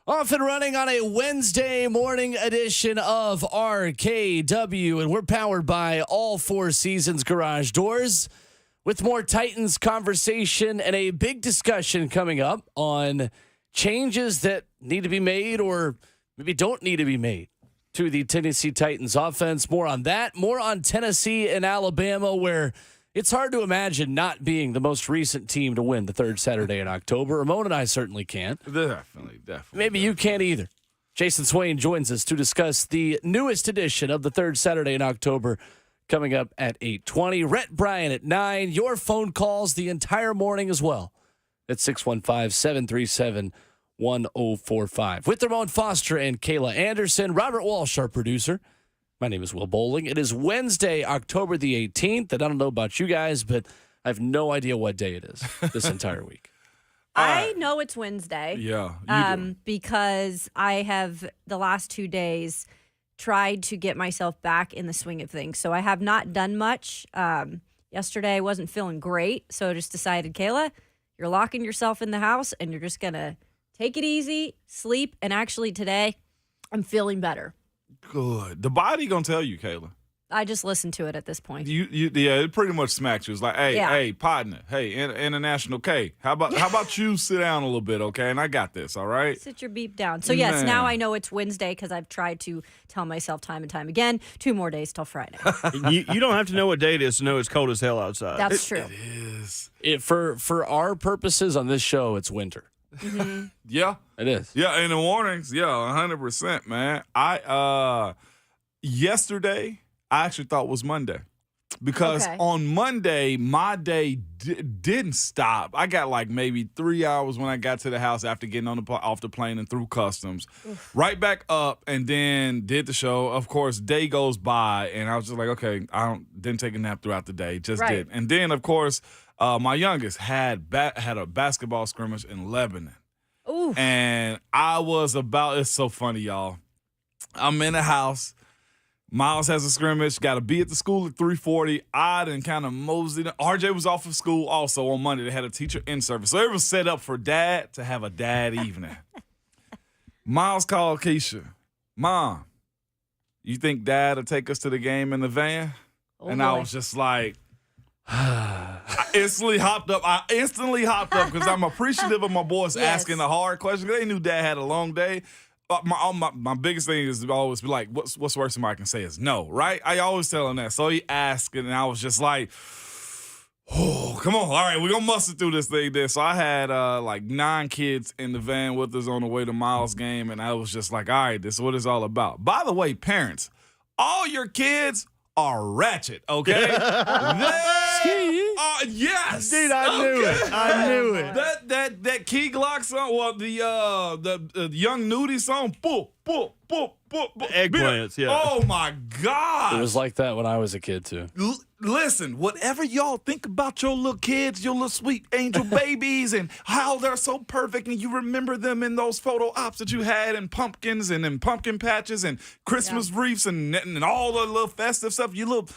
Off and running on a Wednesday morning edition of RKW, and we're powered by all Four Seasons Garage Doors with more Titans conversation and a big discussion coming up on changes that need to be made or maybe don't need to be made to the Tennessee Titans offense. More on that, more on Tennessee and Alabama, where it's hard to imagine not being the most recent team to win the third Saturday in October. Ramon and I certainly can't. Definitely. Maybe you can't either. Jayson Swain joins us to discuss the newest edition of the third Saturday in October coming up at 8:20. Rhett Bryan at 9. Your phone calls the entire morning as well at 615-737-1045. With Ramon Foster and Kayla Anderson, Robert Walsh, our producer. My name is Will Bowling. It is Wednesday, October the 18th, and I don't know about you guys, but I have no idea what day it is this entire week. I know it's Wednesday. Yeah. Because I have the last 2 days tried to get myself back in the swing of things. So I have not done much. Yesterday I wasn't feeling great, so I just decided, Kayla, you're locking yourself in the house and you're just going to take it easy, sleep, and actually today I'm feeling better. Good. The body gonna tell you, Kayla. I just listened to it at this point. Yeah, it pretty much smacks you. It's like, hey, partner, hey, International K. How about you sit down a little bit, okay? And I got this, all right? Sit your beep down. So yes, now I know it's Wednesday because I've tried to tell myself time and time again, 2 more days till Friday. you don't have to know what day it is to know it's cold as hell outside. That's true. It is. For our purposes on this show, it's winter. Mm-hmm. Yeah. It is. Yeah, in the mornings, 100%, man. Yesterday, I actually thought was Monday. Because on Monday, my day didn't stop. I got like maybe 3 hours when I got to the house after getting off the plane and through customs. Oof. Right back up and then did the show. Of course, day goes by, and I was just like, okay, didn't take a nap throughout the day. Just did. And then, of course, my youngest had a basketball scrimmage in Lebanon. Oof. And it's so funny, y'all. I'm in the house. Miles has a scrimmage, got to be at the school at 3:40. I done kind of moseyed. RJ was off of school also on Monday. They had a teacher in service. So it was set up for Dad to have a dad evening. Miles called Keisha. Mom, you think Dad will take us to the game in the van? And I was just like, I instantly hopped up because I'm appreciative of my boys asking the hard question. They knew Dad had a long day. My biggest thing is to always be like, what's worse somebody can say is no, right? I always tell him that. So he asked, and I was just like, oh, come on. All right, we're going to muster through this thing then. So I had like 9 kids in the van with us on the way to Miles' game, and I was just like, all right, this is what it's all about. By the way, parents, all your kids are ratchet, okay? Yes. Dude, I knew it. That Key Glock song, well, the Young Nudie song, boop. Eggplants, yeah. Oh, my God. It was like that when I was a kid, too. Listen, whatever y'all think about your little kids, your little sweet angel babies, and how they're so perfect, and you remember them in those photo ops that you had, and pumpkins, and in pumpkin patches, and Christmas wreaths, and all the little festive stuff, you little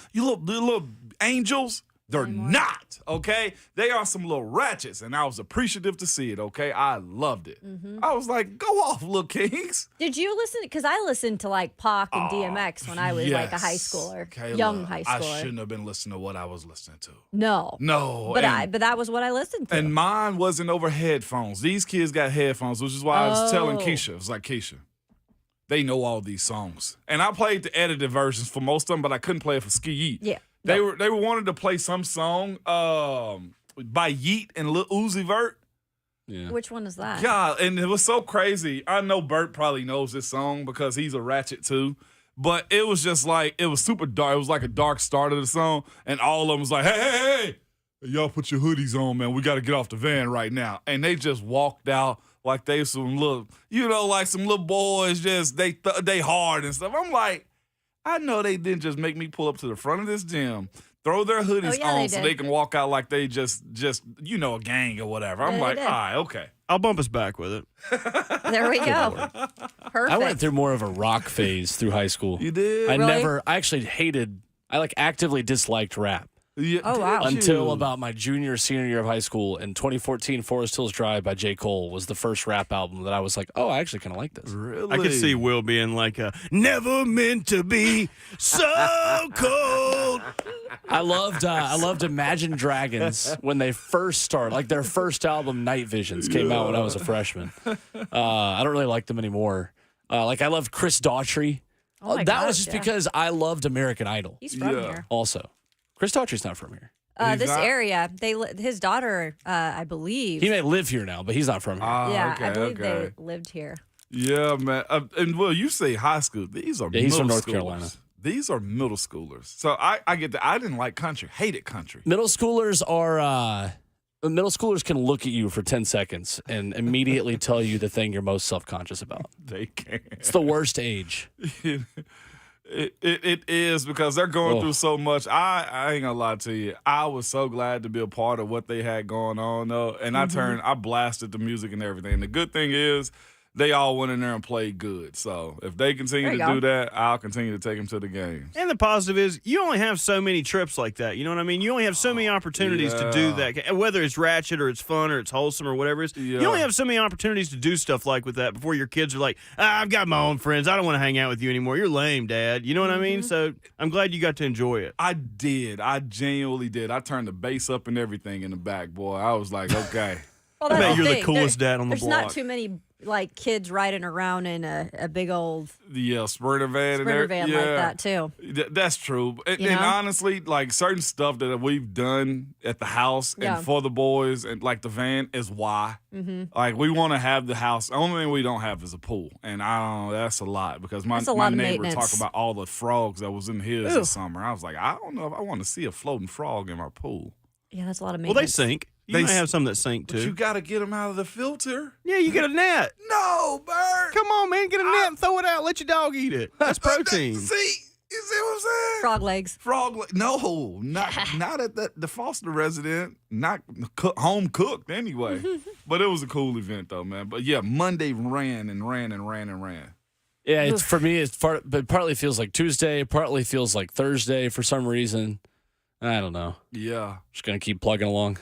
angels. They're not, okay? They are some little ratchets, and I was appreciative to see it, okay? I loved it. Mm-hmm. I was like, go off, little kings. Did you listen? Because I listened to like Pac and DMX when I was like a high schooler, Kayla, young high schooler. I shouldn't have been listening to what I was listening to. No. But that was what I listened to. And mine wasn't over headphones. These kids got headphones, which is why I was telling Keisha. It was like, Keisha, they know all these songs. And I played the edited versions for most of them, but I couldn't play it for Ski Yeet. Yeah. They were wanted to play some song by Yeet and Lil Uzi Vert. Yeah. Which one is that? Yeah, and it was so crazy. I know Bert probably knows this song because he's a ratchet too. But it was just like, it was super dark. It was like a dark start of the song. And all of them was like, hey, y'all put your hoodies on, man. We got to get off the van right now. And they just walked out like they some little, like some little boys just, they hard and stuff. I'm like, I know they didn't just make me pull up to the front of this gym, throw their hoodies on so they can walk out like they just a gang or whatever. I'm like, all right, okay. I'll bump us back with it. There we go. Perfect. I went through more of a rock phase through high school. You did? I actually actively disliked rap. Yeah, Oh, wow. did until you? about my junior or senior year of high school. In 2014, Forest Hills Drive by J. Cole was the first rap album that I was like, oh, I actually kind of like this. Really? I could see Will being like, never meant to be so cold. I loved Imagine Dragons when they first started. Like their first album, Night Visions, came out when I was a freshman. I don't really like them anymore. Like I loved Chris Daughtry. Oh my that was gosh, just yeah. because I loved American Idol. He's from Yeah. here. Also, Chris Daughtry's not from here. He's This not? area, his daughter, I believe. He may live here now, but he's not from here. Yeah, okay, I believe okay. they lived here. Yeah, man. And well, you say high school. These are Yeah, he's middle from North schoolers. Carolina. These are middle schoolers. So I get that. I didn't like country. Hated country. Middle schoolers can look at you for 10 seconds and immediately tell you the thing you're most self-conscious about. They can't. It's the worst age. It is because they're going Oh. through so much. I ain't gonna lie to you. I was so glad to be a part of what they had going on though. And I blasted the music and everything. And the good thing is they all went in there and played good. So if they continue There to you do that, I'll continue to take them to the games. And the positive is you only have so many trips like that. You know what I mean? You only have so many opportunities to do that. Whether it's ratchet or it's fun or it's wholesome or whatever it is, Yeah. you only have so many opportunities to do stuff like with that before your kids are like, I've got my own friends. I don't want to hang out with you anymore. You're lame, Dad. You know what I mean? So I'm glad you got to enjoy it. I did. I genuinely did. I turned the bass up and everything in the back, boy. I was like, okay. Well, I that's bet you're the thing. coolest dad on the There's block. not too many like kids riding around in a big old Yeah, Sprinter van and Sprinter van yeah. like that too. That's true. And, You and know? honestly, like certain stuff that we've done at the house Yeah. and for the boys and like the van is why. Like we want to have the house. The only thing we don't have is a pool. And I don't know, that's a lot because my That's a lot of neighbor maintenance. talked about all the frogs that was in his this summer. I was like, I don't know if I want to see a floating frog in my pool. Yeah, that's a lot of Well, they maintenance. sink. You They might s- have some that sink But you too. got to get them out of the filter. Yeah, you get a net. No, Bert. Come on, man. Get a net and throw it out. Let your dog eat it. That's protein. See, you see what I'm saying? Frog legs. No, not at the Foster resident, not home cooked anyway. But it was a cool event though, man. But yeah, Monday ran. Yeah, it's for me. But partly feels like Tuesday, partly feels like Thursday for some reason. I don't know. Yeah, Just gonna keep plugging along.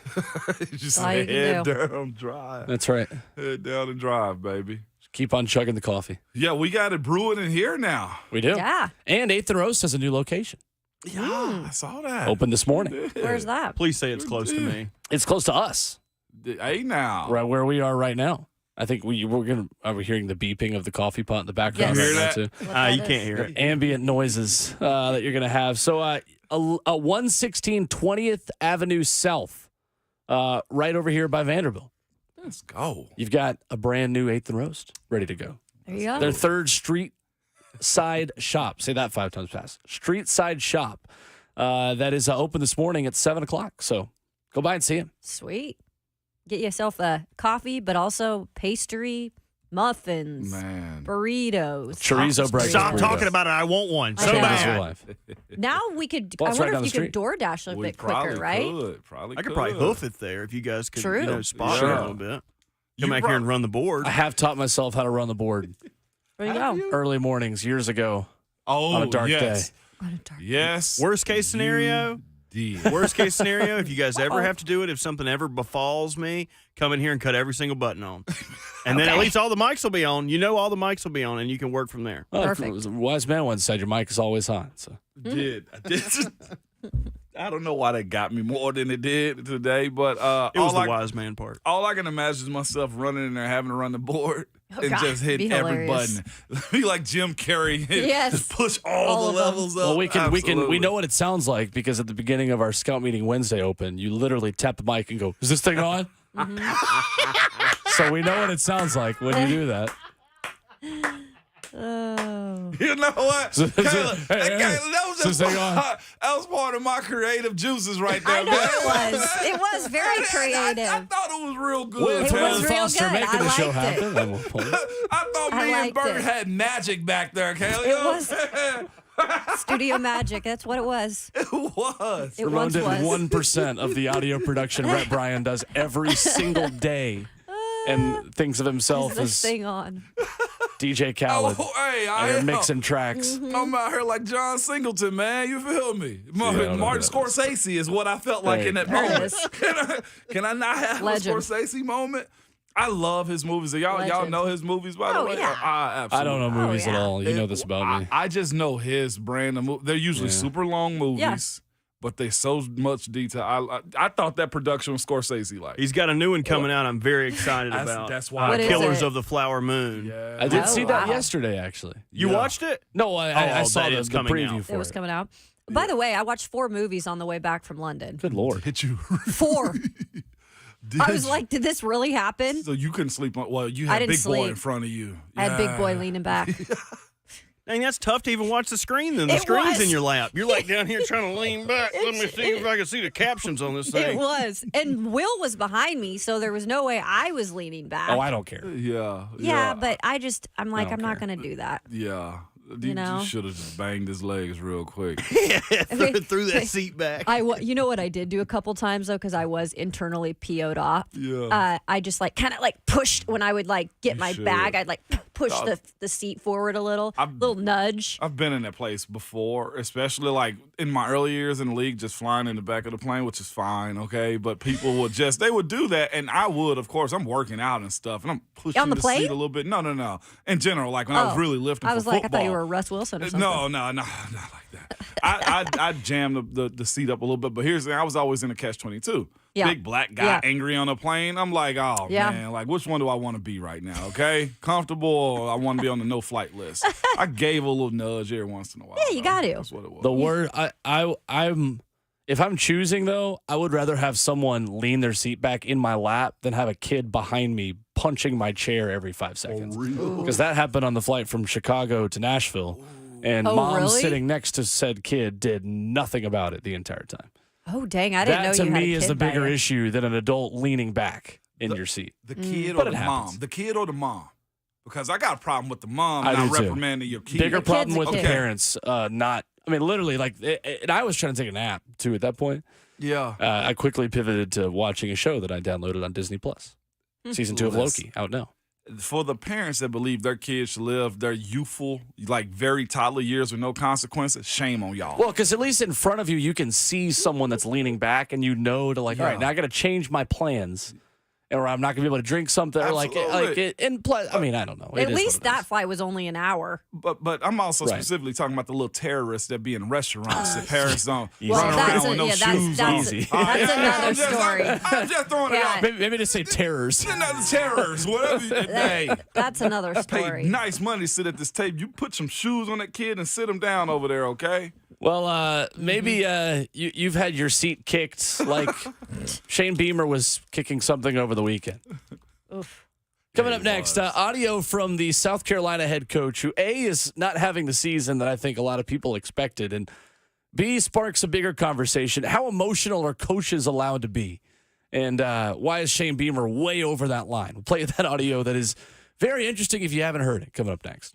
just all you can head do. down, drive, That's right. head down and drive, baby. Just keep on chugging the coffee. Yeah, we got it brewing in here now. We do. Yeah. And 8th and Roast has a new location. Yeah, I saw that. Opened this morning. Where's that? Please say it's close to me. It's close to us, Hey now, right where we are right now. I think we're hearing the beeping of the coffee pot in the background Yes. right Hear now that? too. What that You is. can't hear it. Ambient noises that you're gonna have. So a 116 20th Avenue South, right over here by Vanderbilt. let's go. You've got a brand new 8th and Roast ready to go. There you go. Their third street side shop. Say that 5 times fast. Street side shop that is open this morning at 7:00. So go by and see him. Sweet. Get yourself a coffee, but also pastry, muffins, Man, burritos. Chorizo breakfast. Stop burrito. talking about it. I want one. So I know. Burritos are bad. live. Now we could. Well, I it's right wonder down if the you could DoorDash a we bit probably quicker, right? could. I could probably hoof it there if you guys could True. spot Sure. it a little bit. You Come back here and run the board. I have taught myself how to run the board There you Have go. you? early mornings years ago Oh, on a dark yes. day. On a dark- Yes. Worst case scenario. Did. Worst case scenario, if you guys ever have to do it, if something ever befalls me, come in here and cut every single button on. And then at least all the mics will be on. You know all the mics will be on, and you can work from there. Well, Perfect. it was a wise man once said your mic is always on. So Did. I did. I don't know why that got me more than it did today, but It was all the I, wise man part. all I can imagine is myself running in there, having to run the board, and God, just hit be every hilarious. button. Be like Jim Carrey, Yes. just push all All the of them. levels up. well, we Absolutely. know what it sounds like because at the beginning of our scout meeting Wednesday open, you literally tap the mic and go, "Is this thing on?" So we know what it sounds like when you do that. Oh. You know what, So- so- Kayla, hey, hey, that was just so hang on. that was part of my creative juices right there, I know man. it was. It was very I creative. thought it was real good. Well, It Taylor was real Foster good. making I the show liked it. happen. Then we'll pull it. I thought I me and liked Bert it. had magic back there, Kayla. It You know was. what I'm saying? Studio magic. That's what it was. It was. It Ramon once did was. 1% of the audio production Rhett Bryan does every single day and thinks of Is himself this as thing on? DJ Khaled. Oh, hey, And they're mixing tracks. I'm out here like John Singleton, man. You feel me? I don't know Martin who that is. Scorsese is what I felt like Hey. in that There it moment. is. Can I not have Legend. a Scorsese moment? I love his movies. Y'all Legend. know his movies, by the Oh, way? yeah. I absolutely. I don't know movies at yeah. all. You know this about me. I just know his brand of movies. They're usually Yeah. super long movies, Yeah. but they so much detail. I thought that production was Scorsese like. He's got a new one coming out. I'm very excited That's- about. that's why What is Killers it? of the Flower Moon. Yeah. I did Oh, see that wow. yesterday, actually. You Yeah. watched it? No, I Oh, saw that the is coming preview out. for It was coming out. By the way, I watched 4 movies on the way back from London. Good Lord. Hit you. 4. I was you? like, did this really happen? So you couldn't sleep on. Well, you I had didn't big boy sleep. in front of you. I had Big Boy Yeah. leaning back. Dang, that's tough to even watch the screen. Then the It screen's was. in your lap. You're like down here trying to lean back. Let me see if I can see the captions on this It thing. was. And Will was behind me, so there was no way I was leaning back. Oh, I don't care. Yeah. yeah, but I'm like, don't I'm not care. going to do that. Yeah. You know? should have just banged his legs real quick. threw that seat back. You know what I did do a couple times though, because I was internally PO'd off. Yeah. I just like kind of like pushed when I would like get my should. bag. I'd like push the seat forward a little, little nudge. I've been in that place before, especially like in my early years in the league, just flying in the back of the plane, which is fine, okay? But people they would do that, and I would, of course. I'm working out and stuff, and I'm pushing On the plane? seat a little bit. No. In general, like when I was really lifting I was for like, football. I thought you were Russ Wilson or something. No, not like that. I jammed the seat up a little bit, but here's the thing: I was always in a catch-22. Yeah. Big black guy Yeah. angry on a plane. I'm like, oh Yeah. man, like which one do I want to be right now? Okay, comfortable, or I want to be on the no-flight list. I gave a little nudge every once in a while. Yeah, you got to. That's what it was. The word I'm if I'm choosing though, I would rather have someone lean their seat back in my lap than have a kid behind me punching my chair every 5 seconds. Because that happened on the flight from Chicago to Nashville. And Oh, mom really? sitting next to said kid did nothing about it the entire time. Oh dang, I didn't know That to you had a me is kid the by bigger you. issue than an adult leaning back in your seat. The kid But or it the happens. mom? The kid or the mom? Because I got a problem with the mom I not do too. reprimanding your kid. Bigger kid's problem a with the kid. parents not. I mean, literally, like, and I was trying to take a nap too at that point. Yeah. I quickly pivoted to watching a show that I downloaded on Disney Plus, season 2 of Listen. Loki, out now. For the parents that believe their kids should live their youthful, like very toddler years with no consequences, shame on y'all. Well, because at least in front of you, you can see someone that's leaning back, and you know to like, all right, now I got to change my plans, or I'm not gonna be able to drink something, or like Absolutely. it. And plus, I mean, I don't know. It At is least what it that is. flight was only an hour. But I'm also Right. specifically talking about the little terrorists that be in restaurants that parents don't Easy. Well, run that's around with no shoes on. Easy. that's another I'm just- story. I'm just throwing it Yeah. out. Maybe just say terrors. Another terrorists, whatever you hey. That's another Paid story. nice money to sit at this table. You put some shoes on that kid and sit him down over there, okay? Well, maybe you've had your seat kicked like Shane Beamer was kicking something over the weekend. Oof. Coming Yeah, up he next, was. audio from the South Carolina head coach, who A, is not having the season that I think a lot of people expected, and B, sparks a bigger conversation. How emotional are coaches allowed to be? And why is Shane Beamer way over that line? We'll play that audio that is very interesting if you haven't heard it. Coming up next.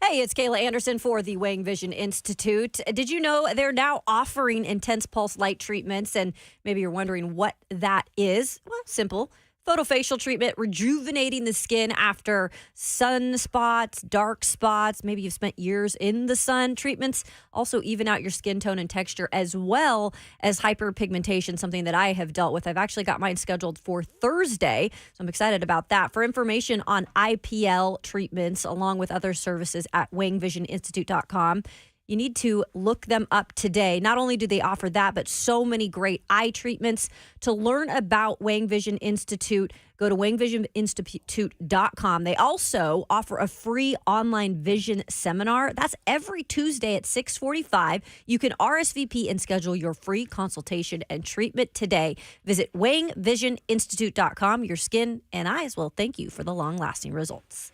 Hey, it's Kayla Anderson for the Weighing Vision Institute. Did you know they're now offering intense pulse light treatments? And maybe you're wondering what that is. Well, simple. Photofacial treatment, rejuvenating the skin after sunspots, dark spots. Maybe you've spent years in the sun. Treatments also even out your skin tone and texture, as well as hyperpigmentation, something that I have dealt with. I've actually got mine scheduled for Thursday, so I'm excited about that. For information on IPL treatments, along with other services at weighingvisioninstitute.com, you need to look them up today. Not only do they offer that, but so many great eye treatments. To learn about Weighing Vision Institute, go to weighingvisioninstitute.com. They also offer a free online vision seminar. That's every Tuesday at 6:45. You can RSVP and schedule your free consultation and treatment today. Visit weighingvisioninstitute.com. Your skin and eyes will thank you for the long-lasting results.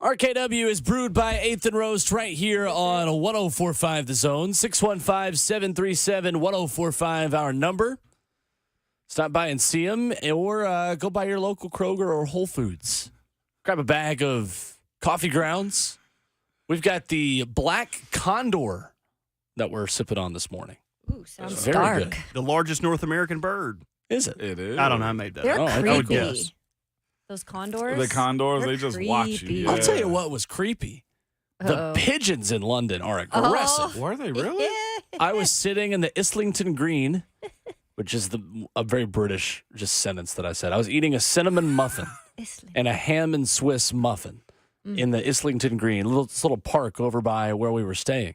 RKW is brewed by 8th and Roast right here on 104.5 The Zone. 615-737-1045, our number. Stop by and see them, or go by your local Kroger or Whole Foods. Grab a bag of coffee grounds. We've got the Black Condor that we're sipping on this morning. Ooh, sounds Very dark. good. The largest North American bird. Is it? It is. I don't know. I made that They're up. I creepy. would guess. Those condors. The condors, They're they just watch you. creepy. Yeah. I'll tell you what was creepy. The Uh-oh. pigeons in London are aggressive. Were they really? I was sitting in the Islington Green, which is a very British just sentence that I said. I was eating a cinnamon muffin and a ham and Swiss muffin in the Islington Green, this little park over by where we were staying.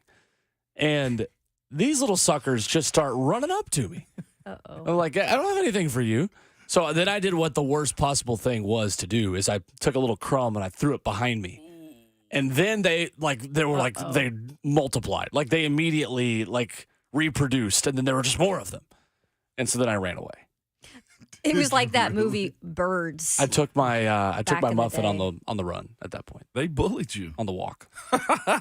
And these little suckers just start running up to me. Uh-oh. I'm like, I don't have anything for you. So then I did what the worst possible thing was to do is I took a little crumb and I threw it behind me. And then they multiplied. Like they immediately reproduced, and then there were just more of them. And so then I ran away. It was like that movie Birds. I took my Back in the muffin day. on the run at that point, They bullied you. on the walk.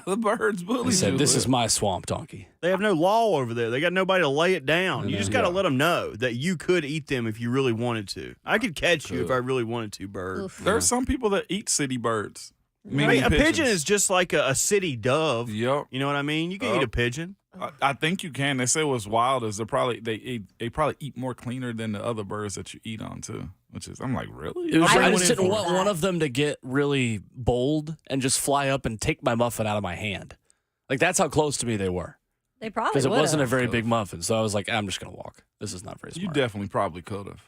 The birds bullied I you. said, "This is my swamp donkey." They have no law over there. They got nobody to lay it down. You just got to Yeah. let them know that you could eat them if you really wanted to. I could catch you if I really wanted to, bird. Oof. There are some people that eat city birds. I mean, Meaning a pigeon pigeons. is just like a city dove. Yep. You know what I mean? You can eat Yep. a pigeon. I think you can. They say what's wild is they probably eat more cleaner than the other birds that you eat on too. Which is, I'm like, really? I I just didn't wouldn't want for one that. of them to get really bold and just fly up and take my muffin out of my hand. Like that's how close to me they were. They probably Because it would've. wasn't a very big muffin. So I was like, I'm just going to walk. This is not very You smart. definitely probably could have.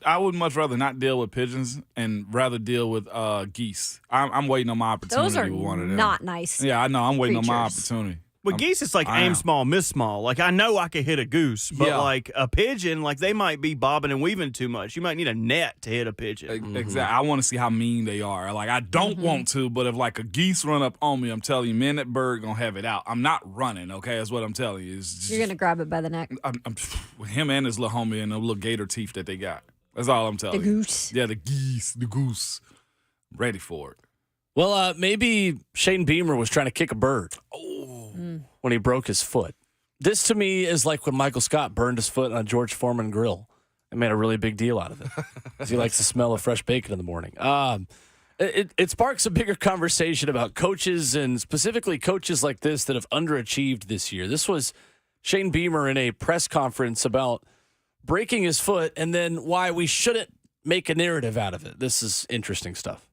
I would much rather not deal with pigeons and rather deal with geese. I'm waiting on my opportunity Those are with one of them. not nice. Yeah, I know. I'm waiting on my creatures. opportunity. With geese, it's like I aim am. small, miss small. Like, I know I could hit a goose, but Yeah. like a pigeon, like they might be bobbing and weaving too much. You might need a net to hit a pigeon. Exactly. I want to see how mean they are. Like I don't want to, but if like a geese run up on me, I'm telling you, man, that bird gonna have it out. I'm not running. Okay, that's what I'm telling you. It's just, You're gonna grab it by the neck. I'm him and his little homie and the little gator teeth that they got. That's all I'm telling The you. goose. Yeah, the goose. Ready for it. Well, maybe Shane Beamer was trying to kick a bird Mm. when he broke his foot. This to me is like when Michael Scott burned his foot on a George Foreman grill and made a really big deal out of it because he likes the smell of fresh bacon in the morning. It sparks a bigger conversation about coaches and specifically coaches like this that have underachieved this year. This was Shane Beamer in a press conference about breaking his foot and then why we shouldn't make a narrative out of it. This is interesting stuff.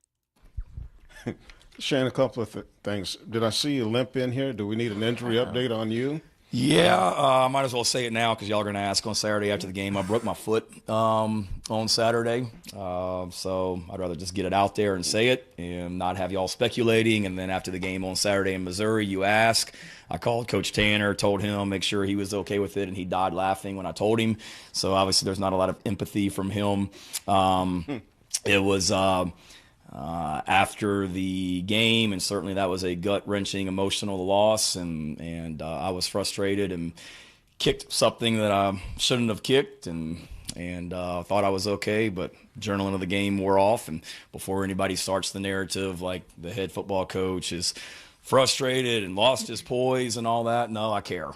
Shane, a couple of things. Did I see you limp in here? Do we need an injury update on you? Yeah, I might as well say it now because y'all are going to ask on Saturday after the game. I broke my foot on Saturday, so I'd rather just get it out there and say it and not have y'all speculating. And then after the game on Saturday in Missouri, you ask. I called Coach Tanner, told him, make sure he was okay with it, and he died laughing when I told him. So obviously there's not a lot of empathy from him. It was after the game, and certainly that was a gut-wrenching emotional loss, and I was frustrated and kicked something that I shouldn't have kicked, and thought I was okay, but journaling of the game wore off, and before anybody starts the narrative like the head football coach is frustrated and lost his poise and all that, no, I care.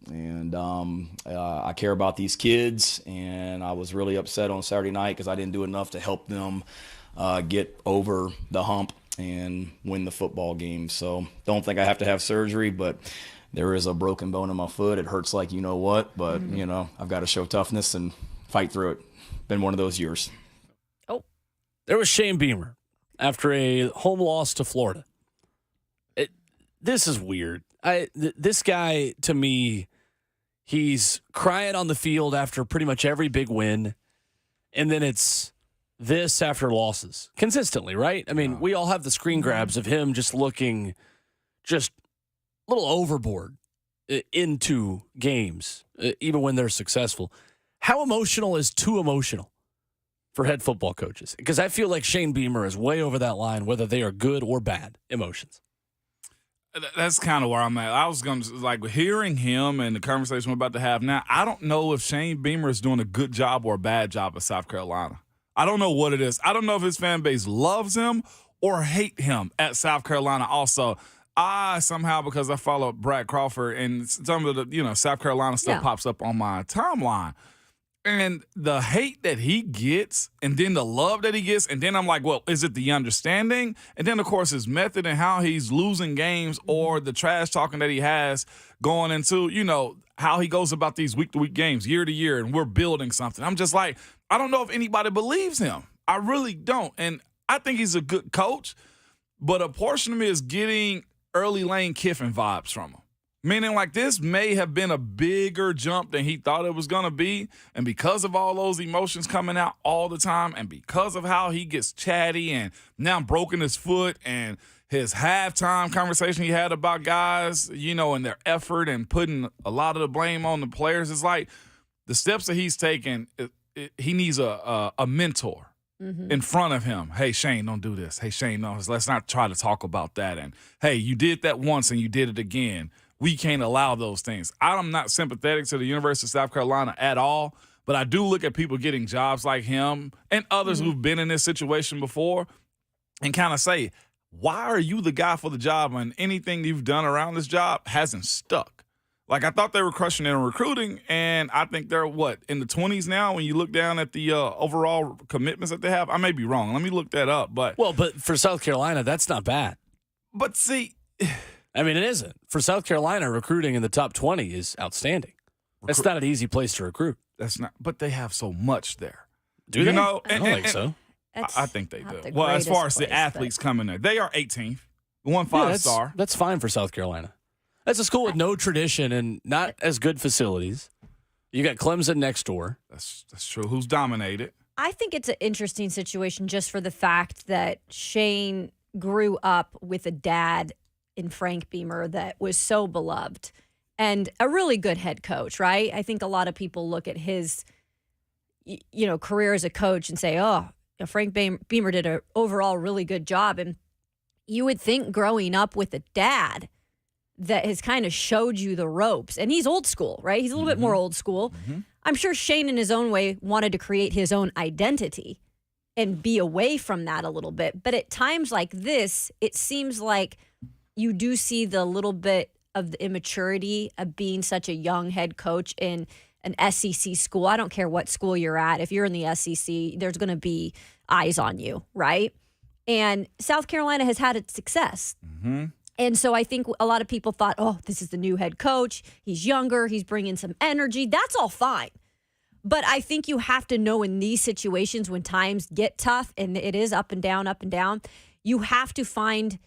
And I care about these kids, and I was really upset on Saturday night because I didn't do enough to help them get over the hump and win the football game. So don't think I have to have surgery, but there is a broken bone in my foot. It hurts like you know what, but, you know, I've got to show toughness and fight through it. Been one of those years. There was Shane Beamer after a home loss to Florida. This is weird. This guy, to me, he's crying on the field after pretty much every big win, and then it's this after losses consistently, right? I mean, we all have the screen grabs of him just looking just a little overboard into games, even when they're successful. How emotional is too emotional for head football coaches? Because I feel like Shane Beamer is way over that line, whether they are good or bad emotions. That's kind of where I'm at. I was going to, like, hearing him and the conversation we're about to have now, I don't know if Shane Beamer is doing a good job or a bad job at South Carolina. I don't know what it is. I don't know if his fan base loves him or hate him at South Carolina also. I somehow, because I follow Brad Crawford and some of the, South Carolina stuff pops up on my timeline. And the hate that he gets and then the love that he gets, and then I'm like, well, is it the understanding? And then, of course, his method and how he's losing games or the trash talking that he has going into, how he goes about these week-to-week games, year to year, and we're building something. I'm just like, I don't know if anybody believes him. I really don't. And I think he's a good coach, but a portion of me is getting early Lane Kiffin vibes from him. Meaning like this may have been a bigger jump than he thought it was going to be. And because of all those emotions coming out all the time and because of how he gets chatty and now broken his foot and his halftime conversation he had about guys, and their effort and putting a lot of the blame on the players, it's like the steps that he's taken, he needs a mentor in front of him. Hey, Shane, don't do this. Hey, Shane, no, let's not try to talk about that. And, hey, you did that once and you did it again. We can't allow those things. I'm not sympathetic to the University of South Carolina at all, but I do look at people getting jobs like him and others who've been in this situation before and kind of say, why are you the guy for the job when anything you've done around this job hasn't stuck? Like, I thought they were crushing it in recruiting, and I think they're, in the 20s now when you look down at the overall commitments that they have? I may be wrong. Let me look that up. But for South Carolina, that's not bad. But see, I mean, it isn't. For South Carolina, recruiting in the top 20 is outstanding. That's not an easy place to recruit. That's not. But they have so much there. Do they? I don't think so. I think they do. Well, as far as the athletes coming there, they are 18th. One 5-star. That's fine for South Carolina. That's a school with no tradition and not as good facilities. You got Clemson next door. That's true. Who's dominated? I think it's an interesting situation just for the fact that Shane grew up with a dad in Frank Beamer that was so beloved and a really good head coach, right? I think a lot of people look at his, career as a coach and say, Frank Beamer did an overall really good job. And you would think growing up with a dad that has kind of showed you the ropes, and he's old school, right? He's a little bit more old school. I'm sure Shane in his own way wanted to create his own identity and be away from that a little bit. But at times like this, it seems like you do see the little bit of the immaturity of being such a young head coach in an SEC school. I don't care what school you're at. If you're in the SEC, there's going to be eyes on you, right? And South Carolina has had its success. And so I think a lot of people thought, this is the new head coach. He's younger. He's bringing some energy. That's all fine. But I think you have to know in these situations when times get tough, and it is up and down, you have to find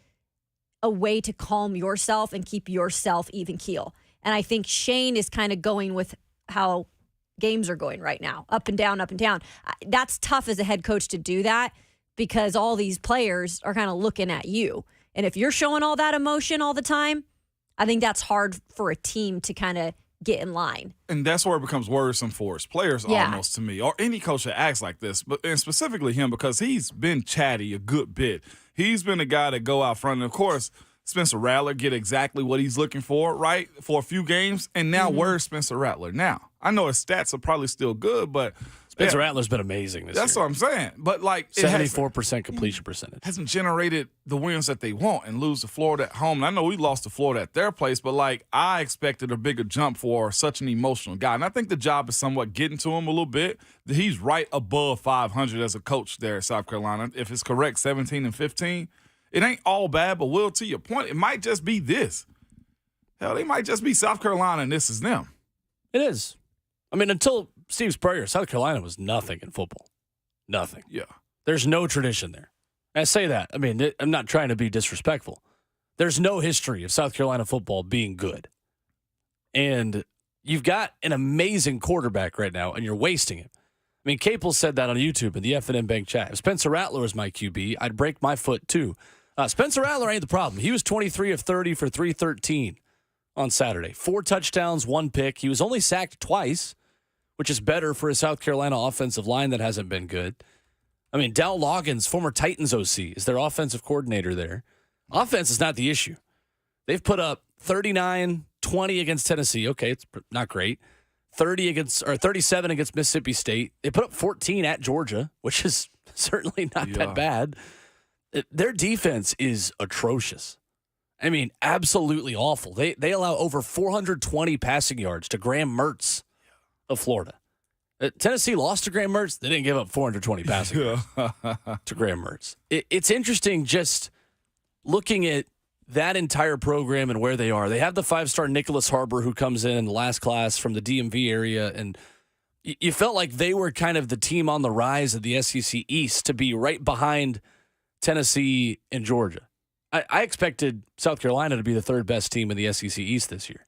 a way to calm yourself and keep yourself even keel. And I think Shane is kind of going with how games are going right now, up and down, up and down. That's tough as a head coach to do that because all these players are kind of looking at you. And if you're showing all that emotion all the time, I think that's hard for a team to kind of get in line. And that's where it becomes worrisome for his players almost to me, or any coach that acts like this, and specifically him because he's been chatty a good bit. He's been a guy that go out front. And, of course, Spencer Rattler get exactly what he's looking for, right, for a few games. And now where's Spencer Rattler now? I know his stats are probably still good, but Spencer Rattler's been amazing this year. That's what I'm saying. But, 74% completion percentage. Hasn't generated the wins that they want and lose to Florida at home. And I know we lost to Florida at their place, but, I expected a bigger jump for such an emotional guy. And I think the job is somewhat getting to him a little bit. He's right above 500 as a coach there at South Carolina. If it's correct, 17-15. It ain't all bad, but Will, to your point, it might just be this. Hell, they might just be South Carolina and this is them. It is. I mean, until Steve Spurrier, South Carolina was nothing in football. Nothing. Yeah. There's no tradition there. I say that. I mean, I'm not trying to be disrespectful. There's no history of South Carolina football being good. And you've got an amazing quarterback right now, and you're wasting it. I mean, Capel said that on YouTube in the F&M Bank chat. If Spencer Rattler was my QB, I'd break my foot too. Spencer Rattler ain't the problem. He was 23 of 30 for 313 on Saturday. 4 touchdowns, 1 pick. He was only sacked twice, which is better for a South Carolina offensive line that hasn't been good. I mean, Dal Loggins, former Titans OC, is their offensive coordinator there. Offense is not the issue. They've put up 39-20 against Tennessee. Okay, it's not great. 37 against Mississippi State. They put up 14 at Georgia, which is certainly not that bad. Their defense is atrocious. I mean, absolutely awful. They allow over 420 passing yards to Graham Mertz of Florida. Tennessee lost to Graham Mertz. They didn't give up 420 passing yards to Graham Mertz. It's interesting just looking at that entire program and where they are. They have the 5-star Nicholas Harbor who comes in the last class from the DMV area, and you felt like they were kind of the team on the rise of the SEC East to be right behind Tennessee and Georgia. I expected South Carolina to be the third best team in the SEC East this year.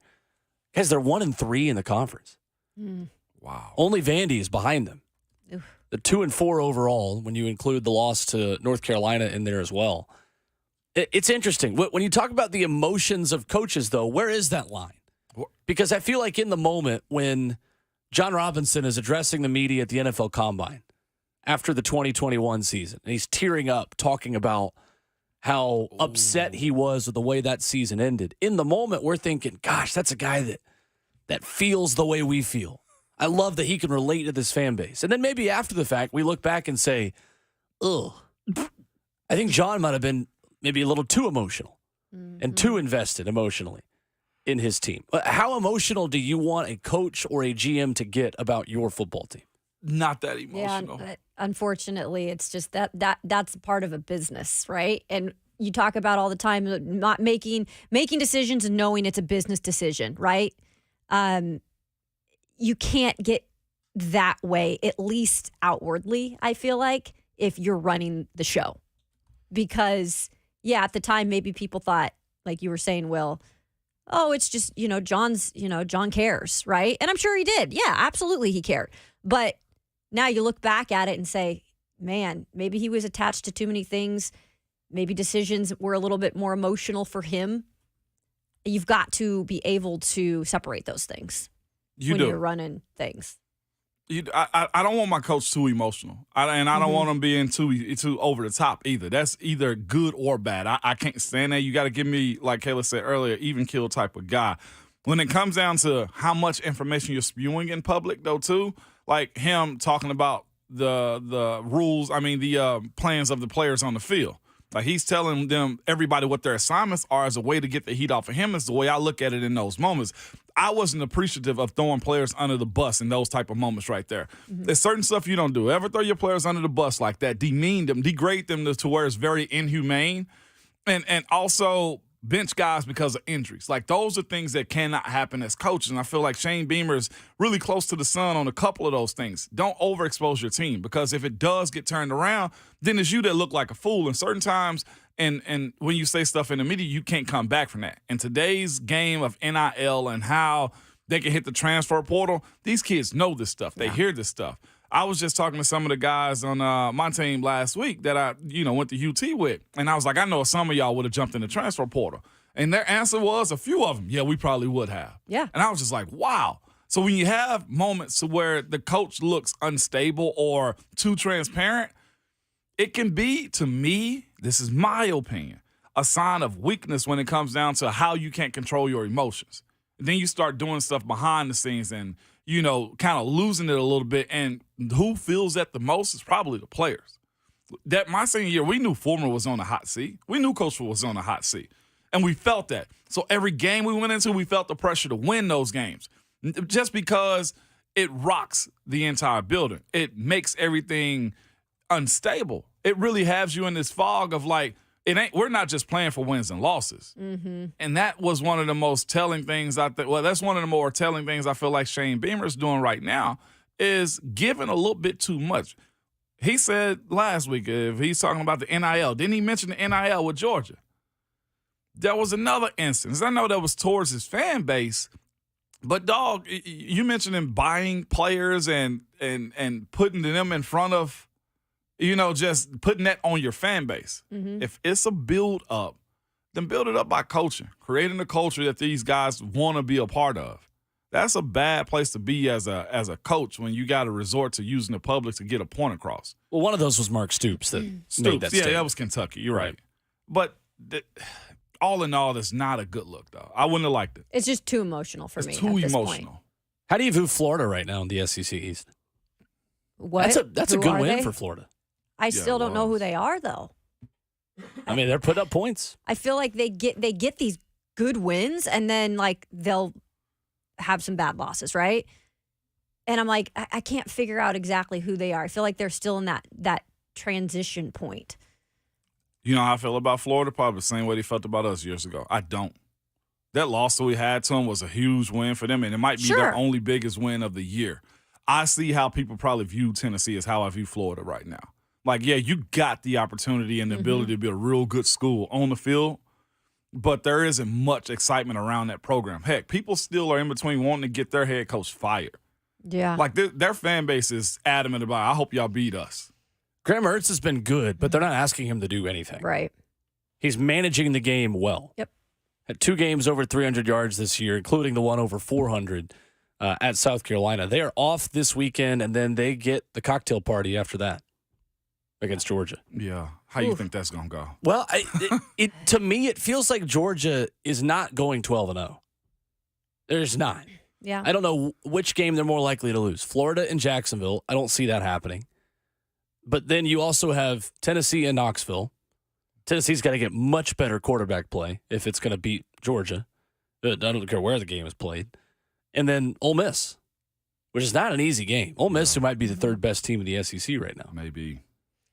Guys, they're 1-3 in the conference. Wow. Only Vandy is behind them. Oof. The 2-4 overall, when you include the loss to North Carolina in there as well. It's interesting. When you talk about the emotions of coaches, though, where is that line? Because I feel like in the moment when John Robinson is addressing the media at the NFL Combine after the 2021 season, and he's tearing up talking about how upset he was with the way that season ended. In the moment, we're thinking, gosh, that's a guy that feels the way we feel. I love that he can relate to this fan base. And then maybe after the fact, we look back and say, ugh. I think John might have been maybe a little too emotional and too invested emotionally in his team. How emotional do you want a coach or a GM to get about your football team? Not that emotional. Yeah, unfortunately, it's just that's part of a business, right? And you talk about all the time not making decisions and knowing it's a business decision, right? You can't get that way, at least outwardly, I feel like, if you're running the show. Because, yeah, at the time, maybe people thought, like you were saying, Will, oh, it's just, John cares, right? And I'm sure he did. Yeah, absolutely he cared. But now you look back at it and say, man, maybe he was attached to too many things. Maybe decisions were a little bit more emotional for him. You've got to be able to separate those things you're running things. I don't want my coach too emotional, and I don't want him being too over the top either. That's either good or bad. I can't stand that. You got to give me, like Kayla said earlier, even kill type of guy. When it comes down to how much information you're spewing in public, though, too, like him talking about the rules, the plans of the players on the field. Like he's telling them, everybody, what their assignments are as a way to get the heat off of him is the way I look at it in those moments. I wasn't appreciative of throwing players under the bus in those type of moments right there. There's certain stuff you don't do. Ever throw your players under the bus like that, demean them, degrade them to where it's very inhumane, and also bench guys because of injuries. Like those are things that cannot happen as coaches. And I feel like Shane Beamer is really close to the sun on a couple of those things. Don't overexpose your team, because if it does get turned around, then it's you that look like a fool. And certain times, and when you say stuff in the media, you can't come back from that. In today's game of NIL and how they can hit the transfer portal, these kids know this stuff. They hear this stuff. I was just talking to some of the guys on my team last week that I, went to UT with. And I was like, I know some of y'all would have jumped in the transfer portal. And their answer was, a few of them, yeah, we probably would have. Yeah. And I was just like, wow. So when you have moments where the coach looks unstable or too transparent, it can be, to me, this is my opinion, a sign of weakness when it comes down to how you can't control your emotions. And then you start doing stuff behind the scenes and, kind of losing it a little bit. And who feels that the most is probably the players. That my senior year, we knew Fulmer was on the hot seat. We knew Coach was on the hot seat. And we felt that. So every game we went into, we felt the pressure to win those games. Just because it rocks the entire building. It makes everything unstable. It really has you in this fog of like, we're not just playing for wins and losses. And that was one of the most telling things that's one of the more telling things I feel like Shane Beamer is doing right now, is giving a little bit too much. He said last week, if he's talking about the NIL, didn't he mention the NIL with Georgia? There was another instance. I know that was towards his fan base, but dog, you mentioned him buying players and putting them in front of, just putting that on your fan base. If it's a build up, then build it up by coaching, creating a culture that these guys want to be a part of. That's a bad place to be as a coach when you got to resort to using the public to get a point across. Well, one of those was Mark Stoops that made that statement. That was Kentucky. You're right. But all in all, that's not a good look, though. I wouldn't have liked it. It's just too emotional for me. It's too emotional. How do you view Florida right now in the SEC East? What? That's a good win for Florida. I still don't know who they are, though. I mean, they're putting up points. I feel like they get these good wins, and then like they'll have some bad losses, right? And I'm like, I can't figure out exactly who they are. I feel like they're still in that transition point. You know how I feel about Florida? Probably the same way they felt about us years ago. I don't. That loss that we had to them was a huge win for them, and it might be their only biggest win of the year. I see how people probably view Tennessee as how I view Florida right now. Like, yeah, you got the opportunity and the ability to be a real good school on the field, but there isn't much excitement around that program. Heck, people still are in between wanting to get their head coach fired. Yeah. Like, their fan base is adamant about, I hope y'all beat us. Graham Mertz has been good, but they're not asking him to do anything. Right. He's managing the game well. Yep. Had 2 games over 300 yards this year, including the one over 400 at South Carolina. They are off this weekend, and then they get the cocktail party after that against Georgia. Yeah. How you think that's going to go? Well, to me, it feels like Georgia is not going 12-0. There's not. Yeah. I don't know which game they're more likely to lose. Florida and Jacksonville, I don't see that happening. But then you also have Tennessee and Knoxville. Tennessee's got to get much better quarterback play if it's going to beat Georgia. I don't care where the game is played. And then Ole Miss, which is not an easy game. Ole Miss, who might be the third best team in the SEC right now. Maybe.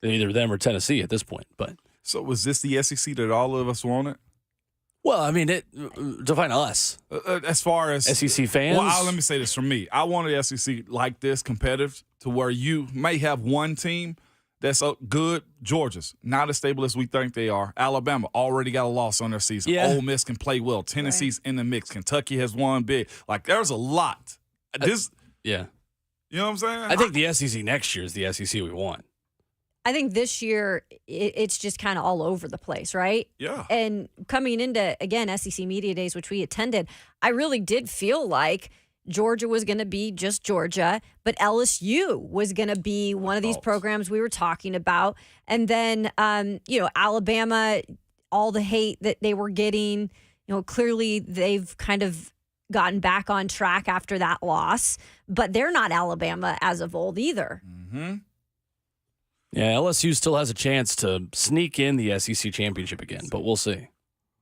Either them or Tennessee at this point. But So was this the SEC that all of us wanted? well, I mean, define us. As far as SEC fans? Well, let me say this for me. I wanted the SEC like this, competitive, to where you may have one team that's good. Georgia's not as stable as we think they are. Alabama already got a loss on their season. Yeah. Ole Miss can play well. Tennessee's in the mix. Kentucky has won big. Like, there's a lot. Yeah. You know what I'm saying? I think the SEC next year is the SEC we want. I think this year it's just kind of all over the place, right? Yeah. And coming into, again, SEC Media Days, which we attended, I really did feel like Georgia was going to be just Georgia, but LSU was going to be one of these programs we were talking about. And then, Alabama, all the hate that they were getting, clearly they've kind of gotten back on track after that loss, but they're not Alabama as of old either. Mm-hmm. Yeah, LSU still has a chance to sneak in the SEC championship again, but we'll see.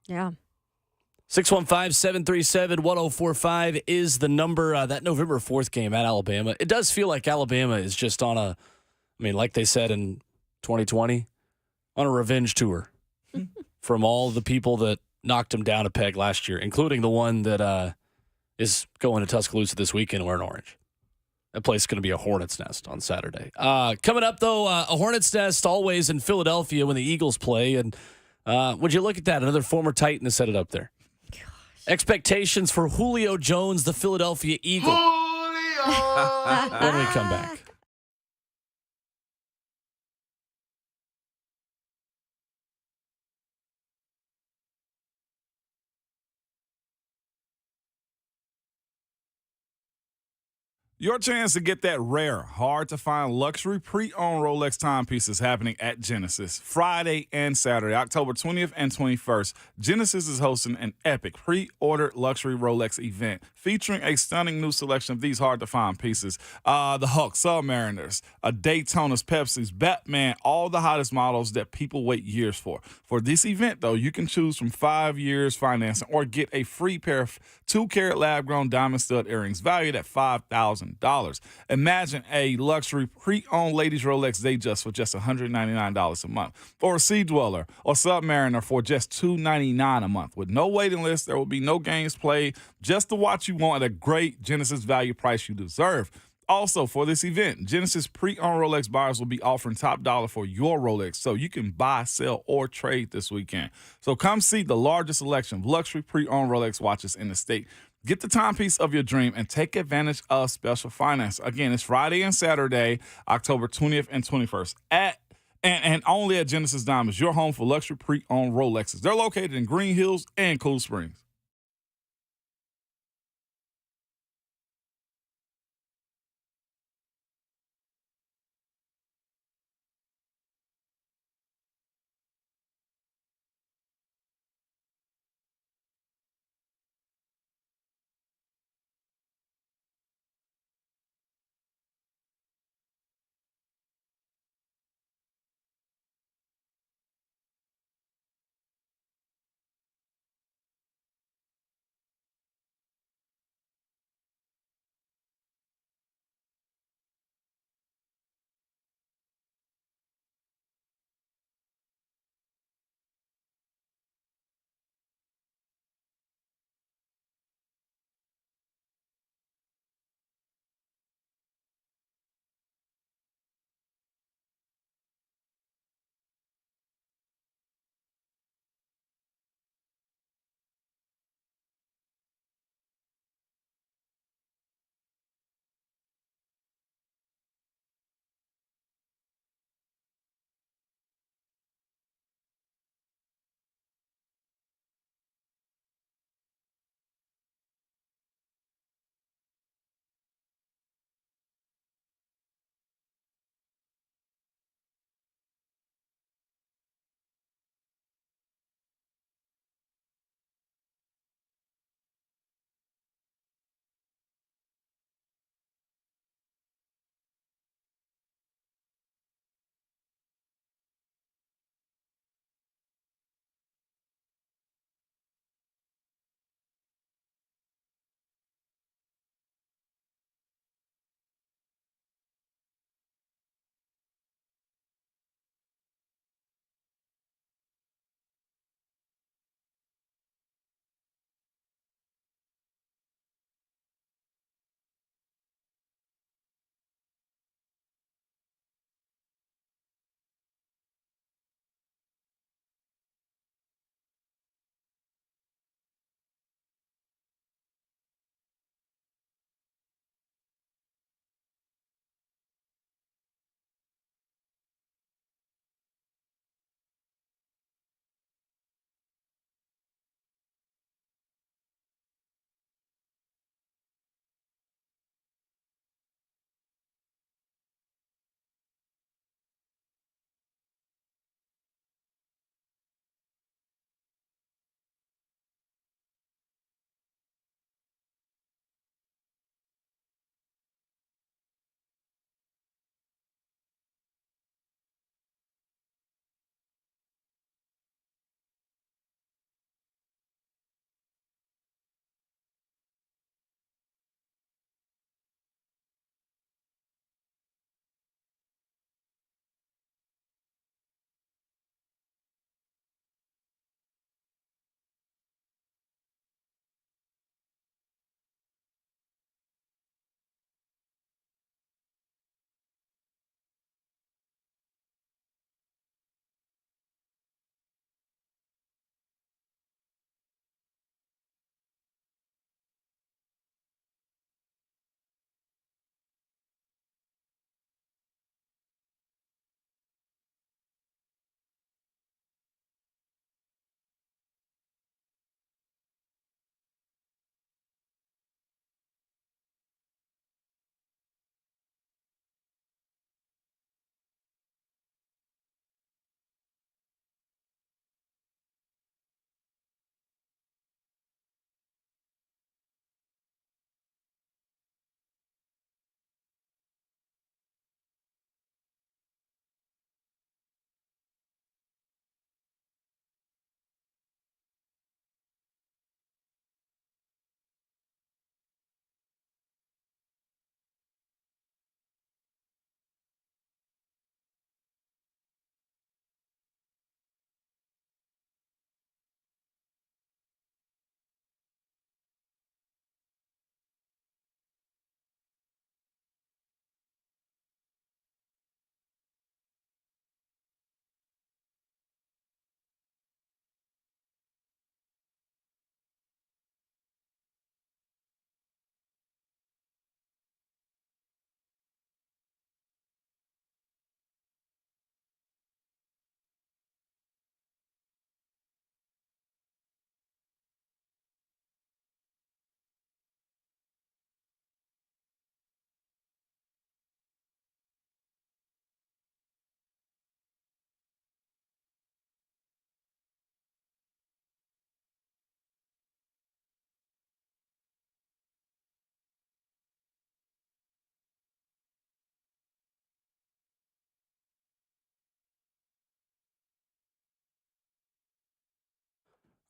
Yeah. 615-737-1045 is the number. That November 4th game at Alabama. It does feel like Alabama is just on like they said in 2020, on a revenge tour from all the people that knocked them down a peg last year, including the one that is going to Tuscaloosa this weekend wearing orange. That place is going to be a hornet's nest on Saturday. Coming up, though, a hornet's nest always in Philadelphia when the Eagles play. And would you look at that? Another former Titan has set it up there. Gosh. Expectations for Julio Jones, the Philadelphia Eagle. When we come back. Your chance to get that rare, hard-to-find luxury pre-owned Rolex timepieces happening at Genesis Friday and Saturday, October 20th and 21st. Genesis is hosting an epic pre-ordered luxury Rolex event featuring a stunning new selection of these hard-to-find pieces. The Hulk, Submariners, Daytona's, Pepsi's, Batman, all the hottest models that people wait years for. For this event, though, you can choose from 5 years financing or get a free pair of 2-carat lab-grown diamond stud earrings valued at $5,000. Imagine a luxury pre-owned ladies Rolex Datejust for just $199 a month, or a Sea Dweller or Submariner for just $299 a month. With no waiting list, there will be no games played, just the watch you want at a great Genesis value price you deserve. Also, for this event, Genesis pre-owned Rolex buyers will be offering top dollar for your Rolex, so you can buy, sell, or trade this weekend. So come see the largest selection of luxury pre-owned Rolex watches in the state. Get the timepiece of your dream and take advantage of special finance. Again, it's Friday and Saturday, October 20th and 21st and only at Genesis Diamonds, your home for luxury pre-owned Rolexes. They're located in Green Hills and Cool Springs.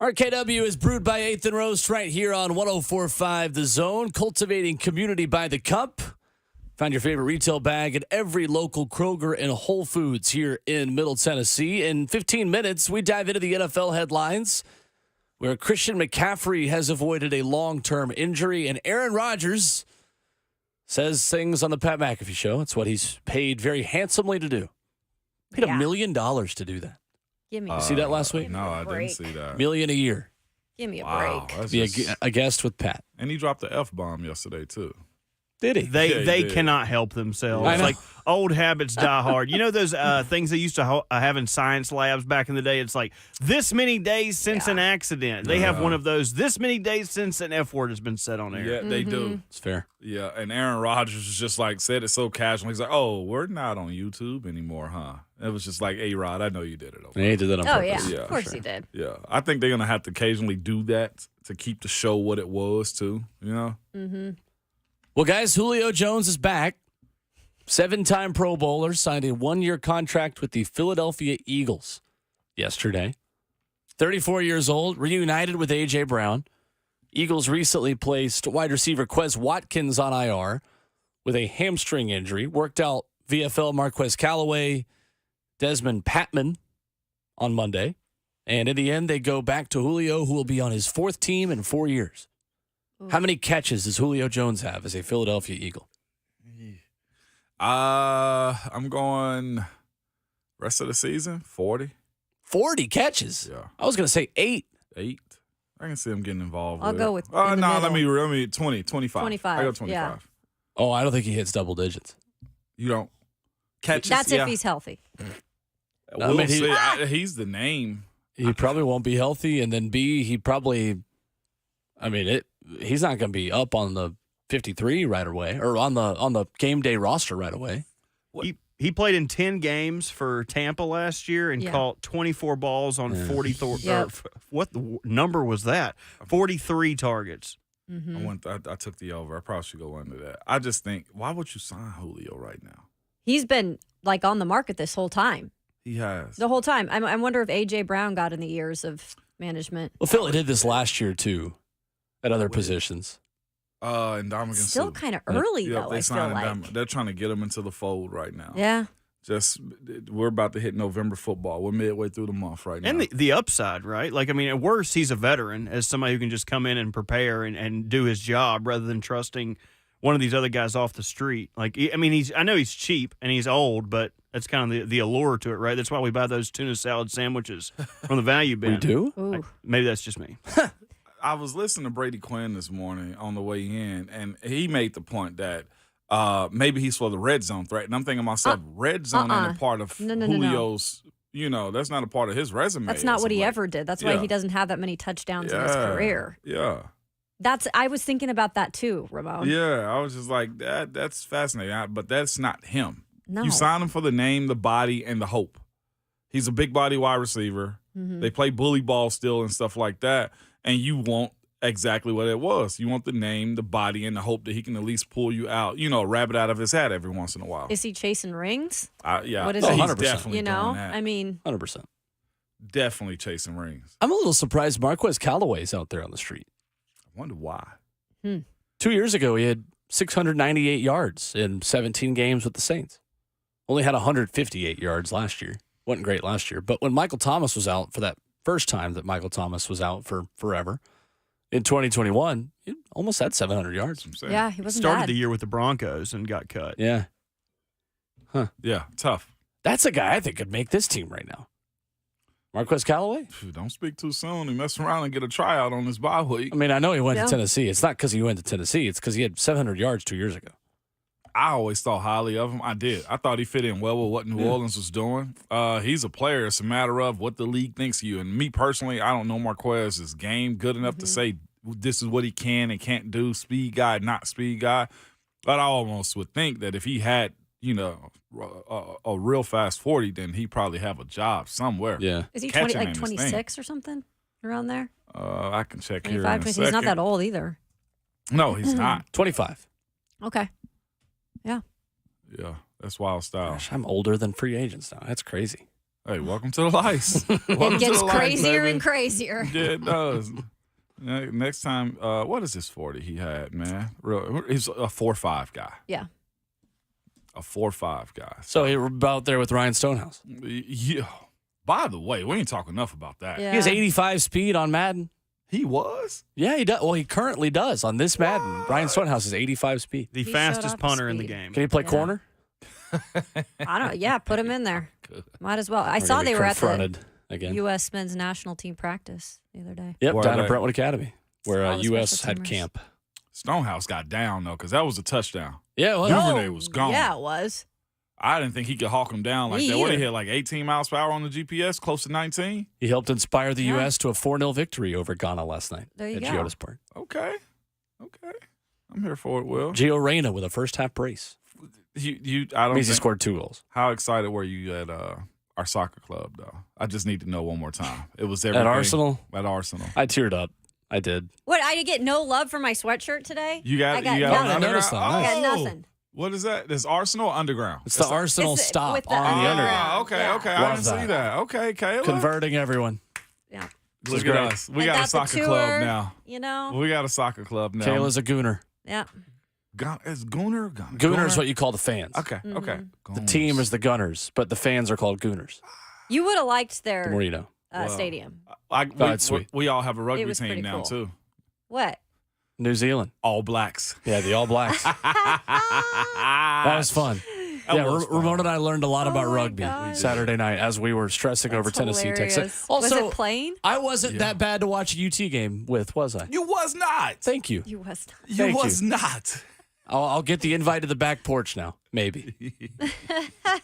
RKW is brewed by 8th and Roast right here on 104.5 The Zone, cultivating community by the cup. Find your favorite retail bag at every local Kroger and Whole Foods here in Middle Tennessee. In 15 minutes, we dive into the NFL headlines, where Christian McCaffrey has avoided a long-term injury, and Aaron Rodgers says things on the Pat McAfee Show. It's what he's paid very handsomely to do. Paid $1 million to do that. Give me You see that last week? No, I didn't break. see that. $1 million a year. Give me a Wow, break. that's Be just- a guest with Pat. and he dropped the F-bomb yesterday, too. Did he? Yeah, They he did. cannot help themselves. I know. Like old habits die hard. You know those things they used to have in science labs back in the day? It's like this many days since an accident. They have one of those. This many days since an F word has been said on air. Yeah, they do. It's fair. Yeah, and Aaron Rodgers was just like, said it so casual. He's like, oh, we're not on YouTube anymore, huh? It was just like, A-Rod, I know you did it. Okay. He did that on Oh, yeah. purpose. Yeah, Of course he did. Yeah, I think they're going to have to occasionally do that to keep the show what it was, too, you know? Well, guys, Julio Jones is back. 7-time Pro Bowler, signed a 1-year contract with the Philadelphia Eagles yesterday. 34 years old, reunited with A.J. Brown. Eagles recently placed wide receiver Quez Watkins on IR with a hamstring injury. Worked out VFL Marquez Callaway, Desmond Patman on Monday. And in the end, they go back to Julio, who will be on his 4th team in 4 years. How many catches does Julio Jones have as a Philadelphia Eagle? I'm going rest of the season, 40. 40 catches? Yeah. I was going to say 8. 8. I can see him getting involved I'll with go it. with Oh, in the no, middle. let me 20, 25. 25, I go 25. yeah. Oh, I don't think he hits double digits. You don't catch That's yeah. if he's healthy. I We'll mean, see. He's the name. He probably won't be healthy, and then B, he probably, I mean, he's not going to be up on the 53 right away, or on the game day roster right away. He played in 10 games for Tampa last year and Yeah. caught 24 balls on 43. Yep. What number was that? 43 targets. I took the over. I probably should go under that. I just think, why would you sign Julio right now? He's been like on the market this whole time. He has. The whole time. I wonder if A.J. Brown got in the years of management. Well, Philly did this last year, too, at other positions. And Dominican Still kind of early, Yep, though, they I feel signed like. They're trying to get him into the fold right now. Yeah. Just we're about to hit November football. We're midway through the month right now. And the upside, right? Like, I mean, at worst, he's a veteran as somebody who can just come in and prepare and do his job rather than trusting one of these other guys off the street. Like, I mean, I know he's cheap and he's old, but that's kind of the allure to it, right? That's why we buy those tuna salad sandwiches from the value bin. We do? Ooh. Maybe that's just me. I was listening to Brady Quinn this morning on the way in, and he made the point that maybe he's for the red zone threat. And I'm thinking to myself, red zone ain't a part of No. Julio's, that's not a part of his resume. That's not as what of he late. ever did. That's why Yeah. he doesn't have that many touchdowns in his career. Yeah. I was thinking about that too, Ramon. Yeah, I was just like, that's fascinating. But that's not him. No. You sign him for the name, the body, and the hope. He's a big body wide receiver. Mm-hmm. They play bully ball still and stuff like that. And you want exactly what it was. You want the name, the body, and the hope that he can at least pull you out, a rabbit out of his hat every once in a while. Is he chasing rings? Yeah. What is he's he? 100%. definitely You know, doing that. I mean, 100%. Definitely chasing rings. I'm a little surprised Marquez Callaway's out there on the street. I wonder why. 2 years ago, he had 698 yards in 17 games with the Saints. Only had 158 yards last year. Wasn't great last year. But when Michael Thomas was out for that first time that Michael Thomas was out for forever, in 2021, he almost had 700 yards. I'm saying. yeah, he wasn't Started bad. the year with the Broncos and got cut. Yeah. Yeah, tough. That's a guy I think could make this team right now. Marquez Callaway? Phew, don't speak too soon. He mess around and get a tryout on his bye week. I mean, I know he went Yeah. to Tennessee. It's not because he went to Tennessee. It's because he had 700 yards 2 years ago. I always thought highly of him. I did. I thought he fit in well with what New Orleans was doing. He's a player. It's a matter of what the league thinks of you. And me personally, I don't know Marquez's game good enough to say this is what he can and can't do. Speed guy, not speed guy. But I almost would think that if he had, a real fast 40, then he'd probably have a job somewhere. Yeah. Is he Catching 20, ain't like his thing. 26 or something around there? I can check here in 25? a 'Cause second. he's not that old either. No, he's not. 25. Okay. Yeah, that's wild style. Gosh, I'm older than free agents now. That's crazy. Hey, welcome to the lice. Welcome It gets to the lice, crazier baby. and crazier. Yeah, it does. Next time, what is this 40 he had, man? He's a 4.5 guy. Yeah. A 4.5 guy. So he was out there with Ryan Stonehouse. Yeah. By the way, we ain't talking enough about that. Yeah. He has 85 speed on Madden. He was? Yeah, he does. Well, he currently does on this Madden. Ryan Stonehouse is 85 speed. The He showed fastest off punter in the speed. game. Can he play Yeah. corner? I don't. Yeah, put him in there. Might as well. I We're saw gonna be they were at the confronted again. U.S. men's national team practice the other day. Yep, Where down are at they? Brentwood Academy, where All the U.S. special had teamers. camp. Stonehouse got down, though, because that was a touchdown. Yeah, well, Duvernay was gone. Yeah, it was. I didn't think he could hawk him down like Me that. What, he either. hit like 18 miles per hour on the GPS, close to 19? he helped inspire the Yeah. U.S. to a 4-0 victory over Ghana last night There you at go. Geodis Park. Okay. I'm here for it, Will. Gio Reyna with a first-half brace. I don't Means he think, scored 2 goals. how excited were you at our soccer club, though? I just need to know one more time. It was everything. At Arsenal, At Arsenal. I teared up. I did. What? I get no love for my sweatshirt today. You got, I got you got nothing. an I noticed underground? that. I got Oh! nothing. What is that? Is Arsenal or Underground? It's the Arsenal It's stop with the on the underground. underground. Okay, Yeah. okay. I Love didn't see that. that. Okay, Kayla. Converting everyone. Yeah. Look great. at us. We I got a the soccer tour, club now. You know. We got a soccer club now. Kayla's a gooner. Yeah. Is Gooner? Gooner is what you call the fans. Okay, okay. The team is the Gunners, but the fans are called Gooners. You would have liked The more their you know. stadium. That's sweet. We all have a rugby was team pretty now, cool. too. What? New Zealand. All Blacks. Yeah, the All Blacks. That was fun. Yeah, was fun. Ramon and I learned a lot Oh about my rugby God. Saturday night as we were stressing over That's Tennessee, Texas. hilarious. Also, was it playing? I wasn't that bad to watch a UT game with, was I? You was not. Thank you. You was not. You Thank was not. I'll get the invite to the back porch now, maybe.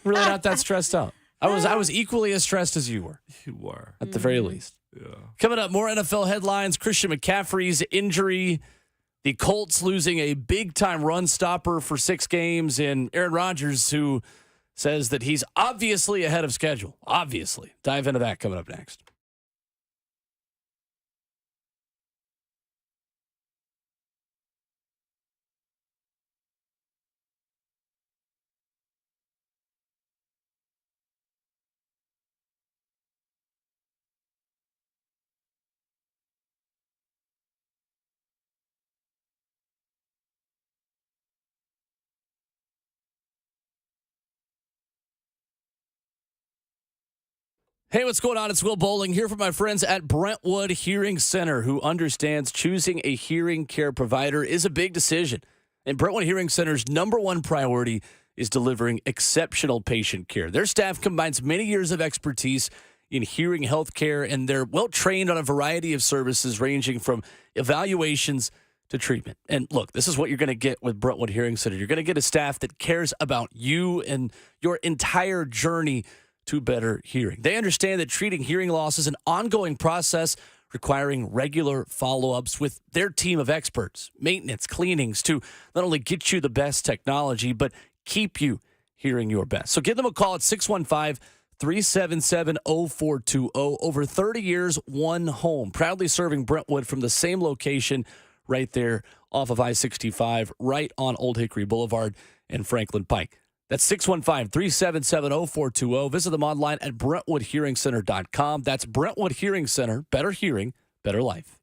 Really not that stressed out. I was equally as stressed as you were, You were. at the very least. Yeah. Coming up, more NFL headlines. Christian McCaffrey's injury. The Colts losing a big-time run stopper for 6 games. And Aaron Rodgers, who says that he's obviously ahead of schedule. Obviously. Dive into that coming up next. Hey, what's going on? It's Will Bowling here for my friends at Brentwood Hearing Center, who understands choosing a hearing care provider is a big decision. And Brentwood Hearing Center's #1 priority is delivering exceptional patient care. Their staff combines many years of expertise in hearing health care, and they're well-trained on a variety of services ranging from evaluations to treatment. And look, this is what you're going to get with Brentwood Hearing Center. You're going to get a staff that cares about you and your entire journey to better hearing. They understand that treating hearing loss is an ongoing process requiring regular follow-ups with their team of experts, maintenance, cleanings to not only get you the best technology, but keep you hearing your best. So give them a call at 615-377-0420. Over 30 years, one home. Proudly serving Brentwood from the same location right there off of I-65, right on Old Hickory Boulevard and Franklin Pike. That's 615-377-0420. Visit them online at BrentwoodHearingCenter.com. That's Brentwood Hearing Center. Better hearing, better life.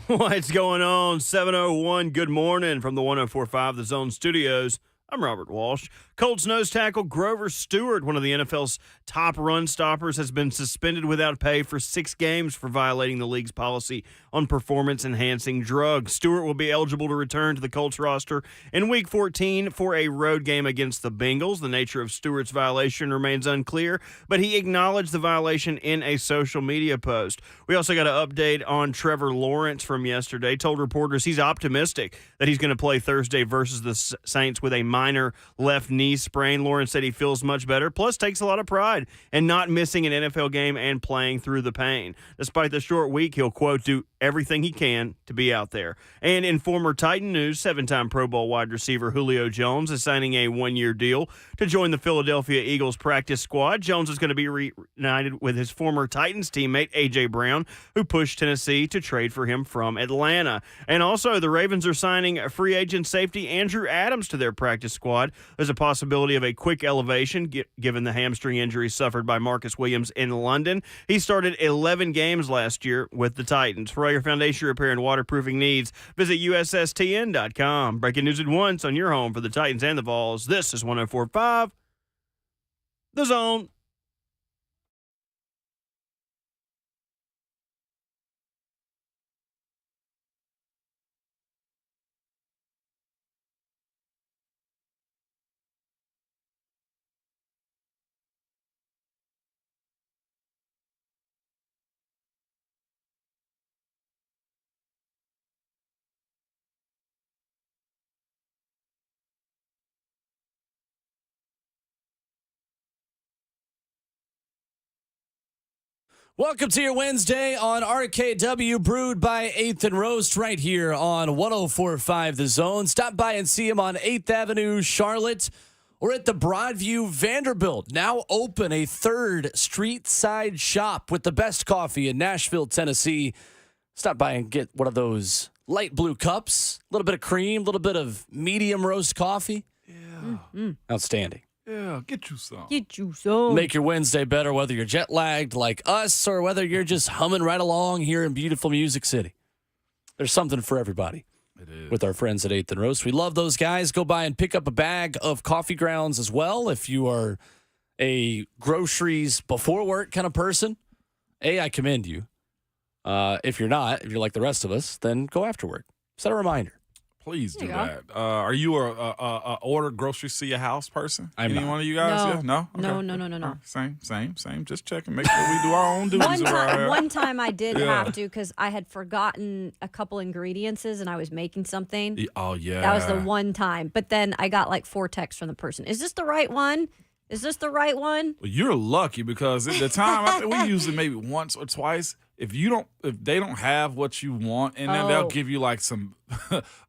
What's going on? 7:01. Good morning from the 104.5 The Zone Studios. I'm Robert Walsh. Colts nose tackle Grover Stewart, one of the NFL's top run stoppers, has been suspended without pay for 6 games for violating the league's policy on performance-enhancing drugs. Stewart will be eligible to return to the Colts roster in Week 14 for a road game against the Bengals. The nature of Stewart's violation remains unclear, but he acknowledged the violation in a social media post. We also got an update on Trevor Lawrence from yesterday. Told reporters he's optimistic that he's going to play Thursday versus the Saints with a minor left knee sprain. Lawrence said he feels much better, plus takes a lot of pride in not missing an NFL game and playing through the pain. Despite the short week, he'll, quote, do everything he can to be out there. And in former Titan news, 7-time Pro Bowl wide receiver Julio Jones is signing a 1-year deal to join the Philadelphia Eagles practice squad. Jones is going to be reunited with his former Titans teammate A.J. Brown, who pushed Tennessee to trade for him from Atlanta. And also, the Ravens are signing free agent safety Andrew Adams to their practice squad. There's a possibility of a quick elevation given the hamstring injury suffered by Marcus Williams in London. He started 11 games last year with the Titans. For all your foundation repair and waterproofing needs, visit USSTN.com. Breaking news at once on your home for the Titans and the Vols. This is 104.5 The Zone. Welcome to your Wednesday on RKW, brewed by 8th and Roast right here on 104.5 The Zone. Stop by and see him on 8th Avenue, Charlotte, or at the Broadview Vanderbilt. Now open a third street side shop with the best coffee in Nashville, Tennessee. Stop by and get one of those light blue cups, a little bit of cream, a little bit of medium roast coffee. Yeah. Outstanding. Yeah, get you some. Get you some. Make your Wednesday better, whether you're jet lagged like us or whether you're just humming right along here in beautiful Music City. There's something for everybody. It is. With our friends at 8th and Roast. We love those guys. Go by and pick up a bag of coffee grounds as well. If you are a groceries before work kind of person, I commend you. If you're not, if you're like the rest of us, then go after work. Set a reminder. Please do There you that. Are you a order groceries to your house person? I'm Any not. one of you guys? No. Yeah? No? No, Okay. no, no, no, no. All right. Same. Just checking. Make sure we do our own duties around here. One time I did Yeah. have to because I had forgotten a couple ingredients and I was making something. Oh, yeah. That was the one time. But then I got like 4 texts from the person. Is this the right one? Is this the right one? Well, you're lucky because at the time, I think we use it maybe once or twice. If they don't have what you want, and then they'll Oh. give you like some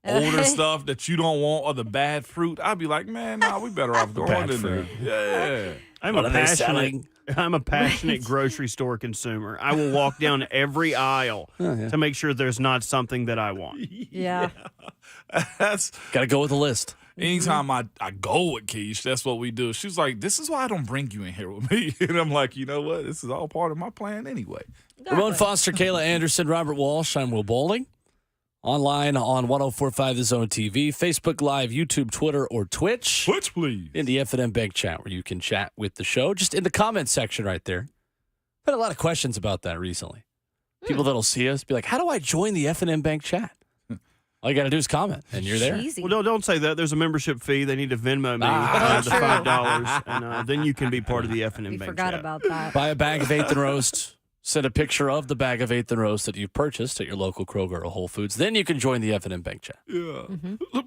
older stuff that you don't want or the bad fruit, I'd be like, man, nah, we better off going Bad in there. Yeah. I'm What a are they passionate. selling? I'm a passionate grocery store consumer. I will walk down every aisle to make sure there's not something that I want. Yeah. That's Got to go with the list. anytime I go with Keish, that's what we do. She's like, this is why I don't bring you in here with me. And I'm like, you know what? This is all part of my plan anyway. Ramon Foster, Kayla Anderson, Robert Walsh. I'm Will Bowling. Online on 104.5 The Zone TV, Facebook Live, YouTube, Twitter, or Twitch. Twitch, please. In the F&M Bank chat where you can chat with the show. Just in the comments section right there. Had a lot of questions about that recently. People that'll see us be like, how do I join the F&M Bank chat? All you got to do is comment, and you're there. Easy. Well, don't say that. There's a membership fee. They need to Venmo me the True. $5, and then you can be part of the F&M we Bank forgot chat. about that. Buy a bag of 8th and Roast. Send a picture of the bag of 8th and Roast that you've purchased at your local Kroger or Whole Foods. Then you can join the F&M Bank chat. Yeah.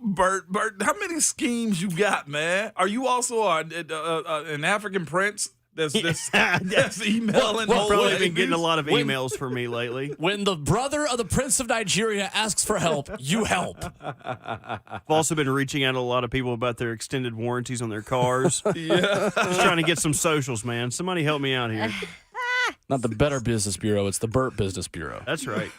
Bert, how many schemes you got, man? Are you also an African prince that's emailing? We've old probably been ladies? getting a lot of emails from me lately. When the brother of the Prince of Nigeria asks for help, you help. I've also been reaching out to a lot of people about their extended warranties on their cars. Yeah. Just trying to get some socials, man. Somebody help me out here. Not the Better Business Bureau, it's the Burt Business Bureau. That's right.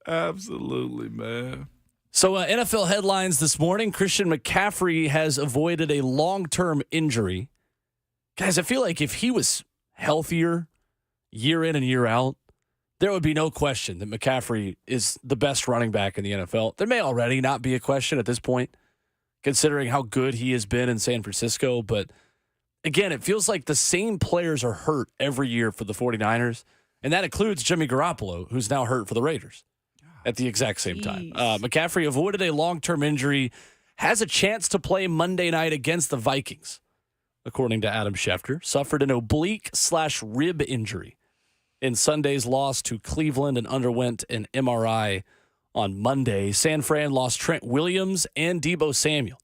Absolutely, man. So NFL headlines this morning. Christian McCaffrey has avoided a long-term injury. Guys, I feel like if he was healthier year in and year out, there would be no question that McCaffrey is the best running back in the NFL. There may already not be a question at this point, considering how good he has been in San Francisco. But again, it feels like the same players are hurt every year for the 49ers, and that includes Jimmy Garoppolo, who's now hurt for the Raiders at the exact same time. McCaffrey avoided a long-term injury, has a chance to play Monday night against the Vikings, according to Adam Schefter. Suffered an oblique/rib injury in Sunday's loss to Cleveland and underwent an MRI on Monday. San Fran lost Trent Williams and Deebo Samuel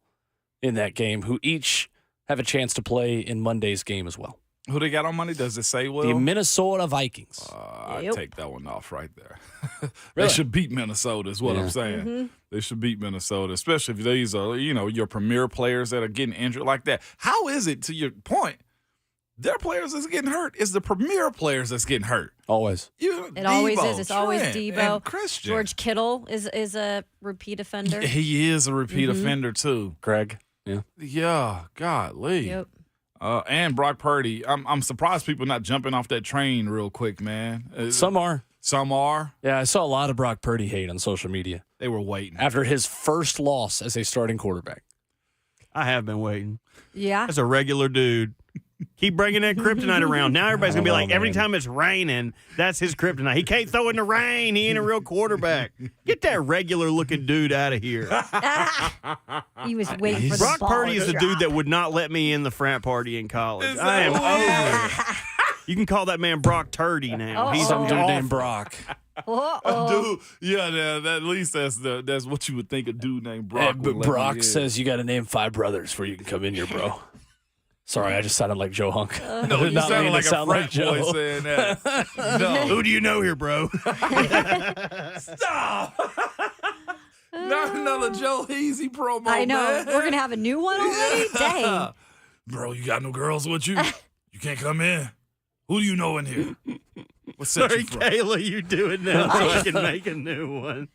in that game, who each have a chance to play in Monday's game as well. Who they got on Monday? Does it say, Will? The Minnesota Vikings. I'd take that one off right there. Really? They should beat Minnesota is what I'm saying. They should beat Minnesota, especially if these are, your premier players that are getting injured like that. How is it, to your point, their players that's getting hurt is the premier players that's getting hurt? Always. It always is. It's always Trent, Deebo. and Christian. George Kittle is a repeat offender. He is a repeat offender, too. Greg. Yeah. Yeah, golly. Yep. And Brock Purdy. I'm surprised people not jumping off that train real quick, man. Some are. Some are. Yeah, I saw a lot of Brock Purdy hate on social media They were waiting. after his first loss as a starting quarterback. I have been waiting. Yeah. As a regular dude. Keep bringing that kryptonite around. Now everybody's going to be like, every time it's raining, that's his kryptonite. He can't throw in the rain. He ain't a real quarterback. Get that regular-looking dude out of here. He was waiting for the Brock ball Purdy to is the drop. dude that would not let me in the frat party in college. Is I am that over it. You can call that man Brock Turdy now. He's Some dude awful. named Brock. Uh-oh. Dude, at least that's what you would think a dude named Brock would let Brock me in. says you got to name 5 brothers before you can come in here, bro. Sorry, I just sounded like Joe Hunk. No, you Not sounded mean like to a sound frat like Joe. boy saying that. No. Who do you know here, bro? Stop. Not another Joe Heasy promo, I know. man. We're going to have a new one already? Dang. Bro, you got no girls with you? You can't come in. Who do you know in here? What set Sorry, you from? Kayla, you do it now so I can make a new one.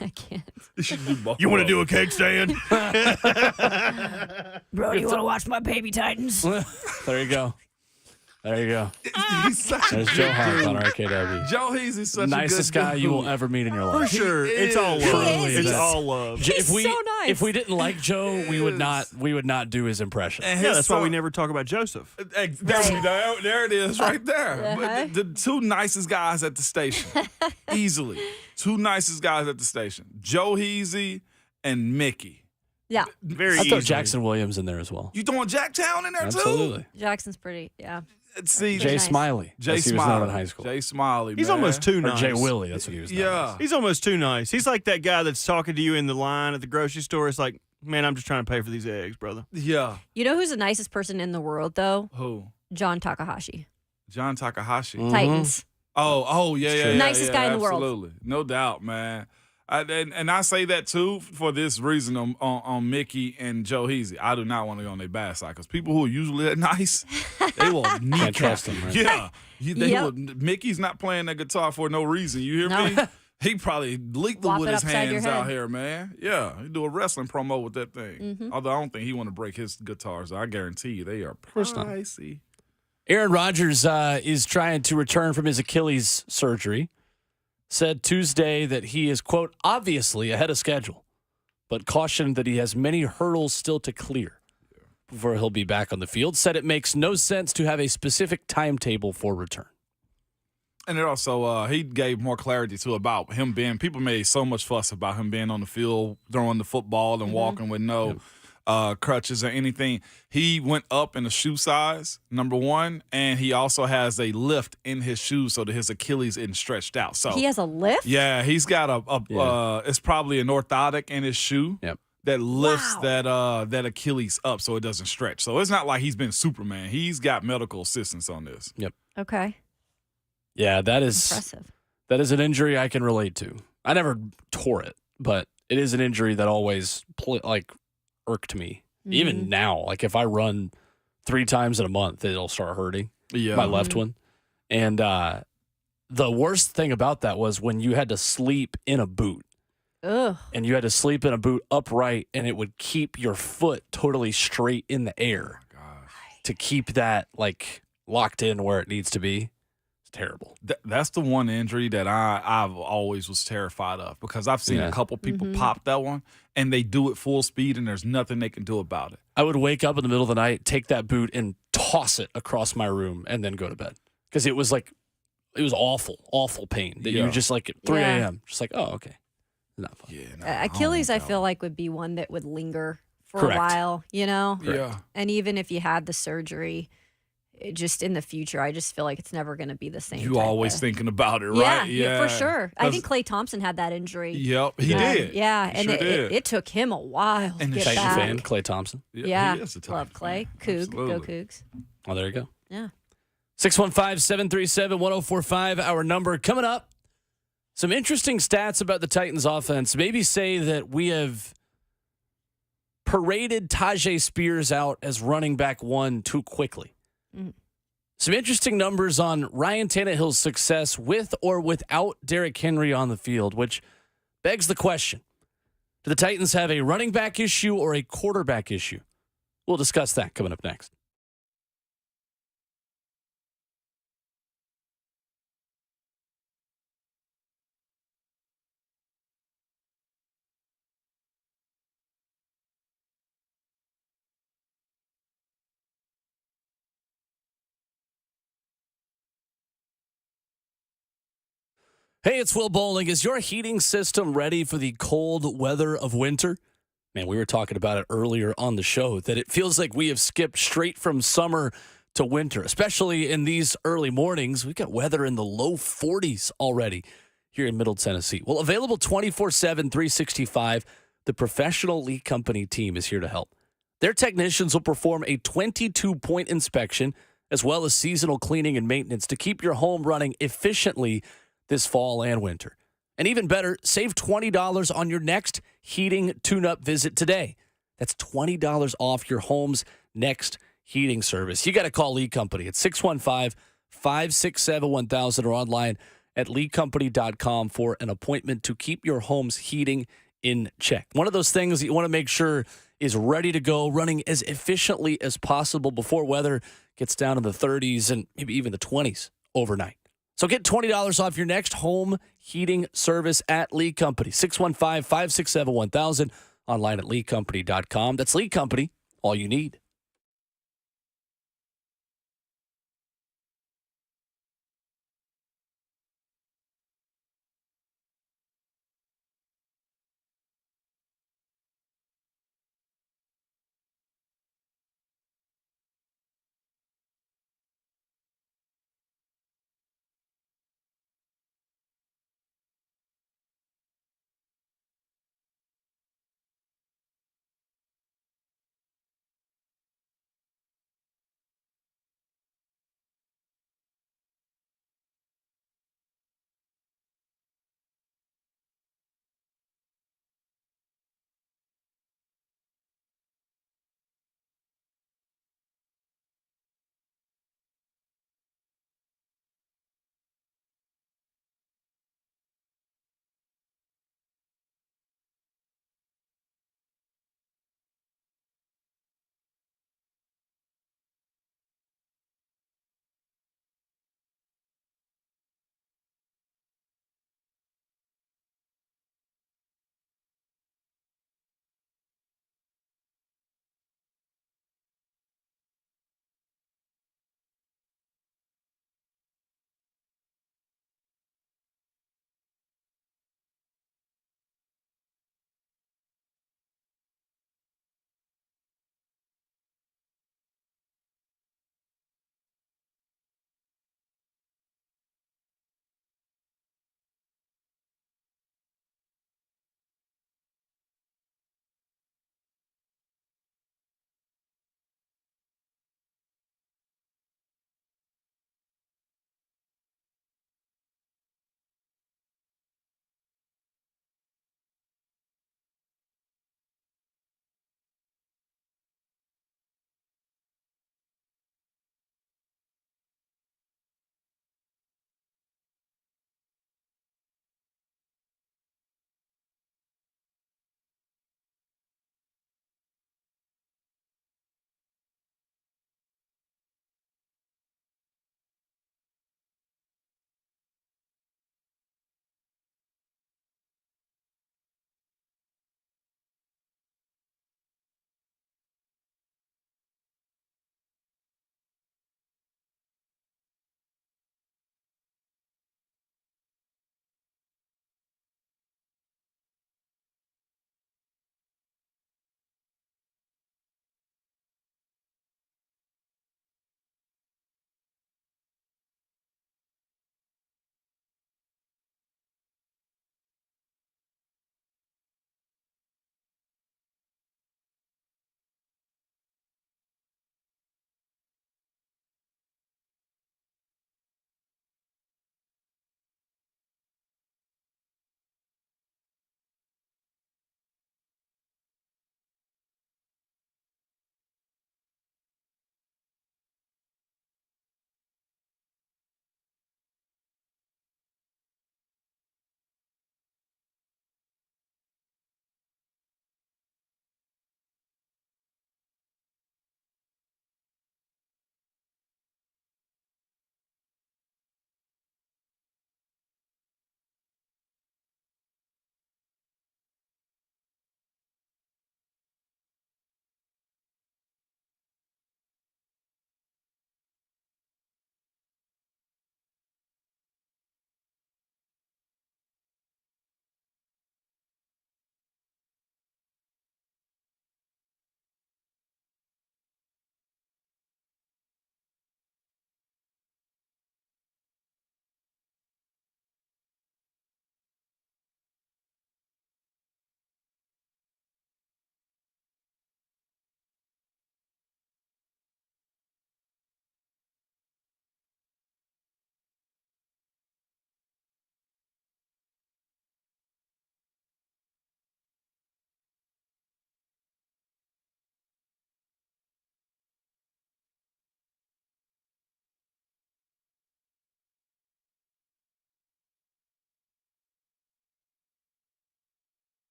I can't. You should do both. You want to do a cake stand? Bro, you want to watch my baby Titans? There you go. There you go. He's such a There's good Joe Hunk dude. on RKW. Joe Heasy's such Nicest a good guy dude. you will ever meet in your For life. sure. It's all is. love. He is. It's He's- all love. If we so nice. if we didn't like Joe, we would not do his impression. And Yeah, his that's why we son- never talk about Joseph. There it is, right there. Uh-huh. But the two nicest guys at the station, easily. Two nicest guys at the station: Joe Heasy and Mickey. Yeah. Very I throw easily. Jackson Williams in there as well. You throwing Jacktown in there too? Absolutely. Jackson's pretty. Yeah. See, Jay nice. Smiley. Jay as he was known Smiley in high school. Jay Smiley. He's man. almost too Or nice. Jay Willie. That's what he was known Yeah. as. He's almost too nice. He's like that guy that's talking to you in the line at the grocery store. It's like, man, I'm just trying to pay for these eggs, brother. Yeah. You know who's the nicest person in the world, though? Who? John Takahashi. John Takahashi. Titans. Oh, yeah, yeah, yeah. Nicest yeah, guy in the world. Absolutely. No doubt, man. And I say that, too, for this reason on Mickey and Joe Heasy. I do not want to go on their bad side because people who are usually that nice, they will Can't trust him, right? Yeah. Yep. Mickey's not playing that guitar for no reason. You hear No. me? He probably lethal Whop with it his upside your hands out head. here, man. Yeah. He do a wrestling promo with that thing. Mm-hmm. Although I don't think he want to break his guitars. I guarantee you they are course not. pricey. Aaron Rodgers is trying to return from his Achilles surgery. Said Tuesday that he is, quote, obviously ahead of schedule, but cautioned that he has many hurdles still to clear before he'll be back on the field. Said it makes no sense to have a specific timetable for return. And it also, he gave more clarity, too, about him being, people made so much fuss about him being on the field, throwing the football and walking with no crutches or anything. He went up in the shoe size, number one, and he also has a lift in his shoes so that his Achilles isn't stretched out. So He has a lift? yeah, he's got Yeah. it's probably an orthotic in his shoe. Yep. That lifts Wow. that Achilles up so it doesn't stretch. So it's not like he's been Superman. He's got medical assistance on this. Okay. Yeah, that is Impressive. an injury I can relate to. I never tore it, but it is an injury that always irked me. Even now, like if I run 3 times in a month, it'll start hurting. Yeah. My left one. And the worst thing about that was when you had to sleep in a boot. Ugh. And you had to sleep in a boot upright, and it would keep your foot totally straight in the air to keep that like locked in where it needs to be. It's terrible. That's the one injury that I've always was terrified of because I've seen Yeah. a couple people pop that one and they do it full speed and there's nothing they can do about it. I would wake up in the middle of the night, take that boot, and toss it across my room, and then go to bed because it was awful pain that you Yeah. just like at 3 Yeah. a.m. Just like, oh, okay, not fun. Yeah, Achilles, I feel like would be one that would linger for Correct. a while, Yeah. And even if you had the surgery, just in the future, I just feel like it's never going to be the same. You type always of- thinking about it, right? Yeah, for sure. I 'Cause- think Klay Thompson had that injury. Yep, he did. Yeah, He and sure did. it took him a while And to the get Titan back. fan, Klay Thompson. Yeah, he is a Titan love Clay. fan. Coug, go Absolutely. Cougs. Oh, there you go. Yeah. 615-737-1045, our number. Coming up, some interesting stats about the Titans offense. Maybe say that we have paraded Tajay Spears out as running back one too quickly. Mm. Some interesting numbers on Ryan Tannehill's success with or without Derrick Henry on the field, which begs the question, do the Titans have a running back issue or a quarterback issue? We'll discuss that coming up next. Hey, it's Will Bowling. Is your heating system ready for the cold weather of winter? Man, we were talking about it earlier on the show that it feels like we have skipped straight from summer to winter, especially in these early mornings. We've got weather in the low 40s already here in Middle Tennessee. Well, available 24/7, 365, the professional Lee Company team is here to help. Their technicians will perform a 22-point inspection as well as seasonal cleaning and maintenance to keep your home running efficiently this fall and winter. And even better, save $20 on your next heating tune-up visit today. That's $20 off your home's next heating service. You got to call Lee Company at 615-567-1000 or online at leecompany.com for an appointment to keep your home's heating in check. One of those things that you want to make sure is ready to go, running as efficiently as possible before weather gets down in the 30s and maybe even the 20s overnight. So get $20 off your next home heating service at Lee Company. 615-567-1000, online at leecompany.com. That's Lee Company, all you need.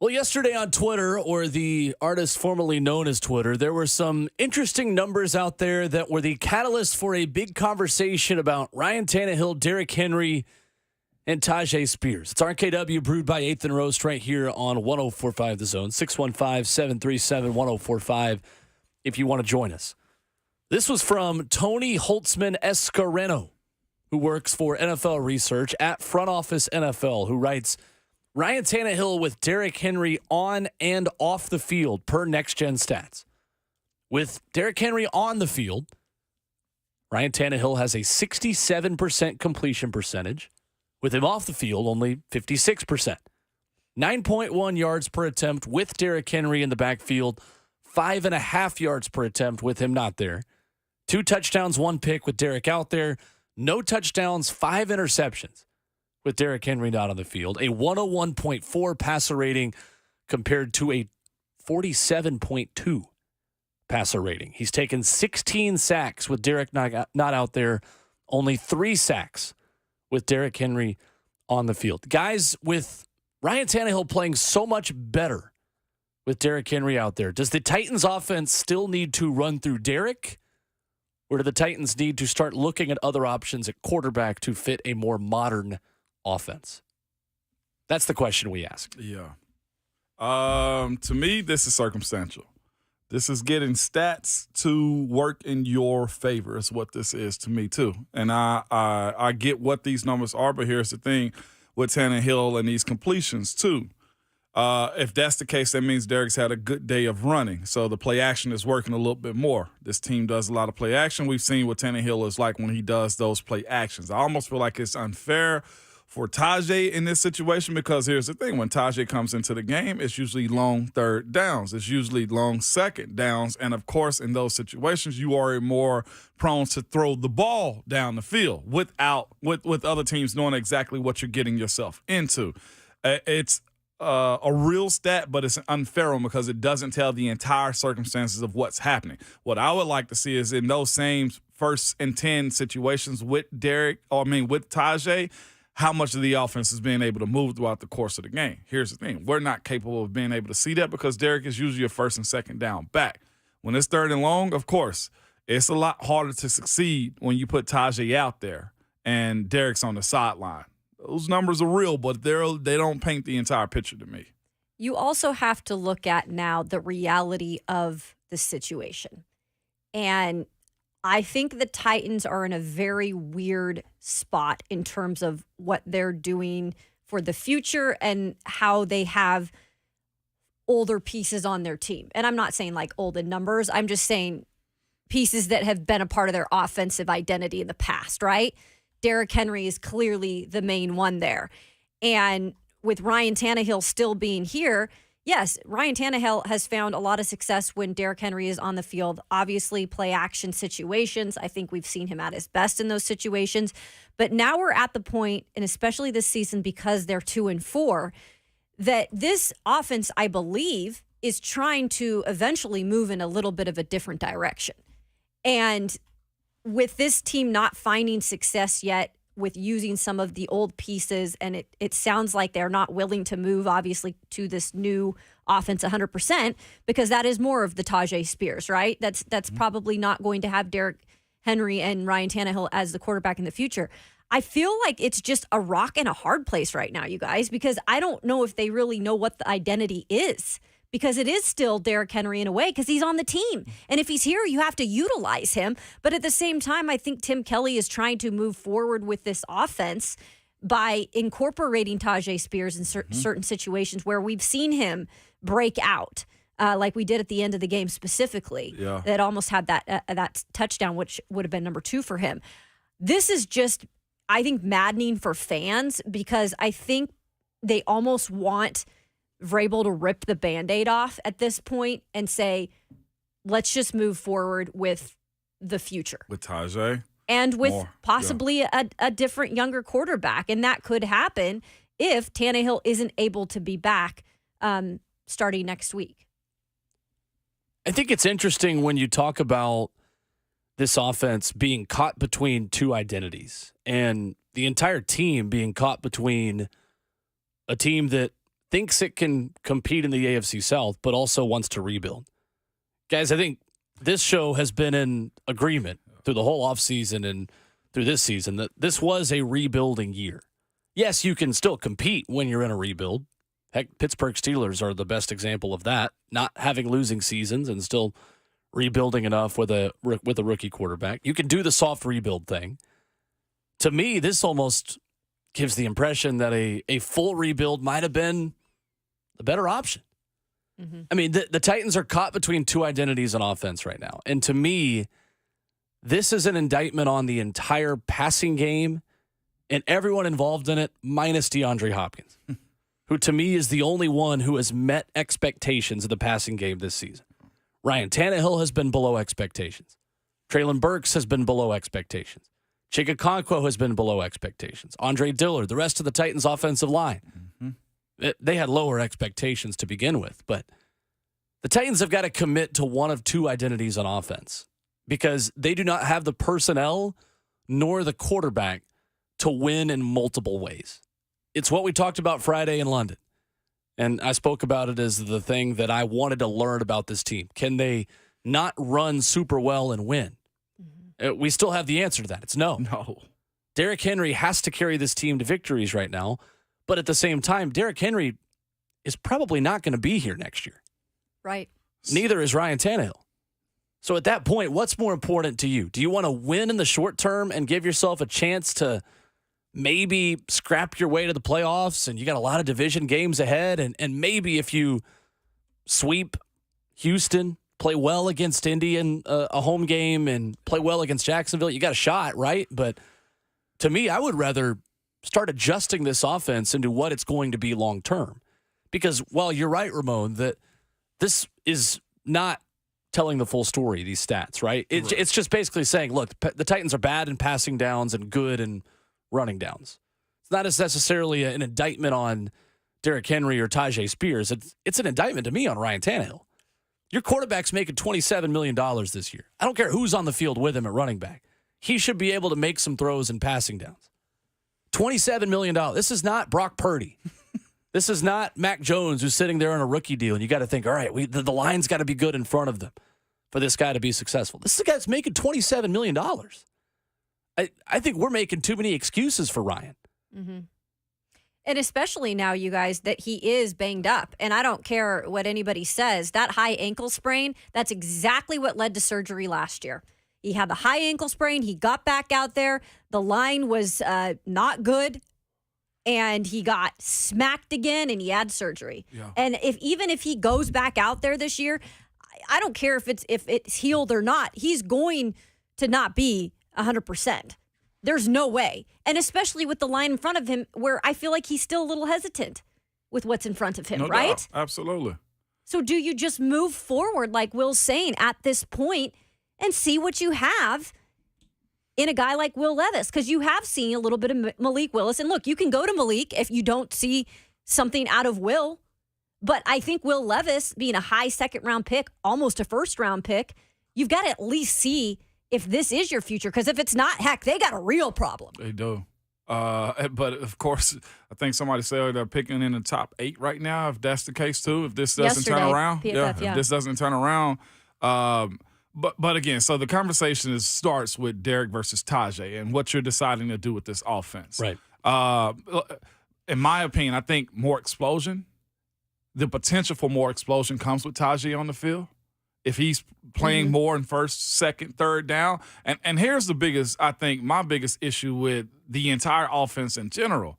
Well, yesterday on Twitter, or the artist formerly known as Twitter, there were some interesting numbers out there that were the catalyst for a big conversation about Ryan Tannehill, Derrick Henry, and Tajay Spears. It's RKW brewed by 8th and Roast right here on 104.5 The Zone, 615-737-1045 if you want to join us. This was from Tony Holtzman Escareno, who works for NFL Research at Front Office NFL, who writes, Ryan Tannehill with Derrick Henry on and off the field per Next Gen Stats. With Derrick Henry on the field, Ryan Tannehill has a 67% completion percentage. With him off the field, only 56%. 9.1 yards per attempt with Derrick Henry in the backfield. 5.5 yards per attempt with him not there. 2 touchdowns, 1 pick with Derrick out there. No touchdowns, 5 interceptions with Derrick Henry not on the field. A 101.4 passer rating compared to a 47.2 passer rating. He's taken 16 sacks with Derrick not out there. Only 3 sacks with Derrick Henry on the field. Guys, with Ryan Tannehill playing so much better with Derrick Henry out there, does the Titans offense still need to run through Derrick? Or do the Titans need to start looking at other options at quarterback to fit a more modern offense? That's the question we ask. Yeah. To me, this is circumstantial. This is getting stats to work in your favor is what this is to me, too. And I get what these numbers are, but here's the thing with Tannehill and these completions, too. If that's the case, that means Derrick's had a good day of running. So the play action is working a little bit more. This team does a lot of play action. We've seen what Tannehill is like when he does those play actions. I almost feel like it's unfair for Tajay in this situation because here's the thing. When Tajay comes into the game, it's usually long third downs. It's usually long second downs. And, of course, in those situations, you are more prone to throw the ball down the field with other teams knowing exactly what you're getting yourself into. It's a real stat, but it's an unfair one because it doesn't tell the entire circumstances of what's happening. What I would like to see is in those same 1st and 10 situations with Tajay, how much of the offense is being able to move throughout the course of the game. Here's the thing. We're not capable of being able to see that because Derrick is usually a 1st and 2nd down back. When it's 3rd and long, of course, it's a lot harder to succeed when you put Tajay out there and Derrick's on the sideline. Those numbers are real, but they don't paint the entire picture to me. You also have to look at now the reality of the situation. And I think the Titans are in a very weird spot in terms of what they're doing for the future and how they have older pieces on their team. And I'm not saying like old in numbers. I'm just saying pieces that have been a part of their offensive identity in the past, right? Derrick Henry is clearly the main one there. And with Ryan Tannehill still being here, yes, Ryan Tannehill has found a lot of success when Derrick Henry is on the field. Obviously, play action situations. I think we've seen him at his best in those situations. But now we're at the point, and especially this season because they're 2-4, that this offense, I believe, is trying to eventually move in a little bit of a different direction. And with this team not finding success yet with using some of the old pieces, and it sounds like they're not willing to move, obviously, to this new offense 100%, because that is more of the Tajay Spears, right? That's probably not going to have Derrick Henry and Ryan Tannehill as the quarterback in the future. I feel like it's just a rock and a hard place right now, you guys, because I don't know if they really know what the identity is. Because it is still Derrick Henry in a way because he's on the team. And if he's here, you have to utilize him. But at the same time, I think Tim Kelly is trying to move forward with this offense by incorporating Tajay Spears in certain situations where we've seen him break out, like we did at the end of the game specifically. Yeah. That almost had that touchdown, which would have been number 2 for him. This is just, I think, maddening for fans because I think they almost want Vrabel to rip the Band-Aid off at this point and say, let's just move forward with the future. With Tajay? And with possibly a different younger quarterback. And that could happen if Tannehill isn't able to be back starting next week. I think it's interesting when you talk about this offense being caught between 2 identities and the entire team being caught between a team that thinks it can compete in the AFC South, but also wants to rebuild. Guys, I think this show has been in agreement through the whole offseason and through this season that this was a rebuilding year. Yes, you can still compete when you're in a rebuild. Heck, Pittsburgh Steelers are the best example of that, not having losing seasons and still rebuilding enough with a rookie quarterback. You can do the soft rebuild thing. To me, this almost gives the impression that a full rebuild might have been the better option. Mm-hmm. I mean, the Titans are caught between two identities on offense right now. And to me, this is an indictment on the entire passing game and everyone involved in it, minus DeAndre Hopkins, who to me is the only one who has met expectations of the passing game this season. Ryan Tannehill has been below expectations. Treylon Burks has been below expectations. Chig Okonkwo has been below expectations. Andre Dillard, the rest of the Titans' offensive line. Mm-hmm. They had lower expectations to begin with, but the Titans have got to commit to one of two identities on offense because they do not have the personnel nor the quarterback to win in multiple ways. It's what we talked about Friday in London, and I spoke about it as the thing that I wanted to learn about this team. Can they not run super well and win? We still have the answer to that. It's no. No. Derrick Henry has to carry this team to victories right now. But at the same time, Derrick Henry is probably not going to be here next year. Right. Neither is Ryan Tannehill. So at that point, what's more important to you? Do you want to win in the short term and give yourself a chance to maybe scrap your way to the playoffs and you got a lot of division games ahead? And maybe if you sweep Houston, play well against Indy in a home game, and play well against Jacksonville, you got a shot, right? But to me, I would rather start adjusting this offense into what it's going to be long term. Because while you're right, Ramon, that this is not telling the full story, these stats, right? It's just basically saying, look, the Titans are bad in passing downs and good in running downs. It's not as necessarily an indictment on Derrick Henry or Tajay Spears. It's an indictment to me on Ryan Tannehill. Your quarterback's making $27 million this year. I don't care who's on the field with him at running back. He should be able to make some throws and passing downs. $27 million. This is not Brock Purdy. This is not Mac Jones who's sitting there on a rookie deal, and you got to think, all right, the line's got to be good in front of them for this guy to be successful. This is a guy that's making $27 million. I think we're making too many excuses for Ryan. Mm-hmm. And especially now, you guys, that he is banged up. And I don't care what anybody says. That high ankle sprain, that's exactly what led to surgery last year. He had the high ankle sprain. He got back out there. The line was not good. And he got smacked again, and he had surgery. Yeah. And even if he goes back out there this year, I don't care if it's healed or not. He's going to not be 100%. There's no way. And especially with the line in front of him, where I feel like he's still a little hesitant with what's in front of him, right? Doubt. Absolutely. So do you just move forward, like Will's saying, at this point and see what you have in a guy like Will Levis? Because you have seen a little bit of Malik Willis. And look, you can go to Malik if you don't see something out of Will. But I think Will Levis, being a high second-round pick, almost a first-round pick, you've got to at least see if this is your future, because if it's not, heck, they got a real problem. They do. But, of course, I think somebody said they're picking in the top 8 right now, if that's the case, too, if this doesn't turn around. PFF, if this doesn't turn around. But again, so the conversation starts with Derrick versus Tajay and what you're deciding to do with this offense. Right. In my opinion, I think more explosion, the potential for more explosion comes with Tajay on the field. If he's playing more in first, second, third down. And here's the biggest, I think, my biggest issue with the entire offense in general.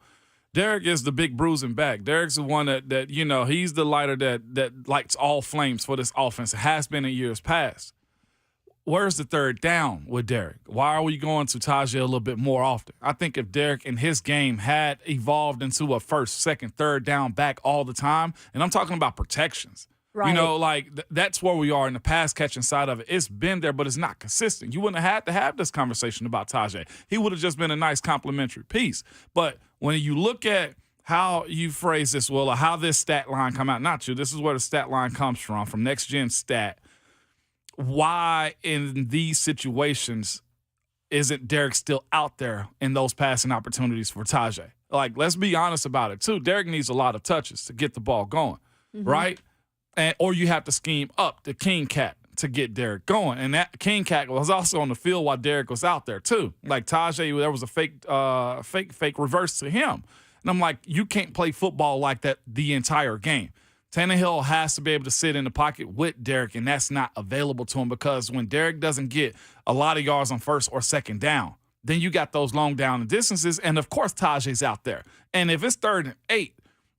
Derrick is the big bruising back. Derrick's the one that you know, he's the lighter that lights all flames for this offense. It has been in years past. Where's the third down with Derrick? Why are we going to Tajay a little bit more often? I think if Derrick in his game had evolved into a first, second, third down back all the time, and I'm talking about protections. Right. You know, like that's where we are in the pass catching side of it. It's been there, but it's not consistent. You wouldn't have had to have this conversation about Tajay. He would have just been a nice complimentary piece. But when you look at how you phrase this, Will, or how this stat line come out, not you, this is where the stat line comes from Next Gen Stat. Why in these situations isn't Derrick still out there in those passing opportunities for Tajay? like, let's be honest about it, too. Derrick needs a lot of touches to get the ball going, right? Or you have to scheme up the King Cat to get Derrick going. And that King Cat was also on the field while Derrick was out there, too. Like, Tajay, there was a fake reverse to him. And I'm like, you can't play football like that the entire game. Tannehill has to be able to sit in the pocket with Derrick, and that's not available to him because when Derrick doesn't get a lot of yards on first or second down, then you got those long down and distances, and, of course, Tajay's out there. And if it's 3rd and 8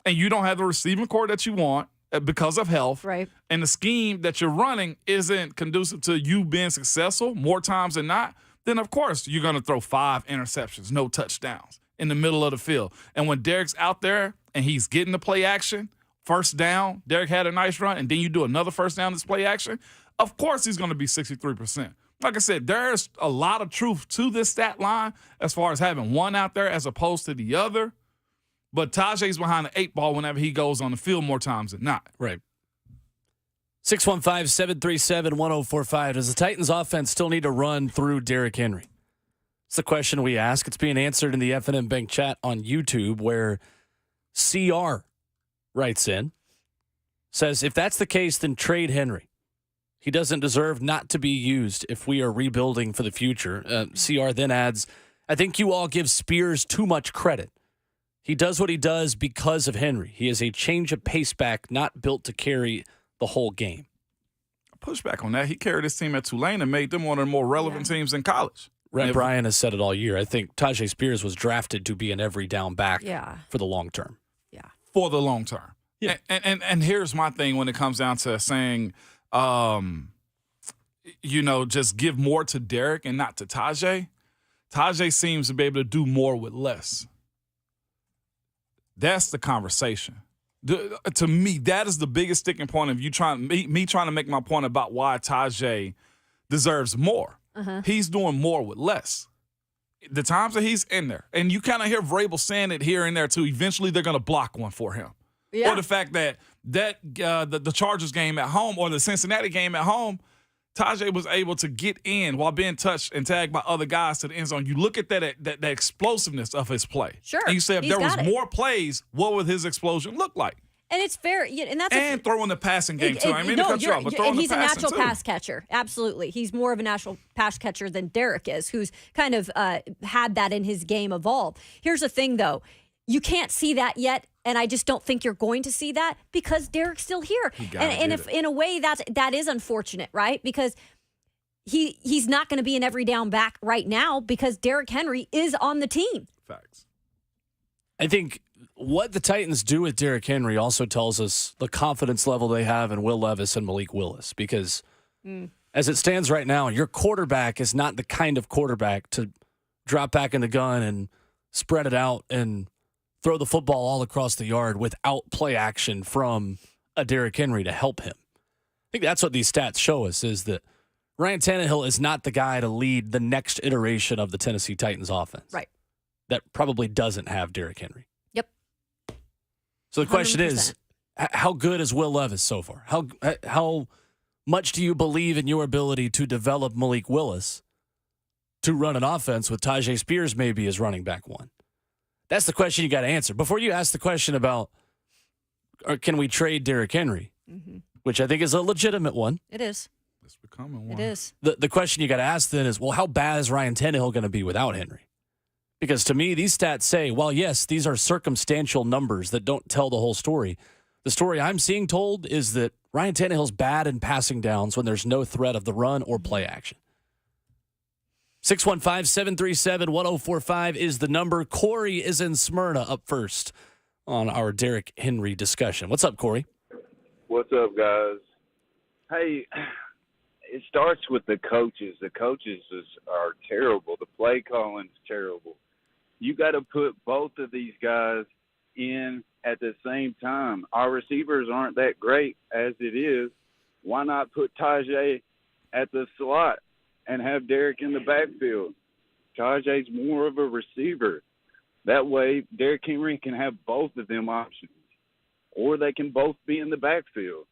and you don't have the receiving core that you want because of health, Right. and the scheme that you're running isn't conducive to you being successful more times than not, then, of course, you're going to throw 5 interceptions, no touchdowns in the middle of the field. And when Derrick's out there and he's getting the play action, first down, Derrick had a nice run, and then you do another first down that's play action, of course he's going to be 63%. Like I said, there's a lot of truth to this stat line as far as having one out there as opposed to the other. But Tajay's behind the 8 ball whenever he goes on the field more times than not. Right. 615-737-1045. Does the Titans offense still need to run through Derrick Henry? It's the question we ask. It's being answered in the F&M Bank chat on YouTube where CR writes in, says, if that's the case, then trade Henry. He doesn't deserve not to be used if we are rebuilding for the future. CR then adds, I think you all give Spears too much credit. He does what he does because of Henry. He is a change of pace back, not built to carry the whole game. Push back on that. He carried his team at Tulane and made them one of the more relevant teams in college. Rhett Bryan has said it all year. I think Tajay Spears was drafted to be an every down back for the long term. Yeah. For the long term. Yeah. And here's my thing when it comes down to saying, just give more to Derrick and not to Tajay. Tajay seems to be able to do more with less. That's the conversation. To me, that is the biggest sticking point of you trying to make my point about why Tajay deserves more. He's doing more with less. The times that he's in there, and you kind of hear Vrabel saying it here and there too. Eventually, they're going to block one for him. Yeah. Or the fact that the Chargers game at home or the Cincinnati game at home, Tajay was able to get in while being touched and tagged by other guys to the end zone. You look at that explosiveness of his play. Sure. And you say if there was more plays, what would his explosion look like? And it's fair, and that's throwing the passing game too. I mean, to cut you off, but throwing and he's the a natural too. pass catcher. Absolutely, he's more of a natural pass catcher than Derrick is, who's kind of had that in his game evolve. Here's the thing, though, you can't see that yet, and I just don't think you're going to see that because Derrick's still here. And if in a way that is unfortunate, right? Because he's not going to be an every down back right now because Derrick Henry is on the team. Facts. I think what the Titans do with Derrick Henry also tells us the confidence level they have in Will Levis and Malik Willis because as it stands right now, your quarterback is not the kind of quarterback to drop back in the gun and spread it out and throw the football all across the yard without play action from a Derrick Henry to help him. I think that's what these stats show us is that Ryan Tannehill is not the guy to lead the next iteration of the Tennessee Titans offense. Right. That probably doesn't have Derrick Henry. Yep. So the question 100%. is, how good is Will Levis so far? How much do you believe in your ability to develop Malik Willis to run an offense with Tajay Spears maybe as running back one? That's the question you got to answer. Before you ask the question about can we trade Derrick Henry, which I think is a legitimate one. It is. It's becoming one. It is. The question you got to ask then is, well, how bad is Ryan Tannehill going to be without Henry? Because to me, these stats say, well, yes, these are circumstantial numbers that don't tell the whole story. The story I'm seeing told is that Ryan Tannehill's bad in passing downs when there's no threat of the run or play action. 615-737-1045 is the number. Corey is in Smyrna up first on our Derrick Henry discussion. What's up, Corey? What's up, guys? Hey, it starts with the coaches. The coaches are terrible. The play calling's terrible. You got to put both of these guys in at the same time. Our receivers aren't that great as it is. Why not put Tajay at the slot and have Derrick in the backfield? Tajay's more of a receiver. That way, Derrick Henry can have both of them options, or they can both be in the backfield.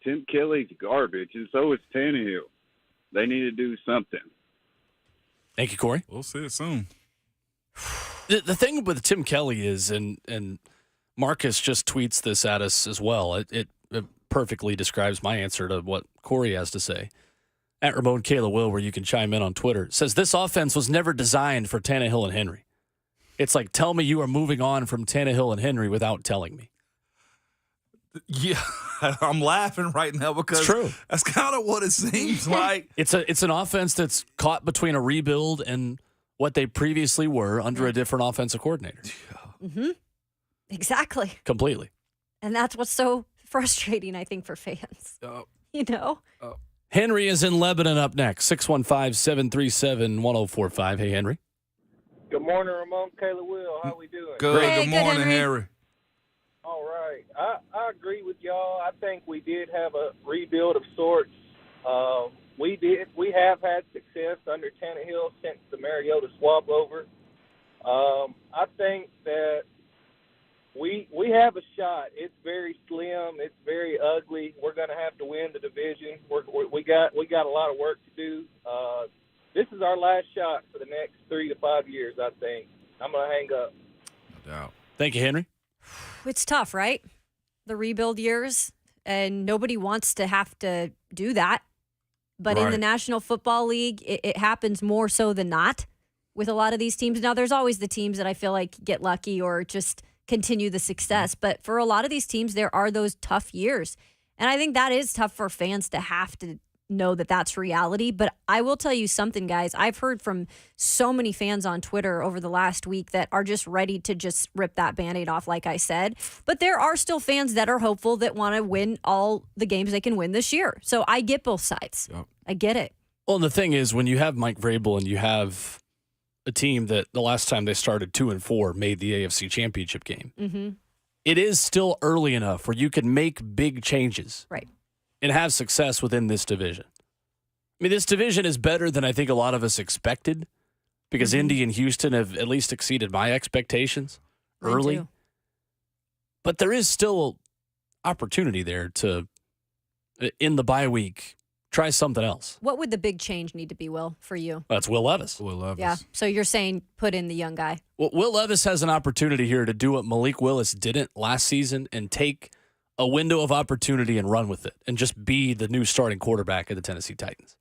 Tim Kelly's garbage, and so is Tannehill. They need to do something. Thank you, Corey. We'll see it soon. The thing with Tim Kelly is, and Marcus just tweets this at us as well. It perfectly describes my answer to what Corey has to say. At Ramon Kayla Will, where you can chime in on Twitter, says this offense was never designed for Tannehill and Henry. It's like, tell me you are moving on from Tannehill and Henry without telling me. Yeah, I'm laughing right now because It's true. That's kind of what it seems like. It's an offense that's caught between a rebuild and what they previously were under a different offensive coordinator. Mm-hmm. Exactly. Completely. And that's what's so frustrating, I think, for fans. You know? Henry is in Lebanon up next. 615-737-1045. Hey, Henry. Good morning, Ramon, Kayla Will. How we doing? Good. Hey, Good good, morning, Henry. Harry. All right. I agree with y'all. I think we did have a rebuild of sorts. We have had success under Tannehill since the Mariota swap over. I think that we have a shot. It's very slim. It's very ugly. We're going to have to win the division. We got a lot of work to do. This is our last shot for the next 3 to 5 years, I think. I'm going to hang up. No doubt. Thank you, Henry. It's tough, right? The rebuild years, and nobody wants to have to do that. But in the Right. National Football League, it happens more so than not with a lot of these teams. Now, there's always the teams that I feel like get lucky or just continue the success. But for a lot of these teams, there are those tough years. And I think that is tough for fans to have to know that that's reality. But I will tell you something, guys. I've heard from so many fans on Twitter over the last week that are just ready to just rip that Band-Aid off, like I said. But there are still fans that are hopeful that want to win all the games they can win this year. So I get both sides. Yep. I get it. Well, and the thing is, when you have Mike Vrabel and you have a team that the last time they started 2-4 made the AFC Championship game, Mm-hmm. it is still early enough where you can make big changes. Right. And have success within this division. I mean, this division is better than I think a lot of us expected because Indy and Houston have at least exceeded my expectations Mine early. too. But there is still opportunity there to, in the bye week, try something else. What would the big change need to be, Will, for you? That's Will Levis. Will Levis. Yeah. So you're saying put in the young guy. Well, Will Levis has an opportunity here to do what Malik Willis didn't last season and take a window of opportunity and run with it and just be the new starting quarterback of the Tennessee Titans.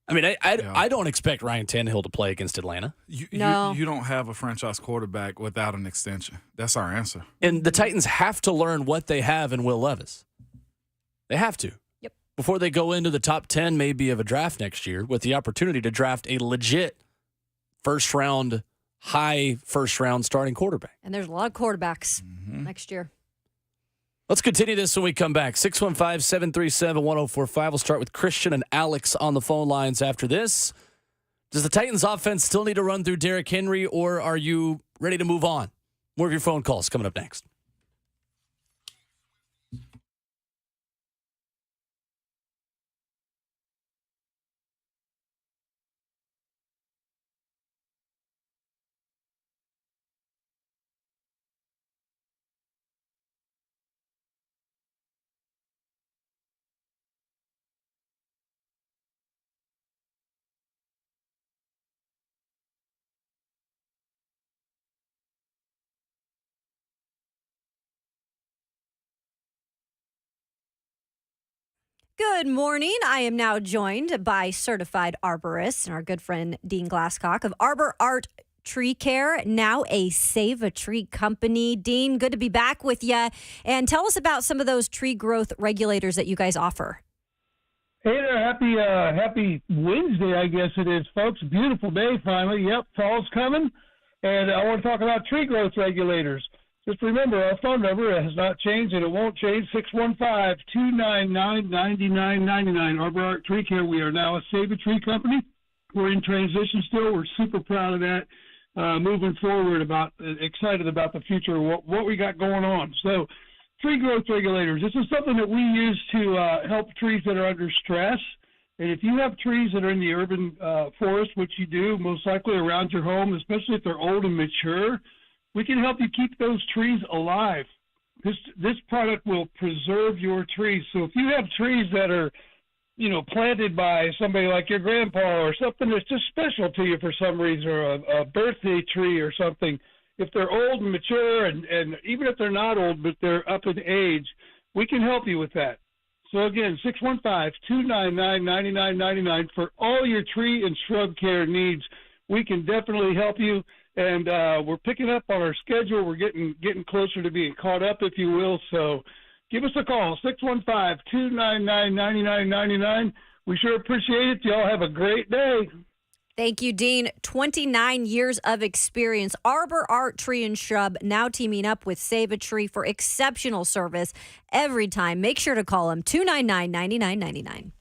I mean, I don't expect Ryan Tannehill to play against Atlanta. No. You don't have a franchise quarterback without an extension. That's our answer. And the Titans have to learn what they have in Will Levis. They have to. Yep. Before they go into the top 10 maybe of a draft next year with the opportunity to draft a legit high first round starting quarterback. And there's a lot of quarterbacks next year. Let's continue this when we come back. 615-737-1045. We'll start with Christian and Alex on the phone lines after this. Does the Titans offense still need to run through Derrick Henry, or are you ready to move on? More of your phone calls coming up next. Good morning. I am now joined by certified arborists and our good friend Dean Glasscock of Arbor Art Tree Care, now a Save a Tree company. Dean, good to be back with you. And tell us about some of those tree growth regulators that you guys offer. Hey there, happy Wednesday, I guess it is, folks. Beautiful day finally. Yep, fall's coming, and I want to talk about tree growth regulators. Just remember, our phone number has not changed, and it won't change, 615-299-9999. Arbor Art Tree Care, we are now a Save a Tree company. We're in transition still. We're super proud of that, moving forward, excited about the future, what we got going on. So, tree growth regulators, this is something that we use to help trees that are under stress. And if you have trees that are in the urban forest, which you do most likely around your home, especially if they're old and mature, we can help you keep those trees alive. This product will preserve your trees. So if you have trees that are planted by somebody like your grandpa or something that's just special to you for some reason, or a birthday tree or something. If they're old and mature, and even if they're not old but they're up in age, we can help you with that. So again, 615-299-9999 for all your tree and shrub care needs. We can definitely help you, and we're picking up on our schedule. We're getting closer to being caught up, if you will. So give us a call, 615-299-9999. We sure appreciate it. Y'all have a great day. Thank you, Dean. 29 years of experience. Arbor Art Tree and Shrub now teaming up with Save a Tree for exceptional service every time. Make sure to call them 299-9999.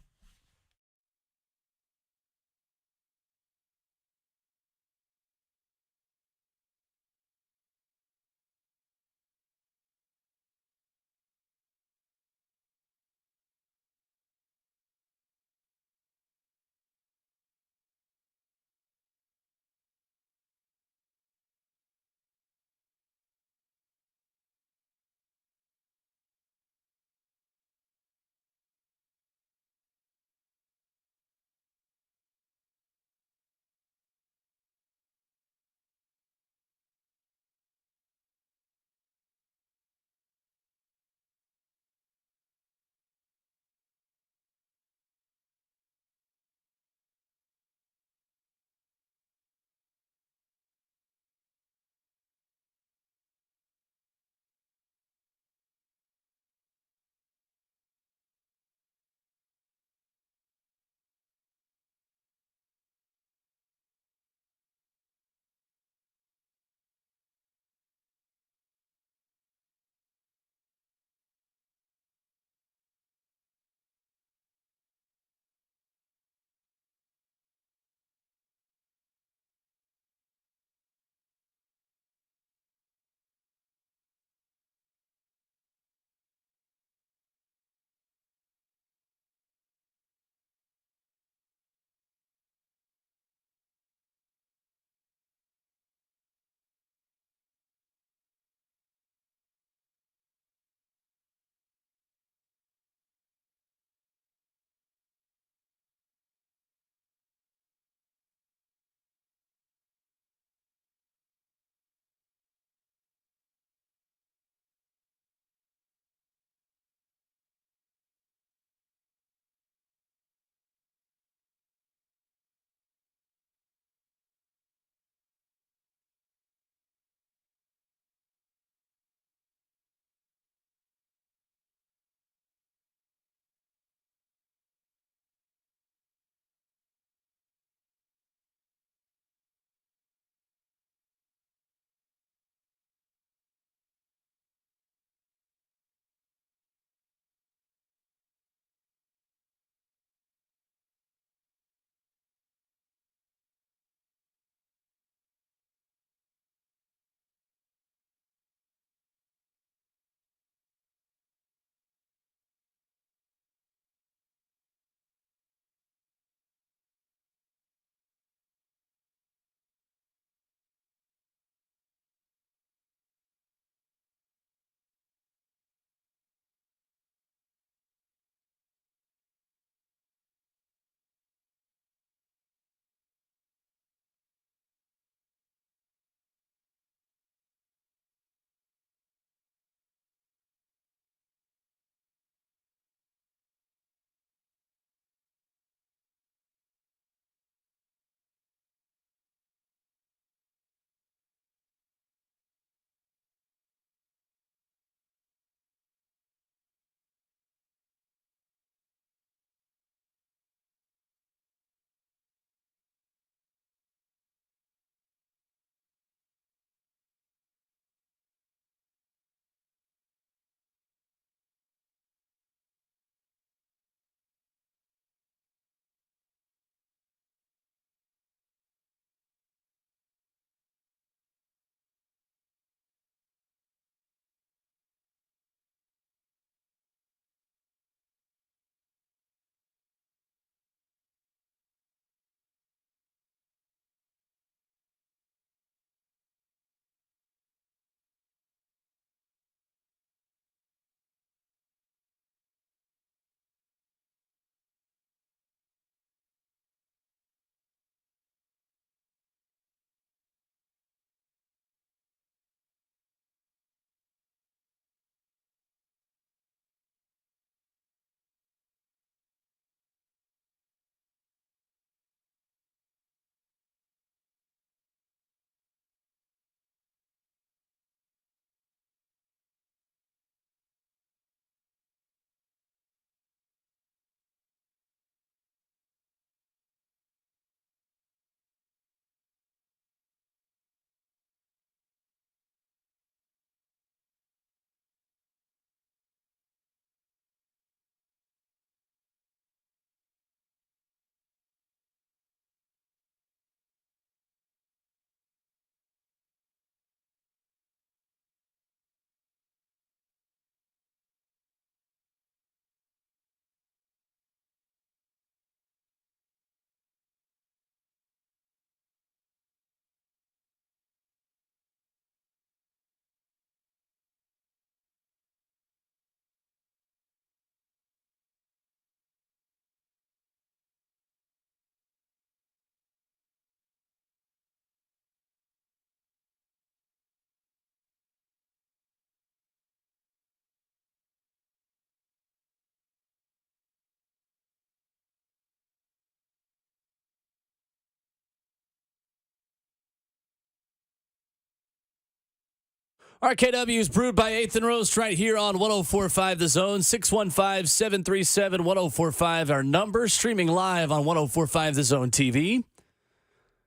RKW is brewed by 8th and Roast right here on 104.5 The Zone. 615-737-1045, our number. Streaming live on 104.5 The Zone TV.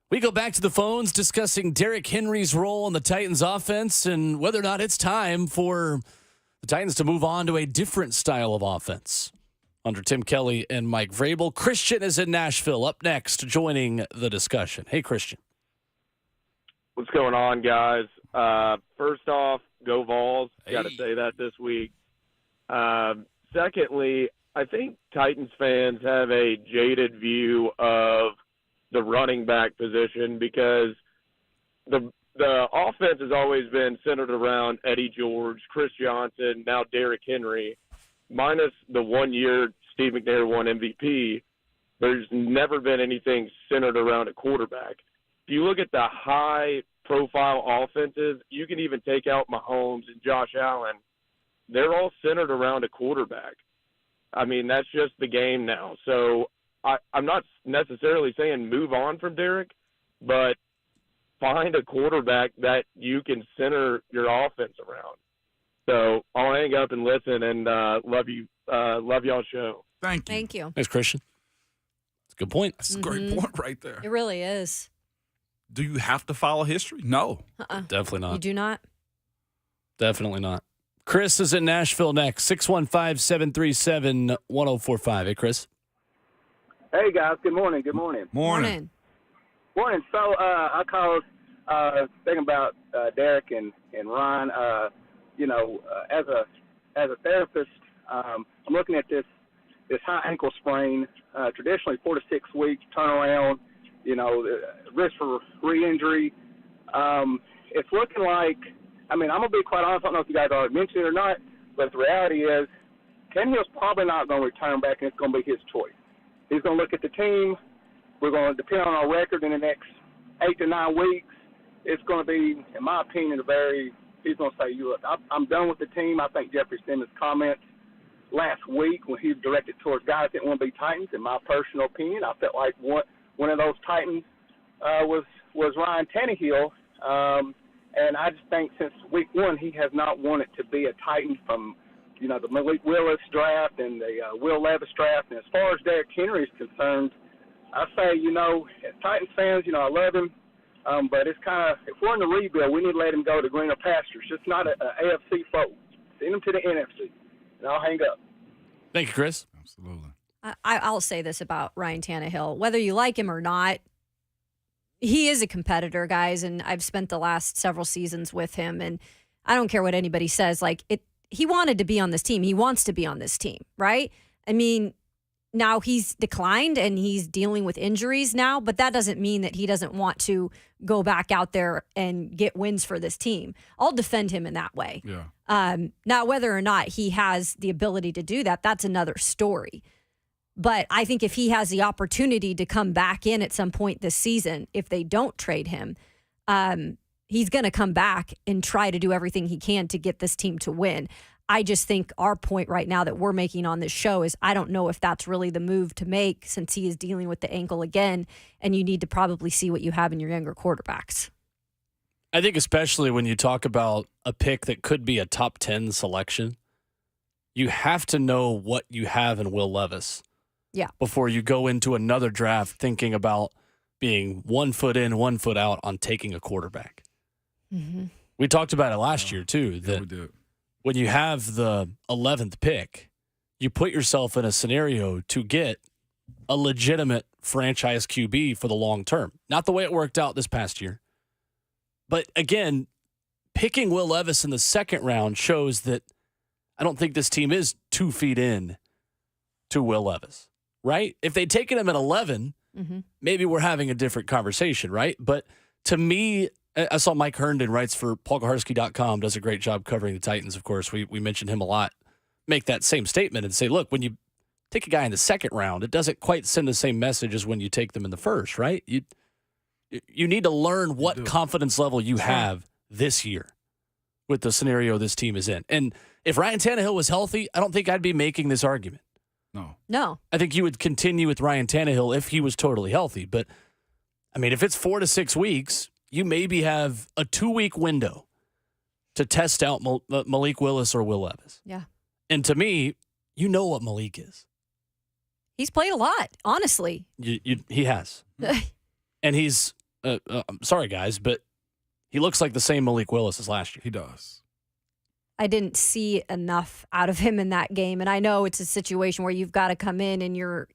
We go back to the phones discussing Derrick Henry's role in the Titans offense and whether or not it's time for the Titans to move on to a different style of offense under Tim Kelly and Mike Vrabel. Christian is in Nashville up next, joining the discussion. Hey, Christian. What's going on, guys? First off, go Vols. Got to say that this week. Secondly, I think Titans fans have a jaded view of the running back position because the offense has always been centered around Eddie George, Chris Johnson, now Derrick Henry. Minus the 1 year Steve McNair won MVP, there's never been anything centered around a quarterback. If you look at the high-profile offenses, you can even take out Mahomes and Josh Allen. They're all centered around a quarterback. I mean, that's just the game now. So I'm not necessarily saying move on from Derrick, but find a quarterback that you can center your offense around. So I'll hang up and listen, and love you. Love y'all's show. Thank you. Thank you. Thanks, Christian. That's a good point. That's a great point right there. It really is. Do you have to follow history? No. Definitely not. You do not? Definitely not. Chris is in Nashville next. 615-737-1045. Hey, Chris. Hey, guys. Good morning. Good morning. Morning. Morning. So I called thinking about Derrick and Ryan. As a therapist, I'm looking at this high ankle sprain. Traditionally, 4 to 6 weeks turnaround. Risk for re-injury. It's looking like. I mean, I'm gonna be quite honest. I don't know if you guys already mentioned it or not, but the reality is, Tannehill's probably not going to return back, and it's going to be his choice. He's going to look at the team. We're going to depend on our record in the next 8 to 9 weeks. It's going to be, in my opinion, he's going to say, look, I'm done with the team. I think Jeffrey Simmons' comments last week when he directed towards guys that want to be Titans, in my personal opinion, I felt like one of those Titans was Ryan Tannehill. And I just think since week 1, he has not wanted to be a Titan from, the Malik Willis draft and the Will Levis draft. And as far as Derrick Henry is concerned, I say, as Titans fans, I love him. But it's kind of, if we're in the rebuild, we need to let him go to greener pastures. Just not an AFC foe. Send him to the NFC. And I'll hang up. Thank you, Chris. Absolutely. I'll say this about Ryan Tannehill. Whether you like him or not, he is a competitor, guys, and I've spent the last several seasons with him, and I don't care what anybody says. He wanted to be on this team. He wants to be on this team, right? I mean, now he's declined and he's dealing with injuries now, but that doesn't mean that he doesn't want to go back out there and get wins for this team. I'll defend him in that way. Yeah. Now, whether or not he has the ability to do that, that's another story. But I think if he has the opportunity to come back in at some point this season, if they don't trade him, he's going to come back and try to do everything he can to get this team to win. I just think our point right now that we're making on this show is I don't know if that's really the move to make since he is dealing with the ankle again, and you need to probably see what you have in your younger quarterbacks. I think especially when you talk about a pick that could be a top 10 selection, you have to know what you have in Will Levis. Yeah. Before you go into another draft thinking about being 1 foot in, 1 foot out on taking a quarterback. Mm-hmm. We talked about it last year, too, that we did. When you have the 11th pick, you put yourself in a scenario to get a legitimate franchise QB for the long term. Not the way it worked out this past year. But again, picking Will Levis in the second round shows that I don't think this team is 2 feet in to Will Levis, right? If they'd taken him at 11, maybe we're having a different conversation, right? But to me, I saw Mike Herndon writes for PaulKaharski.com, does a great job covering the Titans, of course. We mentioned him a lot. Make that same statement and say, look, when you take a guy in the second round, it doesn't quite send the same message as when you take them in the first, right? You need to learn what confidence level you have this year with the scenario this team is in. And if Ryan Tannehill was healthy, I don't think I'd be making this argument. No. I think you would continue with Ryan Tannehill if he was totally healthy. But, I mean, if it's 4 to 6 weeks, you maybe have a 2-week window to test out Malik Willis or Will Levis. Yeah. And to me, you know what Malik is. He's played a lot, honestly. He has. And he's, I'm sorry, guys, but he looks like the same Malik Willis as last year. He does. I didn't see enough out of him in that game. And I know it's a situation where you've got to come in and you're,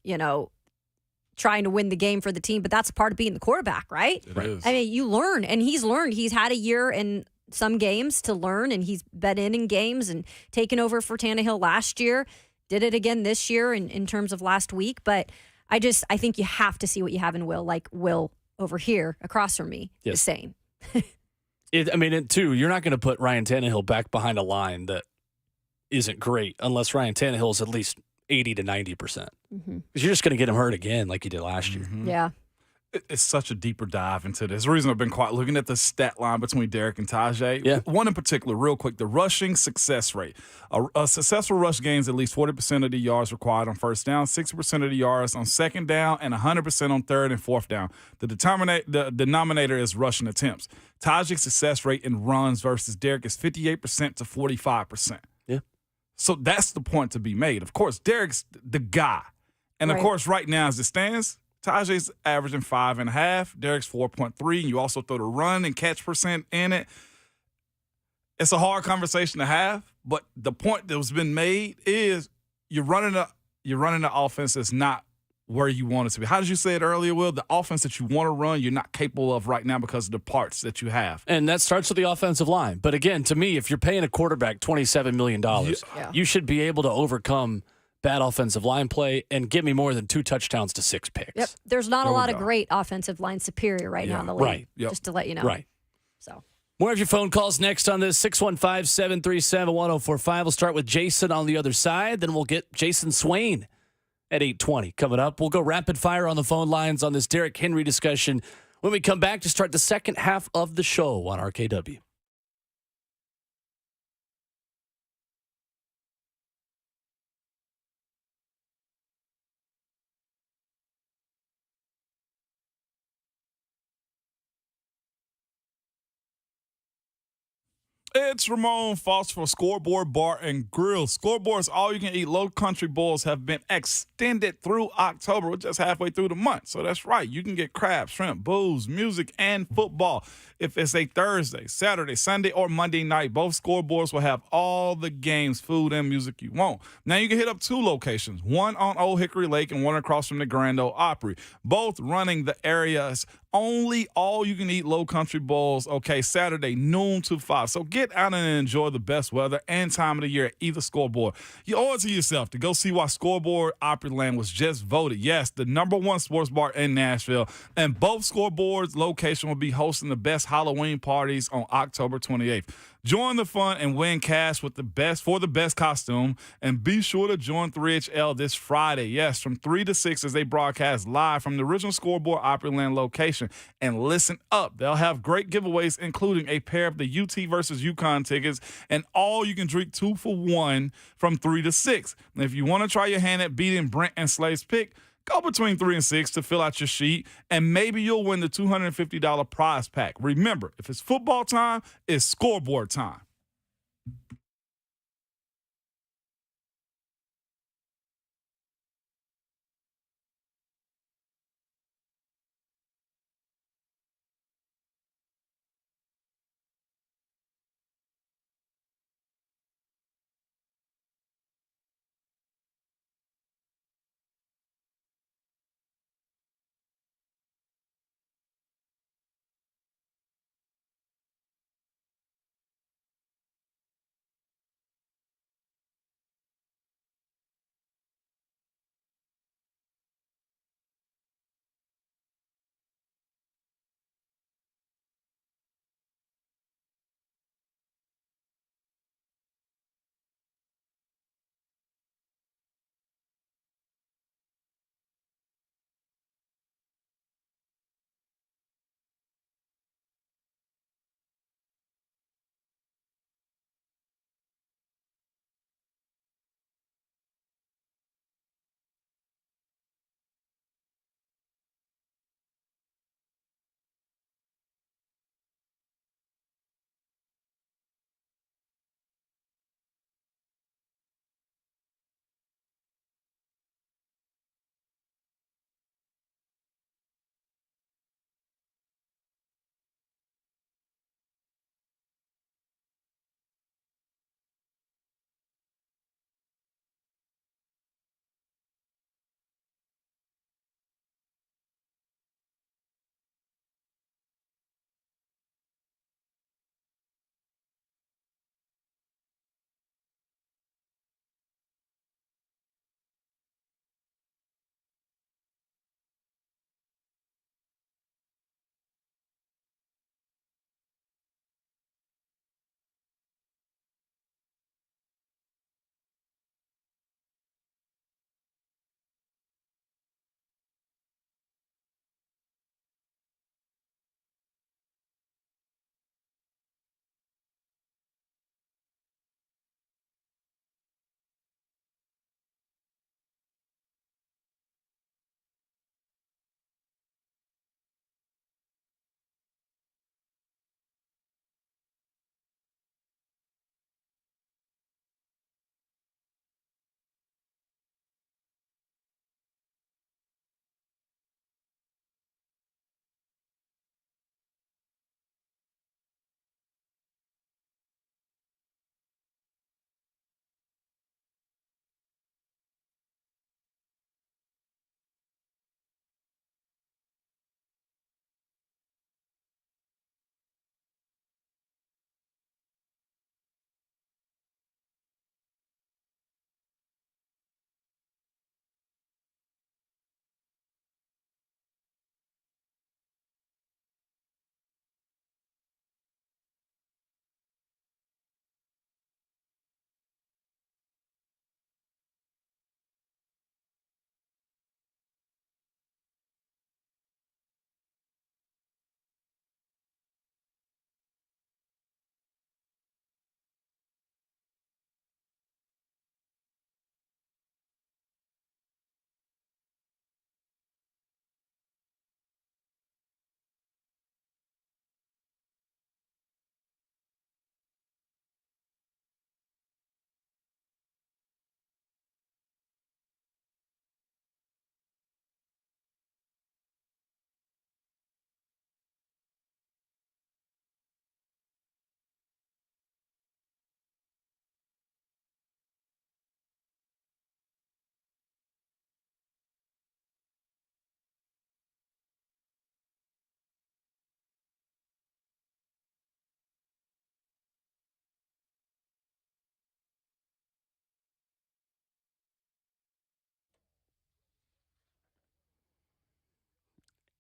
trying to win the game for the team, but that's part of being the quarterback, right? It is. I mean, you learn, and he's learned. He's had a year in some games to learn, and he's been in games and taken over for Tannehill last year. Did it again this year in terms of last week. But I think you have to see what you have in Will. Like Will over here across from me, the same. Too, you're not going to put Ryan Tannehill back behind a line that isn't great unless Ryan Tannehill is at least 80 to 90%. Because you're just going to get him hurt again like you did last year. Yeah. It's such a deeper dive into this. The reason I've been quite looking at the stat line between Derrick and Tajay. Yeah. One in particular, real quick, the rushing success rate. A successful rush gains at least 40% of the yards required on first down, 60% of the yards on second down, and 100% on third and fourth down. The denominator is rushing attempts. Tajay's success rate in runs versus Derrick is 58% to 45%. Yeah. So that's the point to be made. Of course, Derrick's the guy. And, of course, right now as it stands, Tajay's averaging 5.5. Derrick's 4.3. And you also throw the run and catch percent in it. It's a hard conversation to have, but the point that was been made is you're running the offense that's not where you want it to be. How did you say it earlier, Will? The offense that you want to run, you're not capable of right now because of the parts that you have. And that starts with the offensive line. But again, to me, if you're paying a quarterback $27 million, you should be able to overcome bad offensive line play and give me more than 2 touchdowns to 6 picks. Yep. There's not a lot of great offensive line superior right now in the league. Right. Yep. Just to let you know. Right. So more of your phone calls next on this 615-737-1045. We'll start with Jason on the other side. Then we'll get Jayson Swain at 8:20 coming up. We'll go rapid fire on the phone lines on this Derrick Henry discussion when we come back to start the second half of the show on RKW. It's Ramon Foster for Scoreboard Bar and Grill. Scoreboard's all-you-can-eat low country bowls have been extended through October. We're just halfway through the month. So that's right. You can get crab, shrimp, booze, music, and football. If it's a Thursday, Saturday, Sunday, or Monday night, both scoreboards will have all the games, food, and music you want. Now, you can hit up 2 locations, one on Old Hickory Lake and one across from the Grand Ole Opry, both running the area's only all-you-can-eat low country bowls, Saturday, noon to 5. So get out and enjoy the best weather and time of the year at either scoreboard. You owe it to yourself to go see why Scoreboard Opryland was just voted, yes, the #1 sports bar in Nashville. And both scoreboards' location will be hosting the best Halloween parties on October 28th. Join the fun and win cash with the best costume. And be sure to join 3HL this Friday. Yes, from 3 to 6 as they broadcast live from the original Scoreboard Opryland location. And listen up. They'll have great giveaways, including a pair of the UT versus UConn tickets and all you can drink 2 for $1 from 3 to 6. And if you want to try your hand at beating Brent and Slade's pick, go between 3 and 6 to fill out your sheet, and maybe you'll win the $250 prize pack. Remember, if it's football time, it's scoreboard time.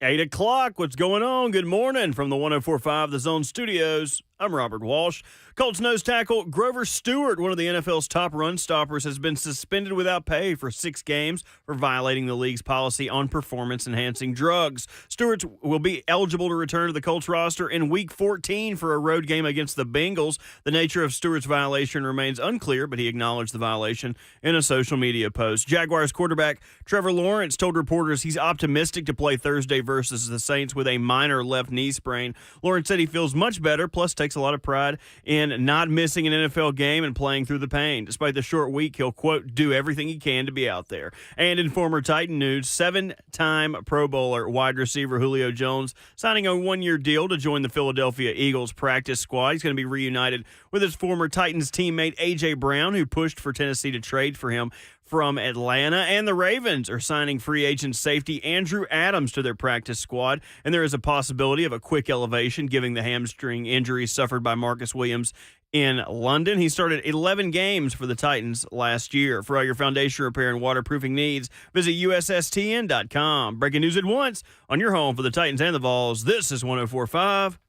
8 o'clock. What's going on? Good morning from the 104.5 The Zone Studios. I'm Robert Walsh. Colts nose tackle Grover Stewart, one of the NFL's top run stoppers, has been suspended without pay for 6 games for violating the league's policy on performance-enhancing drugs. Stewart will be eligible to return to the Colts roster in Week 14 for a road game against the Bengals. The nature of Stewart's violation remains unclear, but he acknowledged the violation in a social media post. Jaguars quarterback Trevor Lawrence told reporters he's optimistic to play Thursday versus the Saints with a minor left knee sprain. Lawrence said he feels much better, plus takes a lot of pride in not missing an NFL game and playing through the pain. Despite the short week, he'll, quote, do everything he can to be out there. And in former Titan news, 7-time Pro Bowler wide receiver Julio Jones signing a 1-year deal to join the Philadelphia Eagles practice squad. He's going to be reunited with his former Titans teammate A.J. Brown, who pushed for Tennessee to trade for him from Atlanta. And the Ravens are signing free agent safety Andrew Adams to their practice squad, and there is a possibility of a quick elevation given the hamstring injury suffered by Marcus Williams in London. He started 11 games for the Titans last year. For all your foundation repair and waterproofing needs, visit USSTN.com. Breaking news at once on your home for the Titans and the Vols. This is 104.5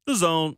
The Zone.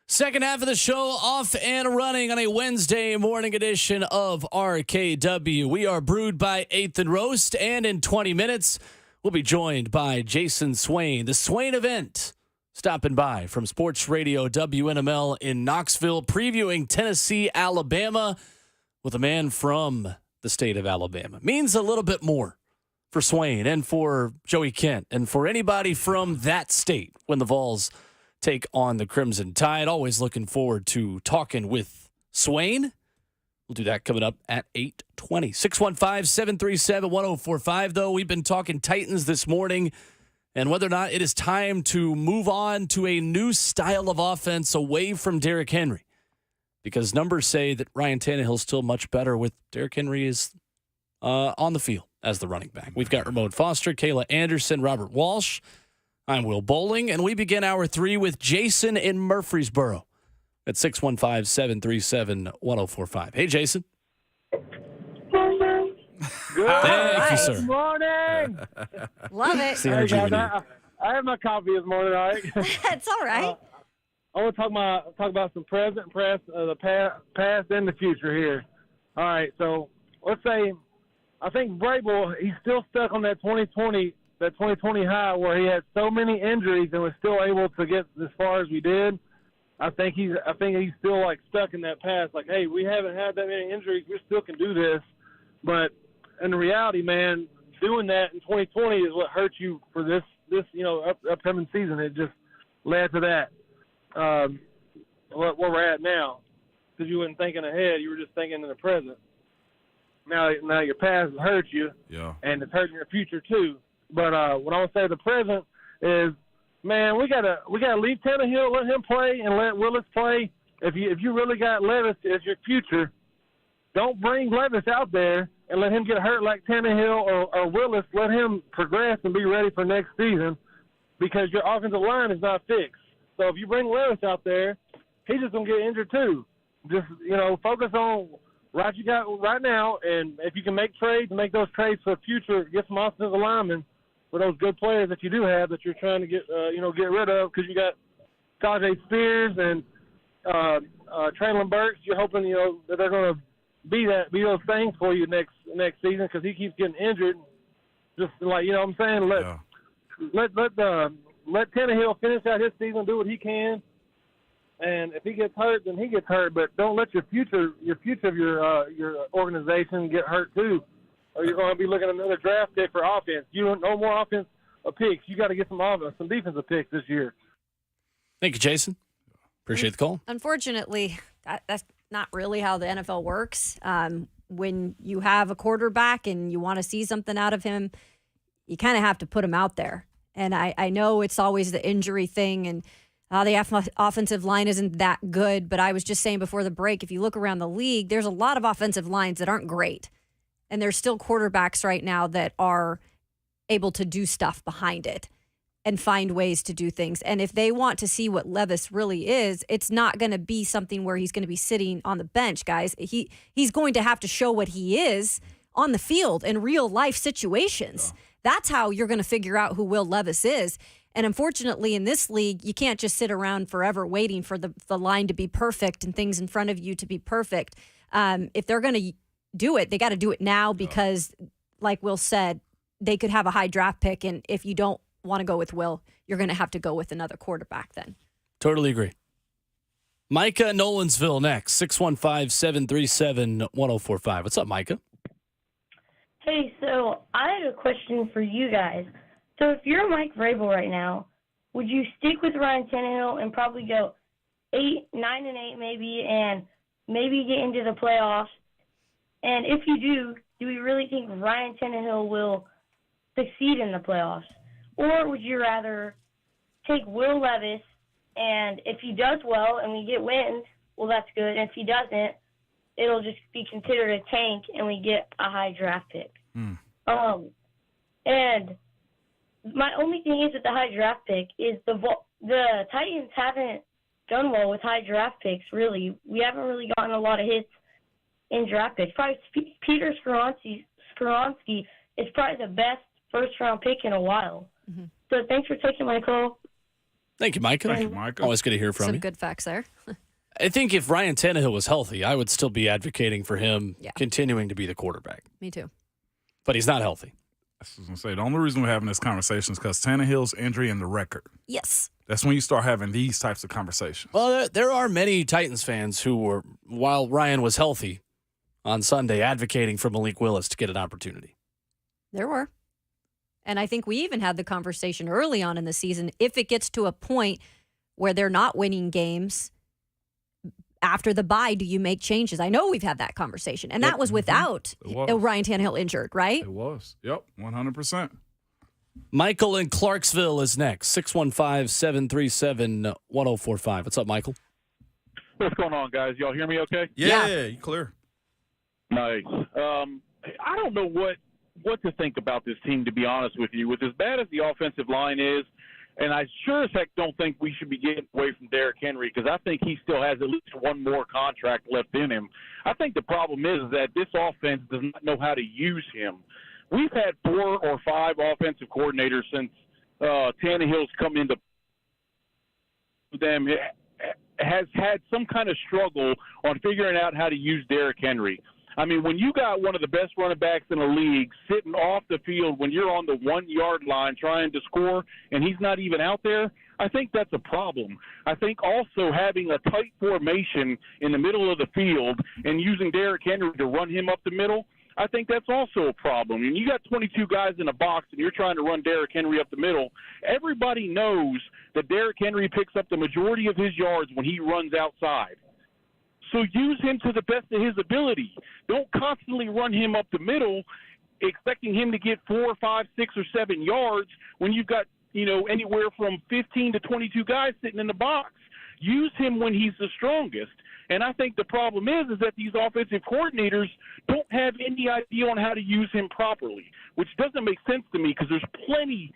Second half of the show off and running on a Wednesday morning edition of RKW. We are brewed by 8th and Roast, and in 20 minutes, we'll be joined by Jayson Swain. The Swain event stopping by from Sports Radio WNML in Knoxville, previewing Tennessee, Alabama with a man from the state of Alabama. Means a little bit more for Swain and for Joey Kent and for anybody from that state when the Vols take on the Crimson Tide. Always looking forward to talking with Swain. We'll do that coming up at 8:20. 615-737-1045, though. We've been talking Titans this morning and whether or not it is time to move on to a new style of offense away from Derrick Henry. Because numbers say that Ryan Tannehill's still much better with Derrick Henry is on the field as the running back. We've got Ramon Foster, Kayla Anderson, Robert Walsh. I'm Will Bowling, and we begin hour 3 with Jason in Murfreesboro at 615-737-1045. Hey, Jason. Good. Thank you, sir. Good morning. Love it. It's the energy we need. I had my coffee this morning, all right? It's all right. I want to talk about some present, the past, and the future here. All right, so let's say I think Vrabel, he's still stuck on that 2020 high where he had so many injuries and was still able to get as far as we did. I think he's still like stuck in that past. Like, hey, we haven't had that many injuries. We still can do this. But in reality, man, doing that in 2020 is what hurt you for this upcoming season. It just led to that. Where we're at now, because you weren't thinking ahead. You were just thinking in the present. Now your past has hurt you, Yeah. and it's hurting your future too. But what I want to say the present is, man, we gotta leave Tannehill, let him play, and let Willis play. If you really got Levis as your future, don't bring Levis out there and let him get hurt like Tannehill or Willis. Let him progress and be ready for next season, because your offensive line is not fixed. So if you bring Levis out there, he's just gonna get injured too. Just focus on what you got right now, and if you can make trades, make those trades for the future. Get some offensive linemen for those good players that you do have that you're trying to get rid of, because you got Tajay Spears and Traylon Burks. You're hoping that they're going to be those things for you next season, because he keeps getting injured. Just like what I'm saying, let Tannehill finish out his season, do what he can, and if he gets hurt, then he gets hurt. But don't let your future of your organization get hurt too, or you're going to be looking at another draft pick for offense. You don't no more offense picks. You got to get some defensive picks this year. Thank you, Jason. Appreciate the call. Unfortunately, that's not really how the NFL works. when you have a quarterback and you want to see something out of him, you kind of have to put him out there. And I know it's always the injury thing, and the offensive line isn't that good. But I was just saying before the break, if you look around the league, there's a lot of offensive lines that aren't great. And there's still quarterbacks right now that are able to do stuff behind it and find ways to do things. And if they want to see what Levis really is, it's not going to be something where he's going to be sitting on the bench, guys. He's going to have to show what he is on the field in real life situations. That's how you're going to figure out who Will Levis is. And unfortunately, in this league, you can't just sit around forever waiting for the line to be perfect and things in front of you to be perfect. If they're going to do it, they got to do it now because, like Will said, they could have a high draft pick. And if you don't want to go with Will, you're going to have to go with another quarterback then. Totally agree. Micah Nolansville next, 615-737-1045. What's up, Micah? Hey, so I had a question for you guys. So if you're Mike Vrabel right now, would you stick with Ryan Tannehill and probably go 9-8 maybe, and maybe get into the playoffs? And if you do we really think Ryan Tannehill will succeed in the playoffs? Or would you rather take Will Levis, and if he does well and we get wins, well, that's good. And if he doesn't, it'll just be considered a tank and we get a high draft pick. And my only thing is with the high draft pick is the Titans haven't done well with high draft picks, really. We haven't really gotten a lot of hits in draft picks. Probably Peter Skoronski is probably the best first-round pick in a while. Mm-hmm. So thanks for taking my call. Thank you, Micah. Thank you, Micah. Always good to hear from you. Some good facts there. I think if Ryan Tannehill was healthy, I would still be advocating for him continuing to be the quarterback. Me too. But he's not healthy. I was going to say, the only reason we're having this conversation is because Tannehill's injury and the record. Yes. That's when you start having these types of conversations. Well, there are many Titans fans who were, while Ryan was healthy on Sunday, advocating for Malik Willis to get an opportunity. There were. And I think we even had the conversation early on in the season. If it gets to a point where they're not winning games, after the bye, do you make changes? I know we've had that conversation. And that was without Ryan Tannehill injured, right? It was. Yep, 100%. Michael in Clarksville is next. 615-737-1045. What's up, Michael? What's going on, guys? Y'all hear me okay? Yeah. You clear. Nice. I don't know what to think about this team, to be honest with you. With as bad as the offensive line is, and I sure as heck don't think we should be getting away from Derrick Henry because I think he still has at least one more contract left in him. I think the problem is that this offense does not know how to use him. We've had 4 or 5 offensive coordinators since Tannehill's come into them. Has had some kind of struggle on figuring out how to use Derrick Henry. I mean, when you got one of the best running backs in the league sitting off the field when you're on the 1-yard line trying to score and he's not even out there, I think that's a problem. I think also having a tight formation in the middle of the field and using Derrick Henry to run him up the middle, I think that's also a problem. And you got 22 guys in a box and you're trying to run Derrick Henry up the middle. Everybody knows that Derrick Henry picks up the majority of his yards when he runs outside. So use him to the best of his ability. Don't constantly run him up the middle expecting him to get 4, 5, 6, or 7 yards when you've got, anywhere from 15 to 22 guys sitting in the box. Use him when he's the strongest. And I think the problem is that these offensive coordinators don't have any idea on how to use him properly, which doesn't make sense to me because there's plenty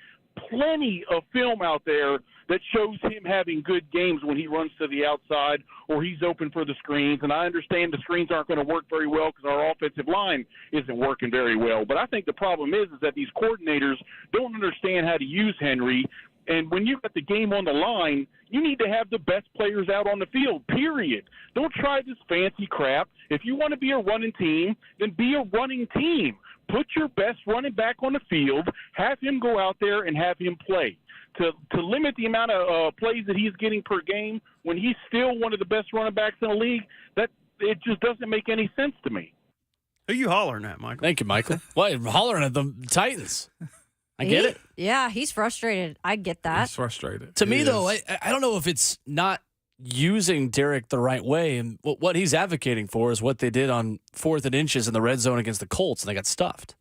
of film out there that shows him having good games when he runs to the outside or he's open for the screens. And I understand the screens aren't going to work very well because our offensive line isn't working very well. But I think the problem is that these coordinators don't understand how to use Henry. And when you've got the game on the line, you need to have the best players out on the field, period. Don't try this fancy crap. If you want to be a running team, then be a running team. Put your best running back on the field, have him go out there and have him play. To limit the amount of plays that he's getting per game when he's still one of the best running backs in the league, that it just doesn't make any sense to me. Who you hollering at, Michael? Thank you, Michael. Why I'm hollering at the Titans? I get it. Yeah, he's frustrated. I get that. He's frustrated. To me, though, I don't know if it's not using Derrick the right way. And what he's advocating for is what they did on 4th and inches in the red zone against the Colts, and they got stuffed.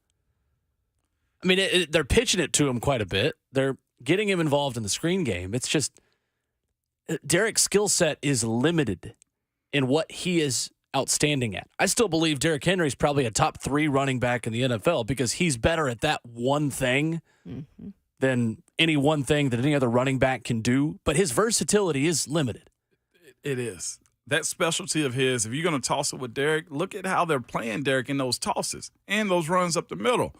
I mean, they're pitching it to him quite a bit. They're getting him involved in the screen game. It's just Derrick's skill set is limited in what he is outstanding at. I still believe Derrick Henry is probably a top 3 running back in the NFL because he's better at that one thing than any one thing that any other running back can do. But his versatility is limited. It is. That specialty of his, if you're going to toss it with Derrick, look at how they're playing Derrick in those tosses and those runs up the middle.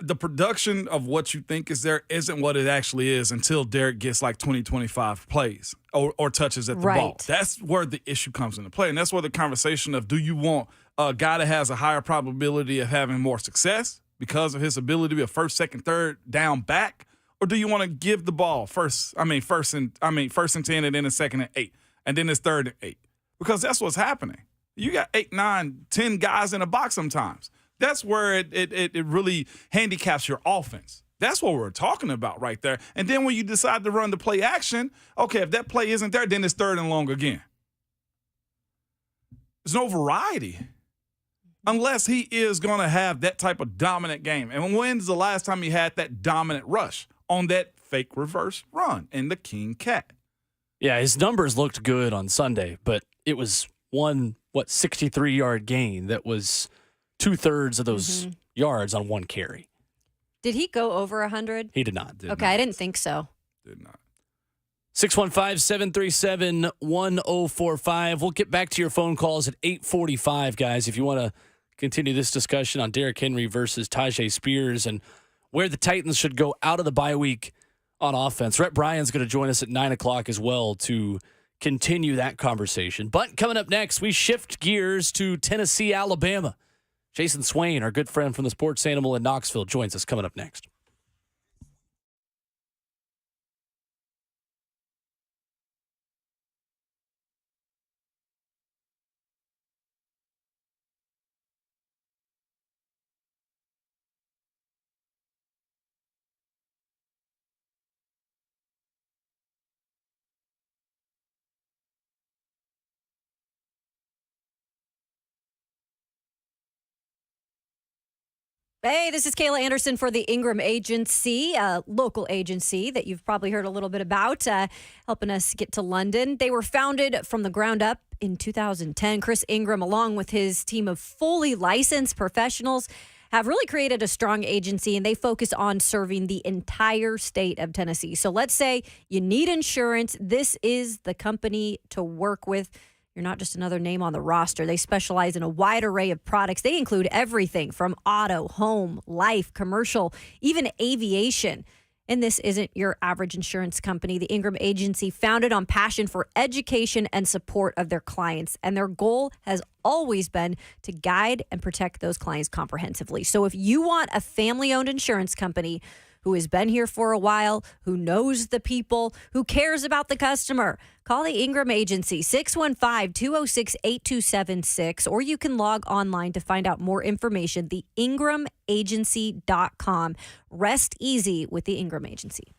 The production of what you think is there isn't what it actually is until Derrick gets like 20, 25 plays or touches at the ball. That's where the issue comes into play. And that's where the conversation of, do you want a guy that has a higher probability of having more success because of his ability to be a first, second, third down back? Or do you want to give the ball first and 10 and then a second and 8 and then it's 3rd and 8? Because that's what's happening. You got 8, 9, 10 guys in a box sometimes. That's where it really handicaps your offense. That's what we're talking about right there. And then when you decide to run the play action, okay, if that play isn't there, then it's 3rd and long again. There's no variety unless he is going to have that type of dominant game. And when's the last time he had that dominant rush on that fake reverse run in the King Cat? Yeah, his numbers looked good on Sunday, but it was 63-yard gain that was 2/3 of those yards on one carry. Did he go over 100? He did not. I didn't think so. Did not. 615-737-1045. We'll get back to your phone calls at 8:45, guys, if you want to continue this discussion on Derrick Henry versus Tajay Spears and where the Titans should go out of the bye week on offense. Rhett Bryan's going to join us at 9 o'clock as well to continue that conversation. But coming up next, we shift gears to Tennessee, Alabama. Jayson Swain, our good friend from the Sports Animal in Knoxville, joins us coming up next. Hey, this is Kayla Anderson for the Ingram Agency, a local agency that you've probably heard a little bit about, helping us get to London. They were founded from the ground up in 2010. Chris Ingram, along with his team of fully licensed professionals, have really created a strong agency, and they focus on serving the entire state of Tennessee. So let's say you need insurance. This is the company to work with. You're not just another name on the roster. They specialize in a wide array of products. They include everything from auto, home, life, commercial, even aviation. And this isn't your average insurance company. The Ingram Agency, founded on passion for education and support of their clients. And their goal has always been to guide and protect those clients comprehensively. So if you want a family-owned insurance company who has been here for a while, who knows the people, who cares about the customer, call the Ingram Agency, 615-206-8276, or you can log online to find out more information, theинgramagency.com. Rest easy with the Ingram Agency.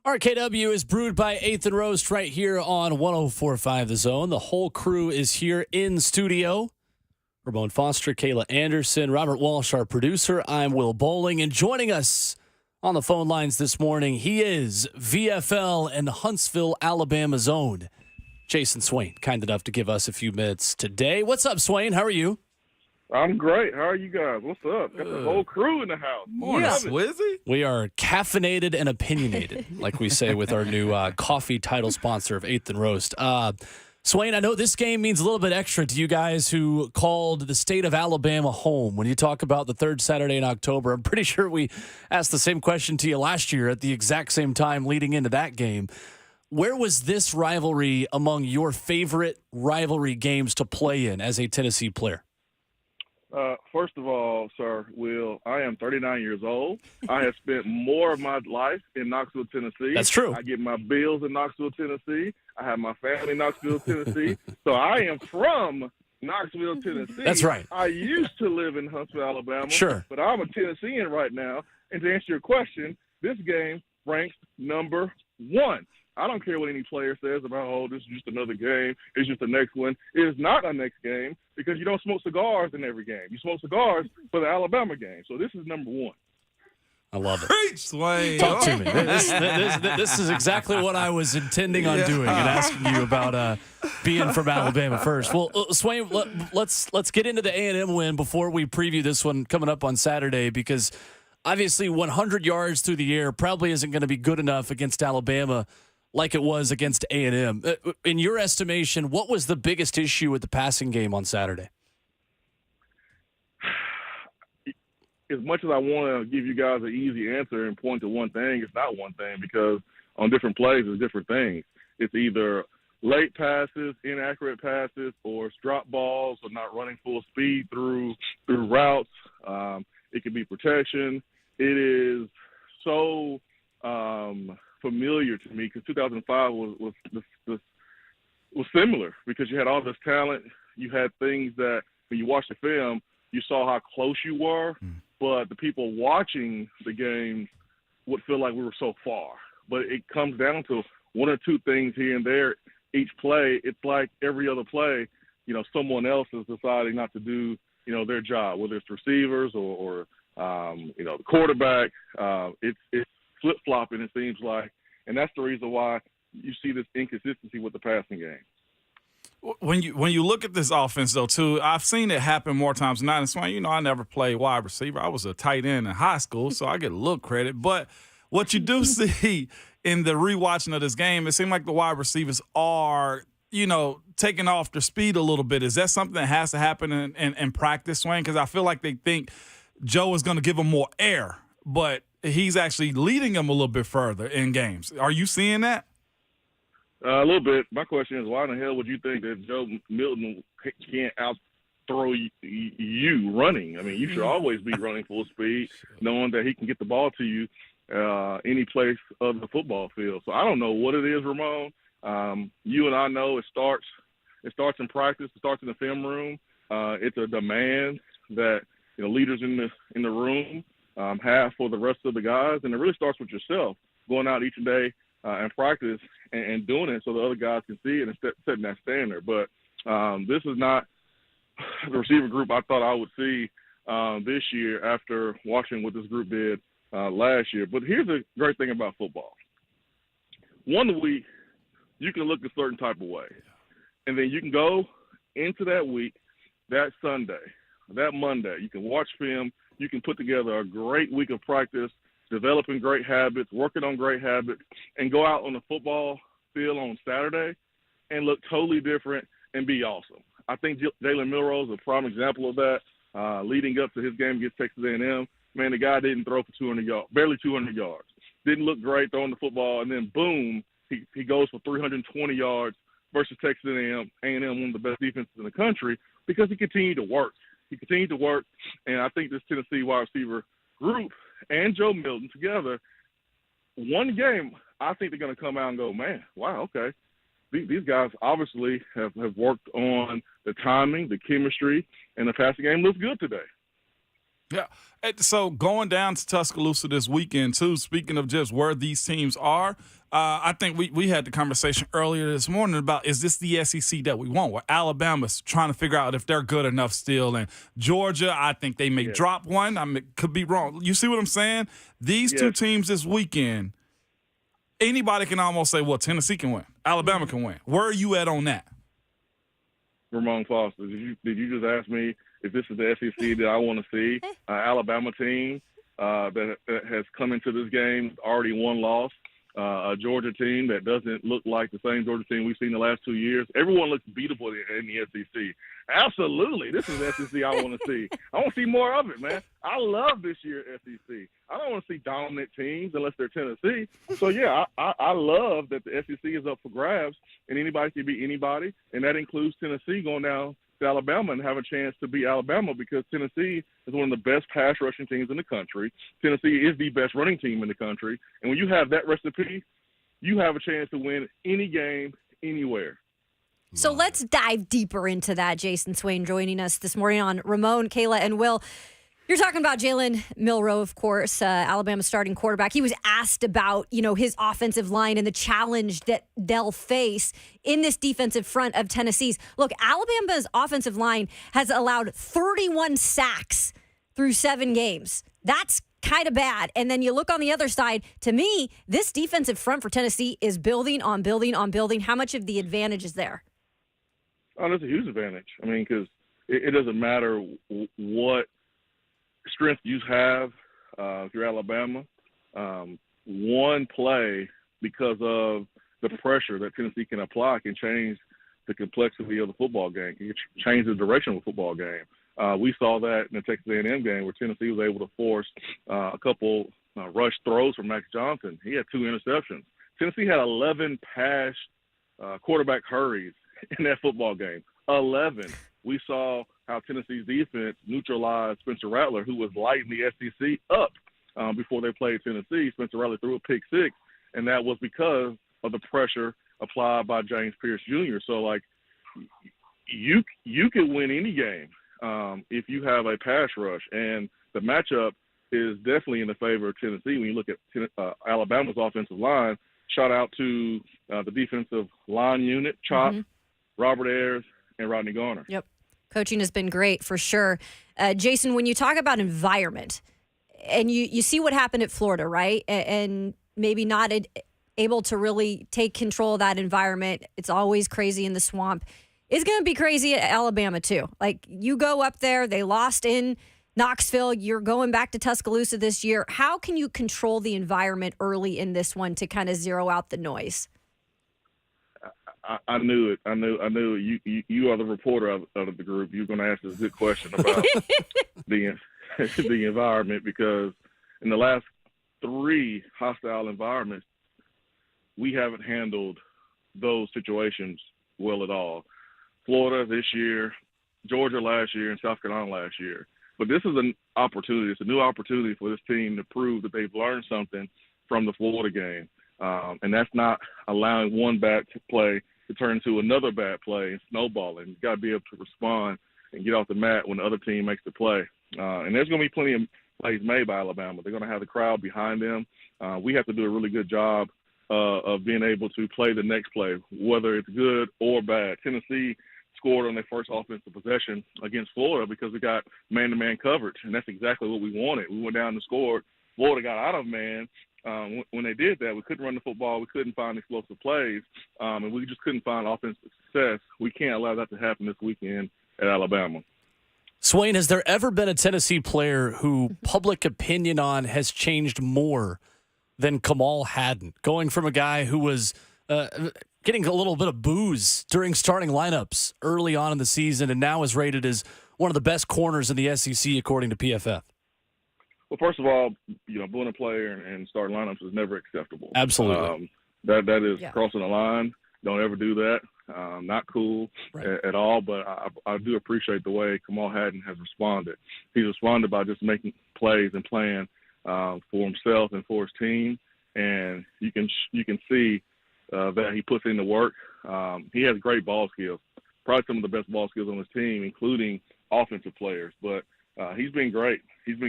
RKW is brewed by 8th and Roast right here on 104.5 The Zone. The whole crew is here in studio. Ramon Foster, Kayla Anderson, Robert Walsh, our producer. I'm Will Bowling, and joining us on the phone lines this morning, he is VFL and Huntsville, Alabama's own Jayson Swain, kind enough to give us a few minutes today. What's up, Swain? How are you? I'm great. How are you guys? What's up? Got the whole crew in the house. Morning, Swizzy. We are caffeinated and opinionated, like we say with our new coffee title sponsor of 8th and Roast. Swain, I know this game means a little bit extra to you guys who called the state of Alabama home. When you talk about the third Saturday in October, I'm pretty sure we asked the same question to you last year at the exact same time leading into that game. Where was this rivalry among your favorite rivalry games to play in as a Tennessee player? First of all, sir, Will, I am 39 years old. I have spent more of my life in Knoxville, Tennessee. That's true. I get my bills in Knoxville, Tennessee. I have my family in Knoxville, Tennessee. So I am from Knoxville, Tennessee. That's right. I used to live in Huntsville, Alabama. Sure. But I'm a Tennessean right now. And to answer your question, this game ranks number 1. I don't care what any player says about, oh, this is just another game. It's just the next one. It is not a next game because you don't smoke cigars in every game. You smoke cigars for the Alabama game. So this is number 1. I love it. Preach, Swain. Talk to me. This is exactly what I was intending on doing and asking you about being from Alabama first. Well, Swain, let's get into the A&M win before we preview this one coming up on Saturday, because obviously 100 yards through the air probably isn't going to be good enough against Alabama like it was against A&M. In your estimation, what was the biggest issue with the passing game on Saturday? As much as I want to give you guys an easy answer and point to one thing, it's not one thing, because on different plays, it's different things. It's either late passes, inaccurate passes, or drop balls, or not running full speed through routes. It could be protection. It is so familiar to me because 2005 was similar, because you had all this talent. You had things that when you watched the film, you saw how close you were, but the people watching the games would feel like we were so far. But it comes down to one or two things here and there each play. It's like every other play, someone else is deciding not to do, their job, whether it's receivers or the quarterback. It's flip-flopping, it seems like, and that's the reason why you see this inconsistency with the passing game. When you look at this offense, though, too, I've seen it happen more times than not. And Swain, I never played wide receiver. I was a tight end in high school, so I get a little credit. But what you do see in the rewatching of this game, it seemed like the wide receivers are, taking off their speed a little bit. Is that something that has to happen in practice, Swain? Because I feel like they think Joe is going to give them more air, but he's actually leading them a little bit further in games. Are you seeing that? A little bit. My question is, why in the hell would you think that Joe Milton can't out-throw you running? I mean, you should always be running full speed, knowing that he can get the ball to you any place of the football field. So I don't know what it is, Ramon. You and I know it starts in practice. It starts in the film room. It's a demand that leaders in the room have for the rest of the guys, and it really starts with yourself, going out each day and practice and doing it so the other guys can see it and setting that standard. But this is not the receiver group I thought I would see this year after watching what this group did last year. But here's the great thing about football. 1 week, you can look a certain type of way. And then you can go into that week, that Sunday, that Monday, you can watch film, you can put together a great week of practice, developing great habits, working on great habits, and go out on the football field on Saturday and look totally different and be awesome. I think Jalen Milroe is a prime example of that. Leading up to his game against Texas A&M, man, the guy didn't throw for 200 yards, barely 200 yards. Didn't look great throwing the football, and then boom, he goes for 320 yards versus Texas A&M, one of the best defenses in the country, because he continued to work. And I think this Tennessee wide receiver group and Joe Milton together, one game, I think they're going to come out and go, man, wow, okay. These guys obviously have worked on the timing, the chemistry, and the passing game looks good today. Yeah. So going down to Tuscaloosa this weekend, too, speaking of just where these teams are, I think we had the conversation earlier this morning about, is this the SEC that we want? Where Alabama's trying to figure out if they're good enough still. And Georgia, I think they may drop one. Could be wrong. You see what I'm saying? These two teams this weekend, anybody can almost say, well, Tennessee can win. Alabama can win. Where are you at on that? Ramon Foster, did you just ask me if this is the SEC that I want to see? Alabama team that has come into this game already one loss. A Georgia team that doesn't look like the same Georgia team we've seen the last 2 years. Everyone looks beatable in the SEC. Absolutely, this is the SEC I want to see. I want to see more of it, man. I love this year's SEC. I don't want to see dominant teams unless they're Tennessee. So, yeah, I love that the SEC is up for grabs, and anybody can beat anybody, and that includes Tennessee going down to Alabama and have a chance to beat Alabama, because Tennessee is one of the best pass rushing teams in the country. Tennessee is the best running team in the country. And when you have that recipe, you have a chance to win any game, anywhere. So let's dive deeper into that. Jayson Swain joining us this morning on Ramon, Kayla, and Will. You're talking about Jalen Milroe, of course, Alabama's starting quarterback. He was asked about, his offensive line and the challenge that they'll face in this defensive front of Tennessee's. Look, Alabama's offensive line has allowed 31 sacks through 7 games. That's kind of bad. And then you look on the other side. To me, this defensive front for Tennessee is building on building on building. How much of the advantage is there? Oh, that's a huge advantage. I mean, because it doesn't matter what strength you have if you're Alabama. One play, because of the pressure that Tennessee can apply, can change the complexity of the football game, can change the direction of the football game. We saw that in the Texas A&M game where Tennessee was able to force a couple rush throws from Max Johnson. He had 2 interceptions. Tennessee had 11 pass quarterback hurries in that football game. 11. We saw how Tennessee's defense neutralized Spencer Rattler, who was lighting the SEC up before they played Tennessee. Spencer Rattler threw a pick 6, and that was because of the pressure applied by James Pierce Jr. So, you can win any game if you have a pass rush, and the matchup is definitely in the favor of Tennessee. When you look at Alabama's offensive line, shout out to the defensive line unit, Chop, Robert Ayers, and Rodney Garner. Yep. Coaching has been great for sure. Jayson, when you talk about environment, and you see what happened at Florida, right? And maybe not able to really take control of that environment. It's always crazy in the swamp. It's going to be crazy at Alabama too. You go up there, they lost in Knoxville. You're going back to Tuscaloosa this year. How can you control the environment early in this one to kind of zero out the noise? I knew it. I knew it. You are the reporter of the group. You're going to ask us a good question about the environment, because in the last 3 hostile environments, we haven't handled those situations well at all. Florida this year, Georgia last year, and South Carolina last year. But this is an opportunity. It's a new opportunity for this team to prove that they've learned something from the Florida game. And that's not allowing one bad play to turn into another bad play and snowballing. You've got to be able to respond and get off the mat when the other team makes the play. And there's going to be plenty of plays made by Alabama. They're going to have the crowd behind them. We have to do a really good job of being able to play the next play, whether it's good or bad. Tennessee scored on their first offensive possession against Florida because we got man-to-man coverage, and that's exactly what we wanted. We went down and scored. Florida got out of man. When they did that, we couldn't run the football. We couldn't find explosive plays, and we just couldn't find offensive success. We can't allow that to happen this weekend at Alabama. Swain, has there ever been a Tennessee player who public opinion on has changed more than Kamal Hadden, going from a guy who was getting a little bit of booze during starting lineups early on in the season and now is rated as one of the best corners in the SEC according to PFF? Well, first of all, booing a player and starting lineups is never acceptable. Absolutely. That is crossing the line. Don't ever do that. Not cool at all, but I do appreciate the way Kamal Hadden has responded. He's responded by just making plays and playing for himself and for his team, and you can see that he puts in the work. He has great ball skills, probably some of the best ball skills on his team, including offensive players. But He's been great. His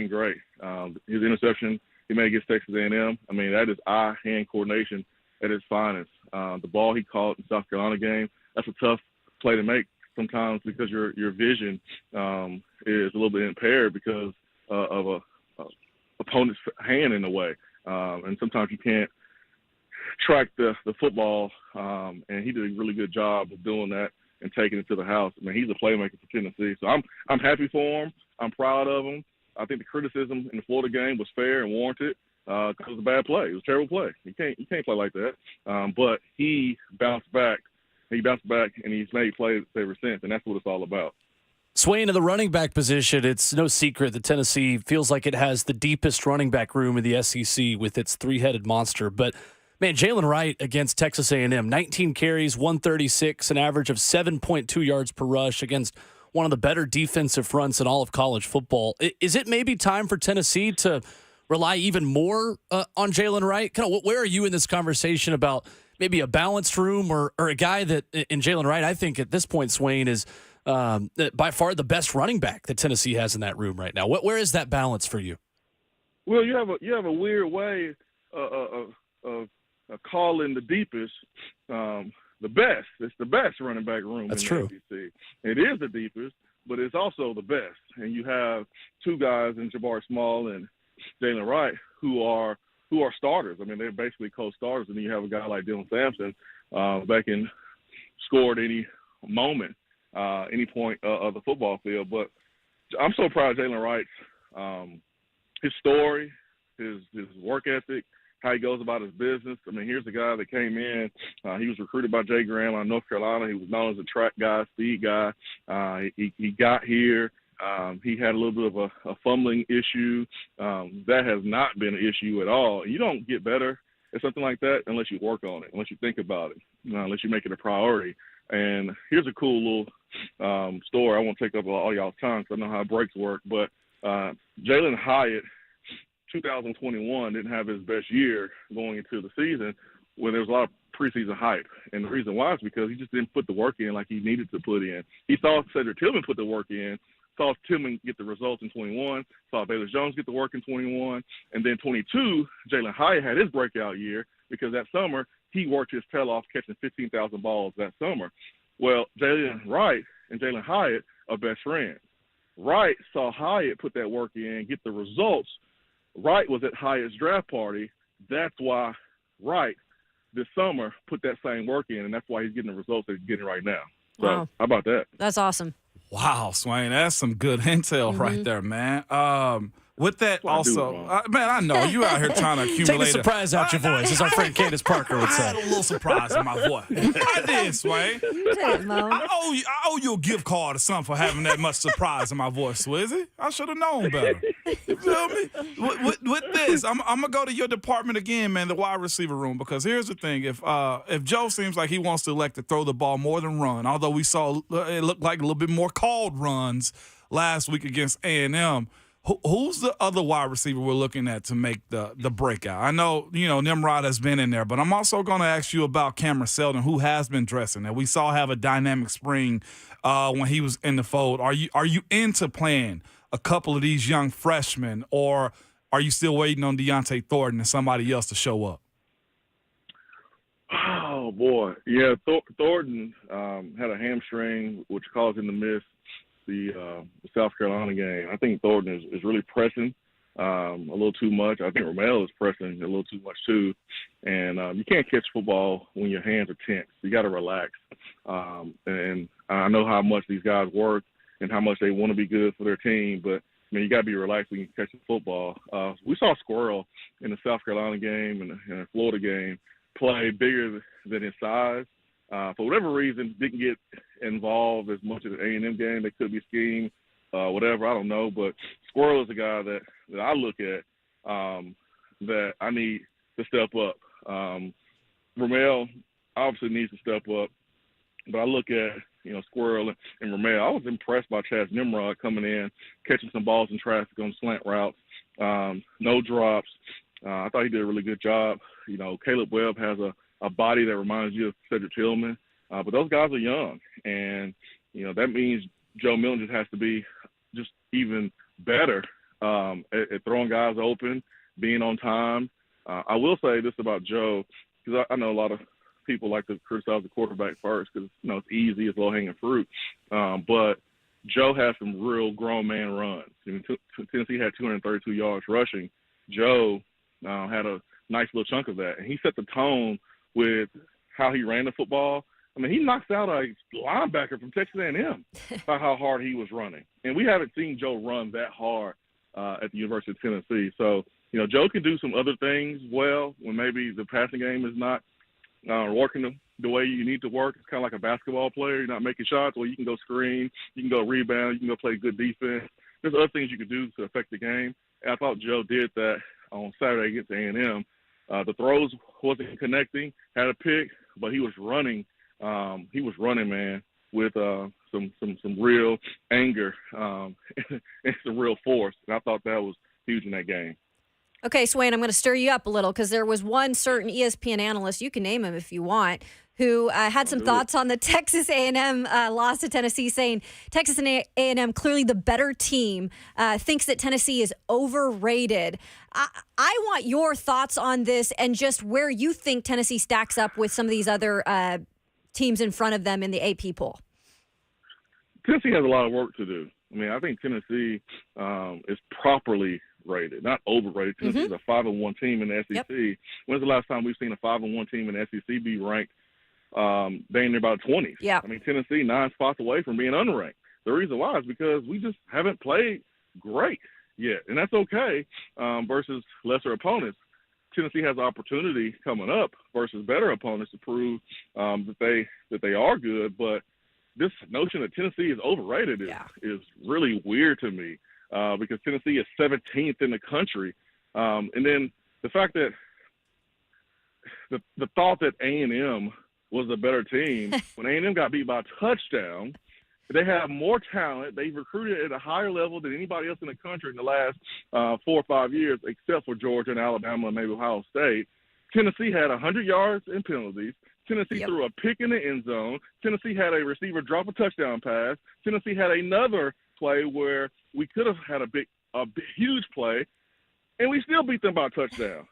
interception he made against Texas A&M, I mean, that is eye-hand coordination at its finest. The ball he caught in the South Carolina game, that's a tough play to make sometimes because your vision is a little bit impaired because of a opponent's hand in a way. And sometimes you can't track the football, and he did a really good job of doing that and taking it to the house. I mean, he's a playmaker for Tennessee. So I'm happy for him. I'm proud of him. I think the criticism in the Florida game was fair and warranted because it was a bad play. It was a terrible play. You can't play like that. But he bounced back. He bounced back, and he's made plays ever since, and that's what it's all about. Swain, in the running back position, it's no secret that Tennessee feels like it has the deepest running back room in the SEC with its three-headed monster. But, man, Jaylen Wright against Texas A&M, 19 carries, 136, an average of 7.2 yards per rush against one of the better defensive fronts in all of college football. Is it maybe time for Tennessee to rely even more on Jaylen Wright? Kind of, where are you in this conversation about maybe a balanced room or a guy that in Jaylen Wright, I think at this point, Swain, is by far the best running back that Tennessee has in that room right now. Where is that balance for you? Well, you have a weird way of calling the deepest the best. It's the best running back room That's in true. the SEC. It is the deepest, but it's also the best. And you have two guys in Jabari Small and Jaylen Wright who are starters. I mean, they're basically co-starters. And then you have a guy like Dylan Sampson that can score at any moment, any point of the football field. But I'm so proud of Jaylen Wright's his story, his work ethic, how he goes about his business. I mean, here's a guy that came in. He was recruited by Jay Graham out of North Carolina. He was known as a track guy, speed guy. He got here. He had a little bit of a fumbling issue. That has not been an issue at all. You don't get better at something like that unless you work on it, unless you think about it, unless you make it a priority. And here's a cool little story. I won't take up all y'all's time because I know how breaks work. But Jalen Hyatt, 2021, didn't have his best year going into the season when there was a lot of preseason hype. And the reason why is because he just didn't put the work in like he needed to put in. He saw Cedric Tillman put the work in, saw Tillman get the results in 21, saw Bayless Jones get the work in 21, and then 22, Jalen Hyatt had his breakout year because that summer he worked his tail off catching 15,000 balls that summer. Well, Jalen Wright and Jalen Hyatt are best friends. Wright saw Hyatt put that work in, get the results. Wright was at Hyatt's draft party. That's why Wright this summer put that same work in, and that's why he's getting the results that he's getting right now. So Wow. how about that? That's awesome. Wow, Swain, that's some good intel right there, man. With that also, man, I know you out here trying to accumulate. Take the surprise out your voice, as our friend Candace Parker would I say. had a little surprise in my voice. I did, Swain. I owe you a gift card or something for having that much surprise in my voice, Swizzy. I should have known better. You feel me? With this, I'm gonna go to your department again, man, the wide receiver room, because here's the thing: if Joe seems like he wants to elect to throw the ball more than run, although we saw it looked like a little bit more called runs last week against A&M. Who's the other wide receiver we're looking at to make the breakout? I know, Nimrod has been in there, but I'm also going to ask you about Cameron Seldon, who has been dressing. And we saw have a dynamic spring when he was in the fold. Are you into playing a couple of these young freshmen, or are you still waiting on Deontay Thornton and somebody else to show up? Oh, boy. Yeah, Thornton had a hamstring, which caused him to miss the South Carolina game. I think Thornton is really pressing a little too much. I think Romeo is pressing a little too much too. And you can't catch football when your hands are tense. You got to relax. And I know how much these guys work and how much they want to be good for their team, but you got to be relaxed when you catch the football. We saw Squirrel in the South Carolina game and the Florida game play bigger than his size. For whatever reason, didn't get involved as much in the A&M game. They could be scheme, whatever, I don't know. But Squirrel is a guy that I look at that I need to step up. Romeo obviously needs to step up. But I look at, Squirrel and Romeo. I was impressed by Chaz Nimrod coming in, catching some balls in traffic on slant routes, no drops. I thought he did a really good job. Caleb Webb has a body that reminds you of Cedric Tillman. But those guys are young. And, that means Joe Milton just has to be just even better at throwing guys open, being on time. I will say this about Joe, because I know a lot of people like to criticize the quarterback first because, it's easy, it's low-hanging fruit. But Joe has some real grown man runs. Tennessee had 232 yards rushing. Joe had a nice little chunk of that. And he set the tone with how he ran the football. I mean, he knocks out a linebacker from Texas A&M by how hard he was running. And we haven't seen Joe run that hard at the University of Tennessee. So, Joe can do some other things well when maybe the passing game is not working the way you need to work. It's kind of like a basketball player. You're not making shots. Well, you can go screen, you can go rebound, you can go play good defense. There's other things you can do to affect the game. And I thought Joe did that on Saturday against A&M. The throws wasn't connecting, had a pick, but he was running. He was running, man, with some real anger and some real force. And I thought that was huge in that game. Okay, Swain, I'm going to stir you up a little because there was one certain ESPN analyst, you can name him if you want, who had some thoughts on the Texas A&M loss to Tennessee, saying Texas A&M, clearly the better team, thinks that Tennessee is overrated. I want your thoughts on this and just where you think Tennessee stacks up with some of these other teams in front of them in the AP poll. Tennessee has a lot of work to do. I mean, I think Tennessee is properly rated, not overrated. Tennessee is a 5-1 team in the SEC. Yep. When's the last time we've seen a 5-1 team in the SEC be ranked dang near about 20? Yeah. I mean, Tennessee 9 spots away from being unranked. The reason why is because we just haven't played great yet, and that's okay versus lesser opponents. Tennessee has an opportunity coming up versus better opponents to prove that they are good, but this notion that Tennessee is overrated is really weird to me. Because Tennessee is 17th in the country. And then the fact that the thought that A&M was the better team, when A&M got beat by a touchdown, they have more talent. They've recruited at a higher level than anybody else in the country in the last 4 or 5 years, except for Georgia and Alabama and maybe Ohio State. Tennessee had 100 yards in penalties. Tennessee threw a pick in the end zone. Tennessee had a receiver drop a touchdown pass. Tennessee had another play where we could have had a huge play, and we still beat them by a touchdown.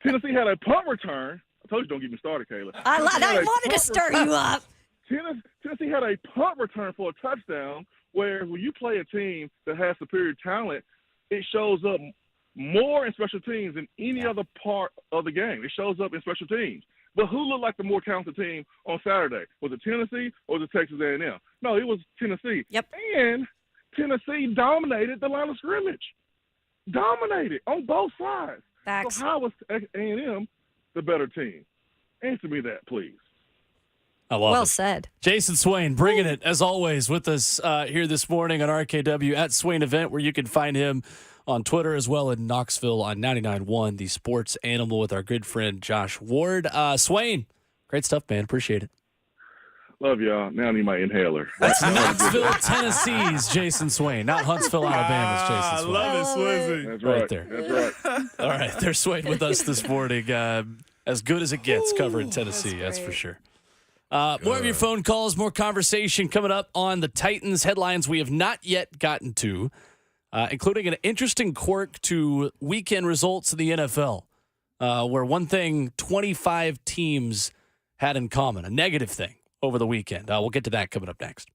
Tennessee had a punt return. I told you don't get me started, Kayla. I wanted to stir you up. Tennessee had a punt return for a touchdown where when you play a team that has superior talent, it shows up more in special teams than any other part of the game. It shows up in special teams. But who looked like the more talented team on Saturday? Was it Tennessee or was it Texas A&M? No, it was Tennessee. Yep. And Tennessee dominated the line of scrimmage. Dominated on both sides. Facts. So how was A&M the better team? Answer me that, please. I love it. Well said. Jayson Swain bringing it, as always, with us here this morning on RKW at Swain Event, where you can find him on Twitter as well in Knoxville on 99.1, the sports animal with our good friend Josh Ward. Swain, great stuff, man. Appreciate it. Love y'all. Now I need my inhaler. That's Knoxville, Tennessee's Jayson Swain, not Huntsville, Alabama's Jayson Swain. I love it, Swizzy. That's right right there. That's right. All right, there's Swain with us this morning. As good as it gets covering Tennessee, that's for sure. More of your phone calls, more conversation coming up on the Titans headlines we have not yet gotten to, including an interesting quirk to weekend results in the NFL, where one thing 25 teams had in common, a negative thing over the weekend. We'll get to that coming up next.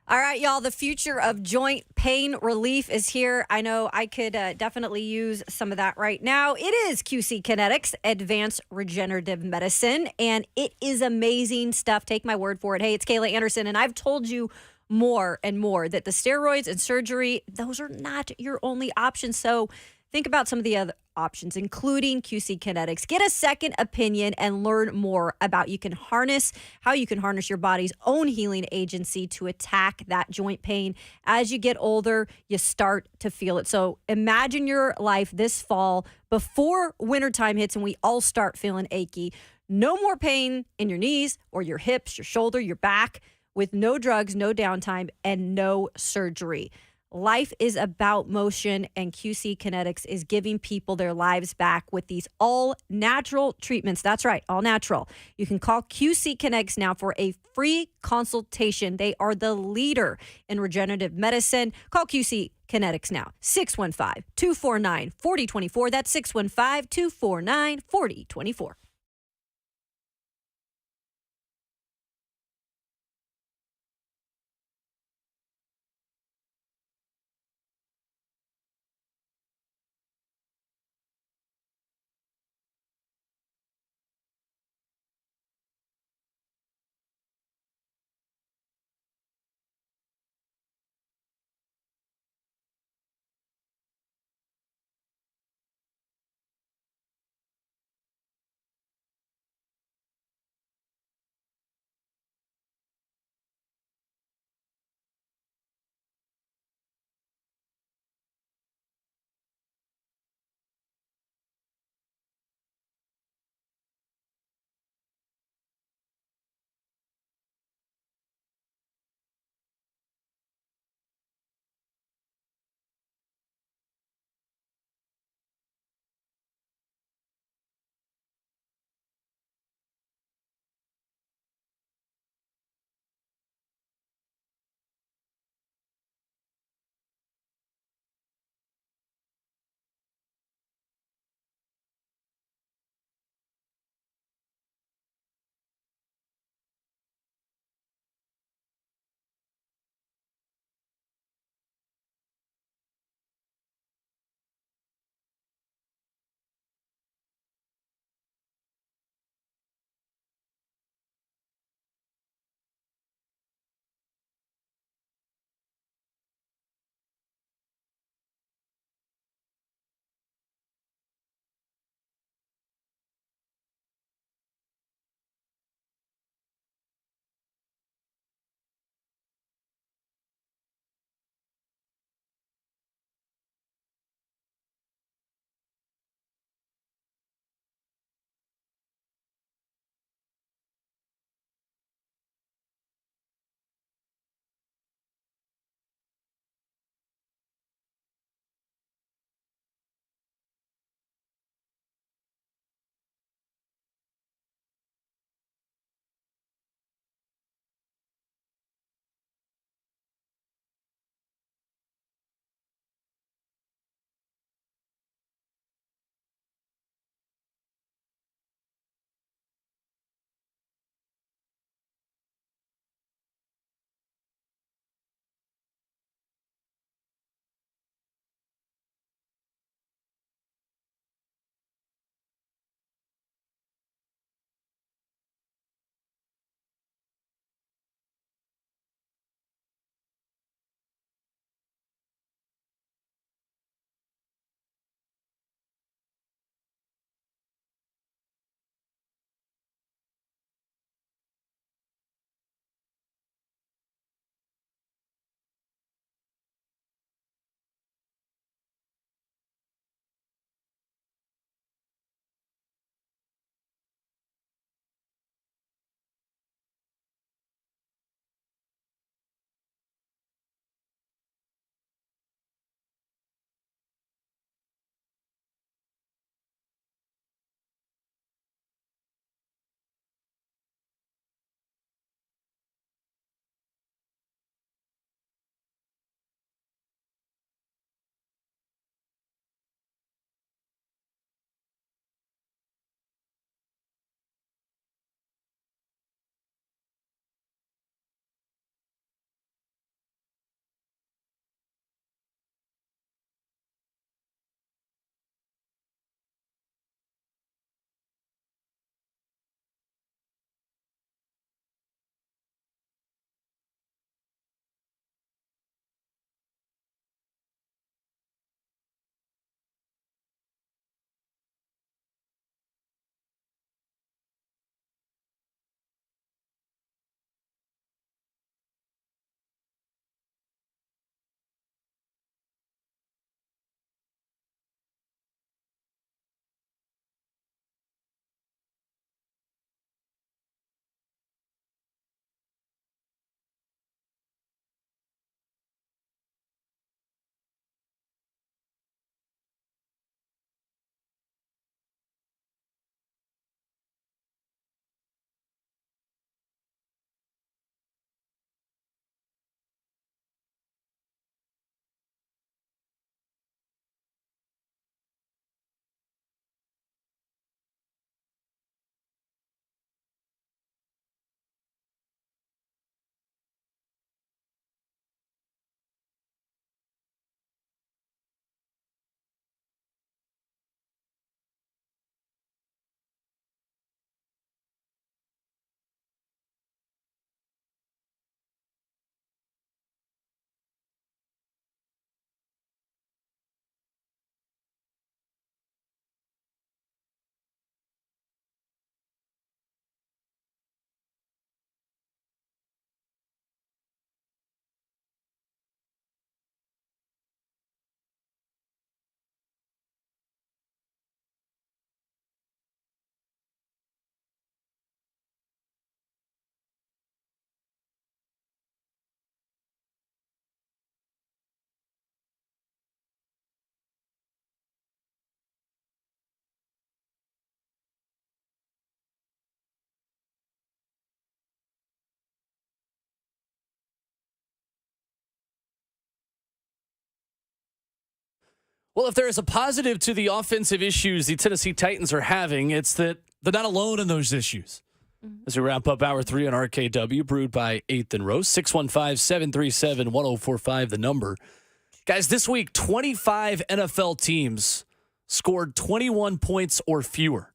All right, y'all, the future of joint pain relief is here. I know I could definitely use some of that right now. It is QC Kinetics, Advanced Regenerative Medicine, and it is amazing stuff. Take my word for it. Hey, it's Kayla Anderson, and I've told you more and more that the steroids and surgery, those are not your only options. So think about some of the other options, including QC Kinetics. Get a second opinion and learn more about how you can harness your body's own healing agency to attack that joint pain. As you get older, you start to feel it. So imagine your life this fall before wintertime hits and we all start feeling achy. No more pain in your knees or your hips, your shoulder, your back, with no drugs, no downtime, and no surgery. Life is about motion, and QC Kinetics is giving people their lives back with these all-natural treatments. That's right, all natural. You can call QC Kinetics now for a free consultation. They are the leader in regenerative medicine. Call QC Kinetics now, 615-249-4024. That's 615-249-4024. Well, if there is a positive to the offensive issues the Tennessee Titans are having, it's that they're not alone in those issues. As we wrap up Hour 3 on RKW, brewed by 8th and Rose, 615-737-1045, the number. Guys, this week, 25 NFL teams scored 21 points or fewer.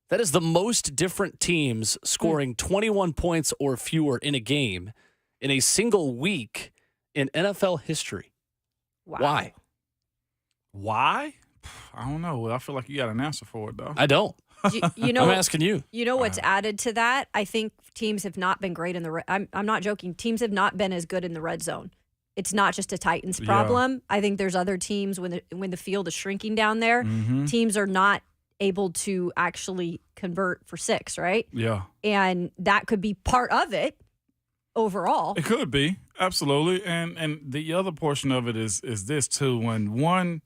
That is the most different teams scoring 21 points or fewer in a game in a single week in NFL history. Wow. Why? Why? I don't know. I feel like you got an answer for it, though. I don't. You know, I'm asking you. You know what's added to that? I think teams have not been great in the. I'm not joking. Teams have not been as good in the red zone. It's not just a Titans problem. Yeah. I think there's other teams when the field is shrinking down there. Mm-hmm. Teams are not able to actually convert for 6, right? Yeah, and that could be part of it. Overall, it could be absolutely, and the other portion of it is this too. When one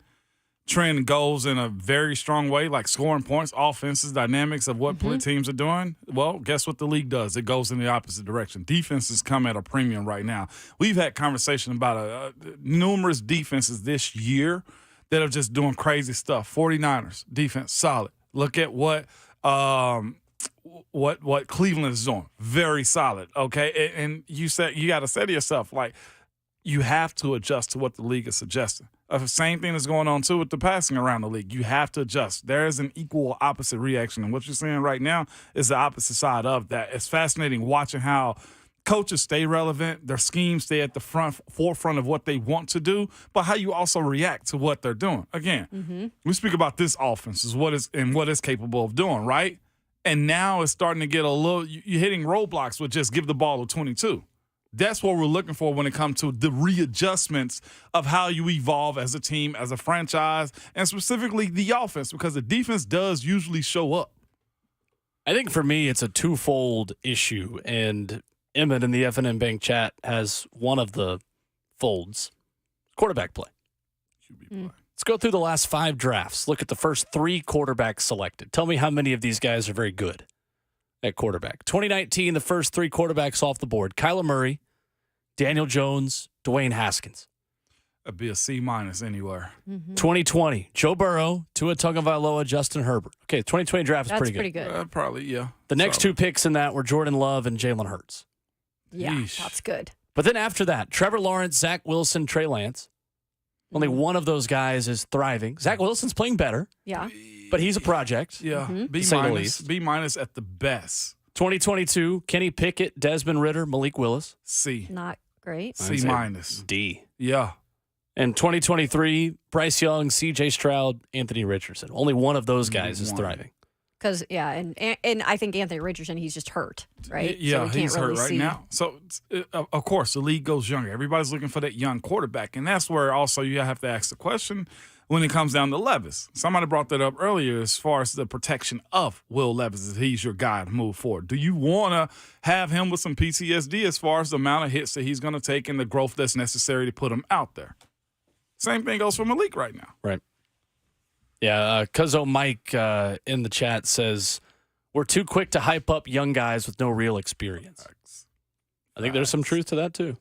trend goes in a very strong way, like scoring points, offenses, dynamics of what teams are doing, well, guess what the league does? It goes in the opposite direction. Defenses come at a premium right now. We've had conversation about numerous defenses this year that are just doing crazy stuff. 49ers, defense, solid. Look at what Cleveland is doing. Very solid, okay? And you got to say to yourself, like, you have to adjust to what the league is suggesting. The same thing is going on, too, with the passing around the league. You have to adjust. There is an equal opposite reaction, and what you're seeing right now is the opposite side of that. It's fascinating watching how coaches stay relevant, their schemes stay at the forefront of what they want to do, but how you also react to what they're doing. Again, we speak about this offense is what it's capable of doing, right? And now it's starting to get a little – you're hitting roadblocks with just give the ball to 22. That's what we're looking for when it comes to the readjustments of how you evolve as a team, as a franchise, and specifically the offense, because the defense does usually show up. I think for me, it's a twofold issue, and Emmett in the F&M Bank chat has one of the folds. Quarterback play. QB play. Let's go through the last 5 drafts. Look at the first 3 quarterbacks selected. Tell me how many of these guys are very good at quarterback. 2019, the first 3 quarterbacks off the board. Kyler Murray, Daniel Jones, Dwayne Haskins. That'd be a C- anywhere. 2020, Joe Burrow, Tua Tagovailoa, Justin Herbert. Okay, 2020 draft is pretty good. Probably, yeah. The next 2 picks in that were Jordan Love and Jalen Hurts. Yeah, Yeesh. That's good. But then after that, Trevor Lawrence, Zach Wilson, Trey Lance. Only one of those guys is thriving. Zach Wilson's playing better. Yeah. But he's a project. Yeah. B- at the best. 2022, Kenny Pickett, Desmond Ridder, Malik Willis. C. Not great. C-. D. Yeah. And 2023, Bryce Young, C.J. Stroud, Anthony Richardson. Only one of those guys is thriving. Because, and I think Anthony Richardson, he's just hurt, right? Yeah, so he's really hurt right now. So, of course, the league goes younger. Everybody's looking for that young quarterback. And that's where also you have to ask the question when it comes down to Levis. Somebody brought that up earlier as far as the protection of Will Levis, as he's your guy to move forward. Do you want to have him with some PTSD as far as the amount of hits that he's going to take and the growth that's necessary to put him out there? Same thing goes for Malik right now. Right. Yeah, Cuzzo Mike in the chat says, we're too quick to hype up young guys with no real experience. I think there's some truth to that, too.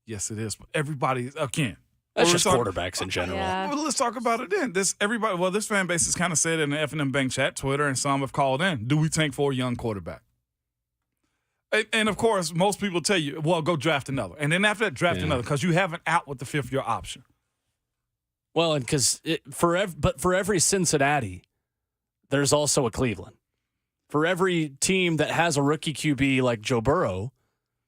Yes, it is. But everybody, again. That's just quarterbacks in general. Yeah. Well, let's talk about it then. This fan base has kind of said in the F&M Bank chat, Twitter, and some have called in, do we tank for a young quarterback? And, of course, most people tell you, well, go draft another. And then after that, draft another, because you have an out with the 5th-year option. Well, and because for every Cincinnati, there's also a Cleveland. For every team that has a rookie QB like Joe Burrow,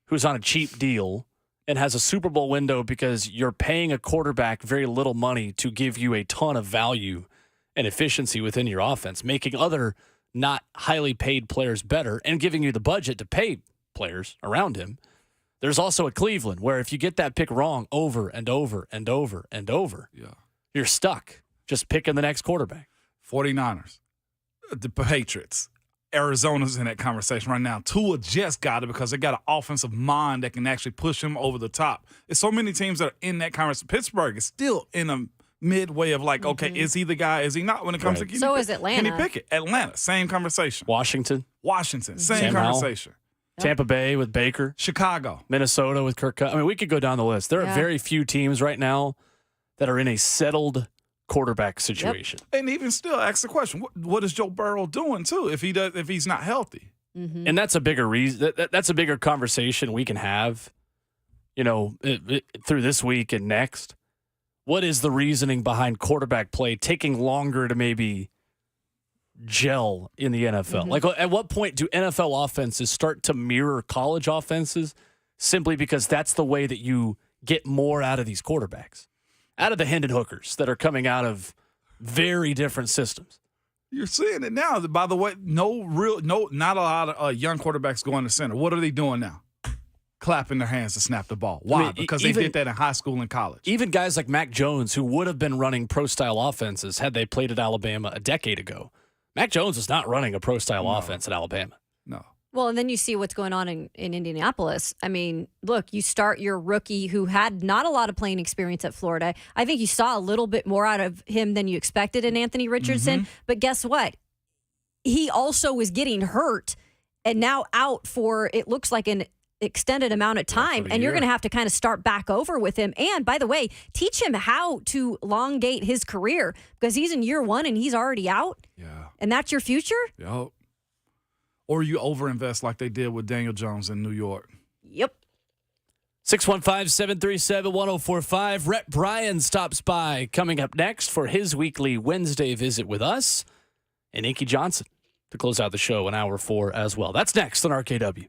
who's on a cheap deal and has a Super Bowl window because you're paying a quarterback very little money to give you a ton of value and efficiency within your offense, making other not highly paid players better and giving you the budget to pay players around him. There's also a Cleveland where if you get that pick wrong over and over and over and over, you're stuck just picking the next quarterback. 49ers, the Patriots, Arizona's in that conversation right now. Tua just got it because they got an offensive mind that can actually push him over the top. There's so many teams that are in that conversation. Pittsburgh is still in a midway of like, okay, is he the guy? Is he not when it comes to Kenny So is Atlanta. Kenny Pickett. Atlanta, same conversation. Washington, same Sam conversation. Howell. Tampa Bay with Baker. Chicago. Minnesota with Kirk Cousins. I mean, we could go down the list. There are very few teams right now that are in a settled quarterback situation. And even still, ask the question: what is Joe Burrow doing too if he's not healthy? Mm-hmm. And that's a bigger reason. That's a bigger conversation we can have. Through this week and next. What is the reasoning behind quarterback play taking longer to maybe gel in the NFL? Mm-hmm. Like, at what point do NFL offenses start to mirror college offenses simply because that's the way that you get more out of these quarterbacks, out of the Hendon Hookers that are coming out of very different systems? You're seeing it now. By the way, not a lot of young quarterbacks going to center. What are they doing now? Clapping their hands to snap the ball. Why? Because they did that in high school and college. Even guys like Mac Jones, who would have been running pro-style offenses had they played at Alabama a decade ago. Mac Jones is not running a pro-style offense at Alabama. No. Well, and then you see what's going on in Indianapolis. I mean, look, you start your rookie who had not a lot of playing experience at Florida. I think you saw a little bit more out of him than you expected in Anthony Richardson. Mm-hmm. But guess what? He also was getting hurt and now out for, it looks like, an extended amount of time, and you're going to have to kind of start back over with him. And by the way, teach him how to elongate his career because he's in year 1 and he's already out. Yeah. And that's your future? Yep. Or you overinvest like they did with Daniel Jones in New York. Yep. 615-737-1045. Rhett Bryan stops by coming up next for his weekly Wednesday visit with us. And Inky Johnson to close out the show in hour 4 as well. That's next on RKW.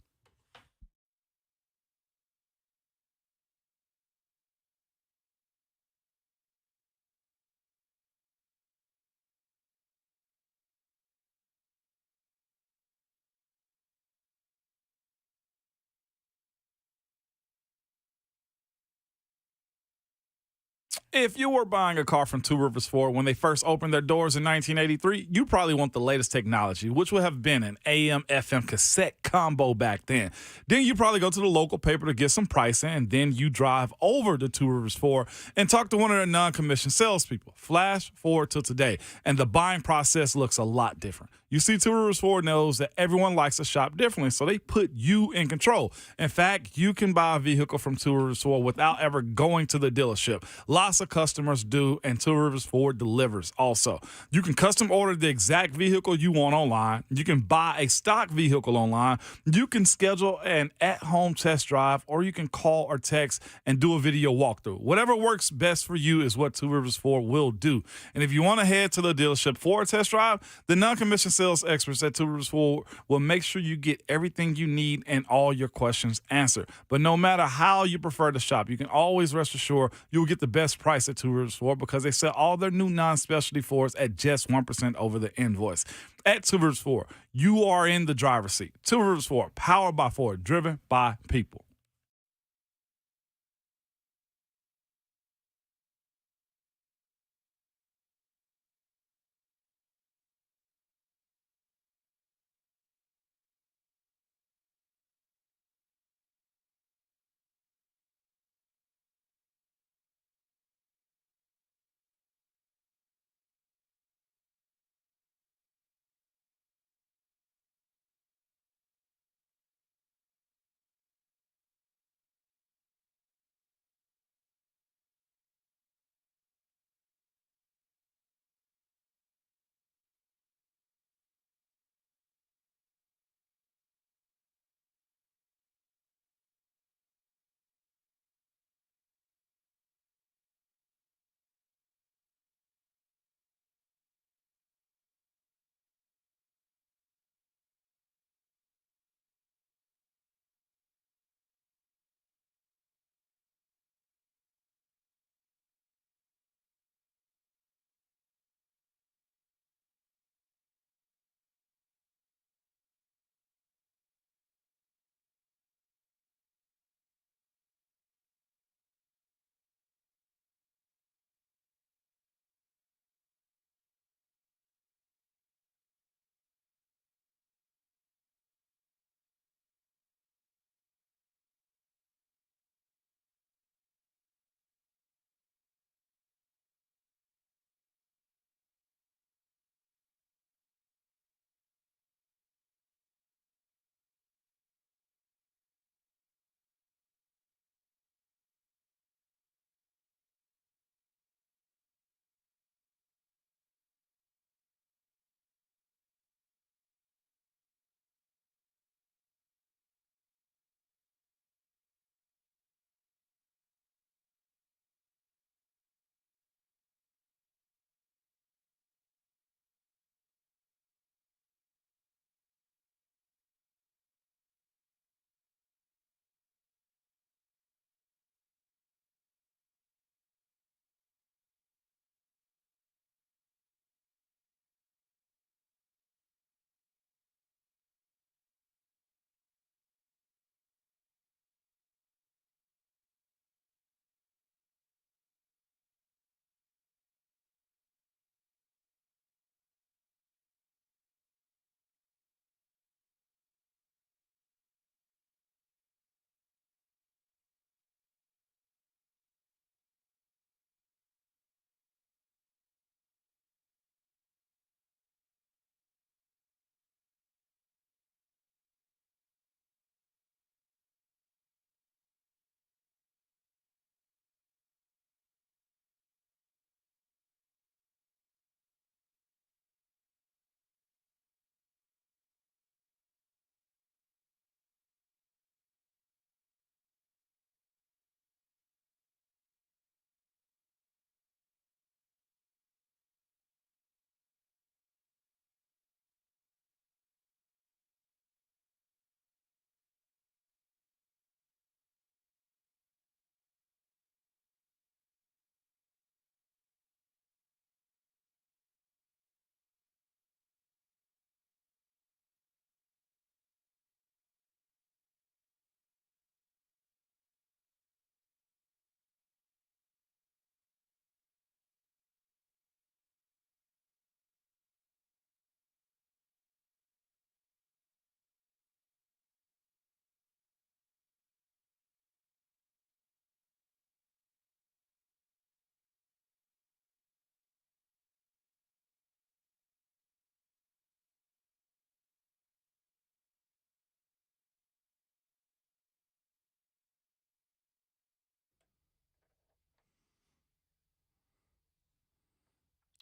If you were buying a car from Two Rivers Ford when they first opened their doors in 1983, you probably want the latest technology, which would have been an AM/FM cassette combo back then. Then you probably go to the local paper to get some pricing, and then you drive over to Two Rivers Ford and talk to one of their non-commissioned salespeople. Flash forward to today, and the buying process looks a lot different. You see, Two Rivers Ford knows that everyone likes to shop differently, so they put you in control. In fact, you can buy a vehicle from Two Rivers Ford without ever going to the dealership. Lots of customers do, and Two Rivers Ford delivers also. You can custom order the exact vehicle you want online. You can buy a stock vehicle online. You can schedule an at-home test drive, or you can call or text and do a video walkthrough. Whatever works best for you is what Two Rivers Ford will do. And if you want to head to the dealership for a test drive, the non-commissioned sales experts at Two Rivers Ford will make sure you get everything you need and all your questions answered. But no matter how you prefer to shop, you can always rest assured you will get the best price at Two Rivers Ford because they sell all their new non-specialty Fords at just 1% over the invoice. At Two Rivers Ford, you are in the driver's seat. Two Rivers Ford, powered by Ford, driven by people.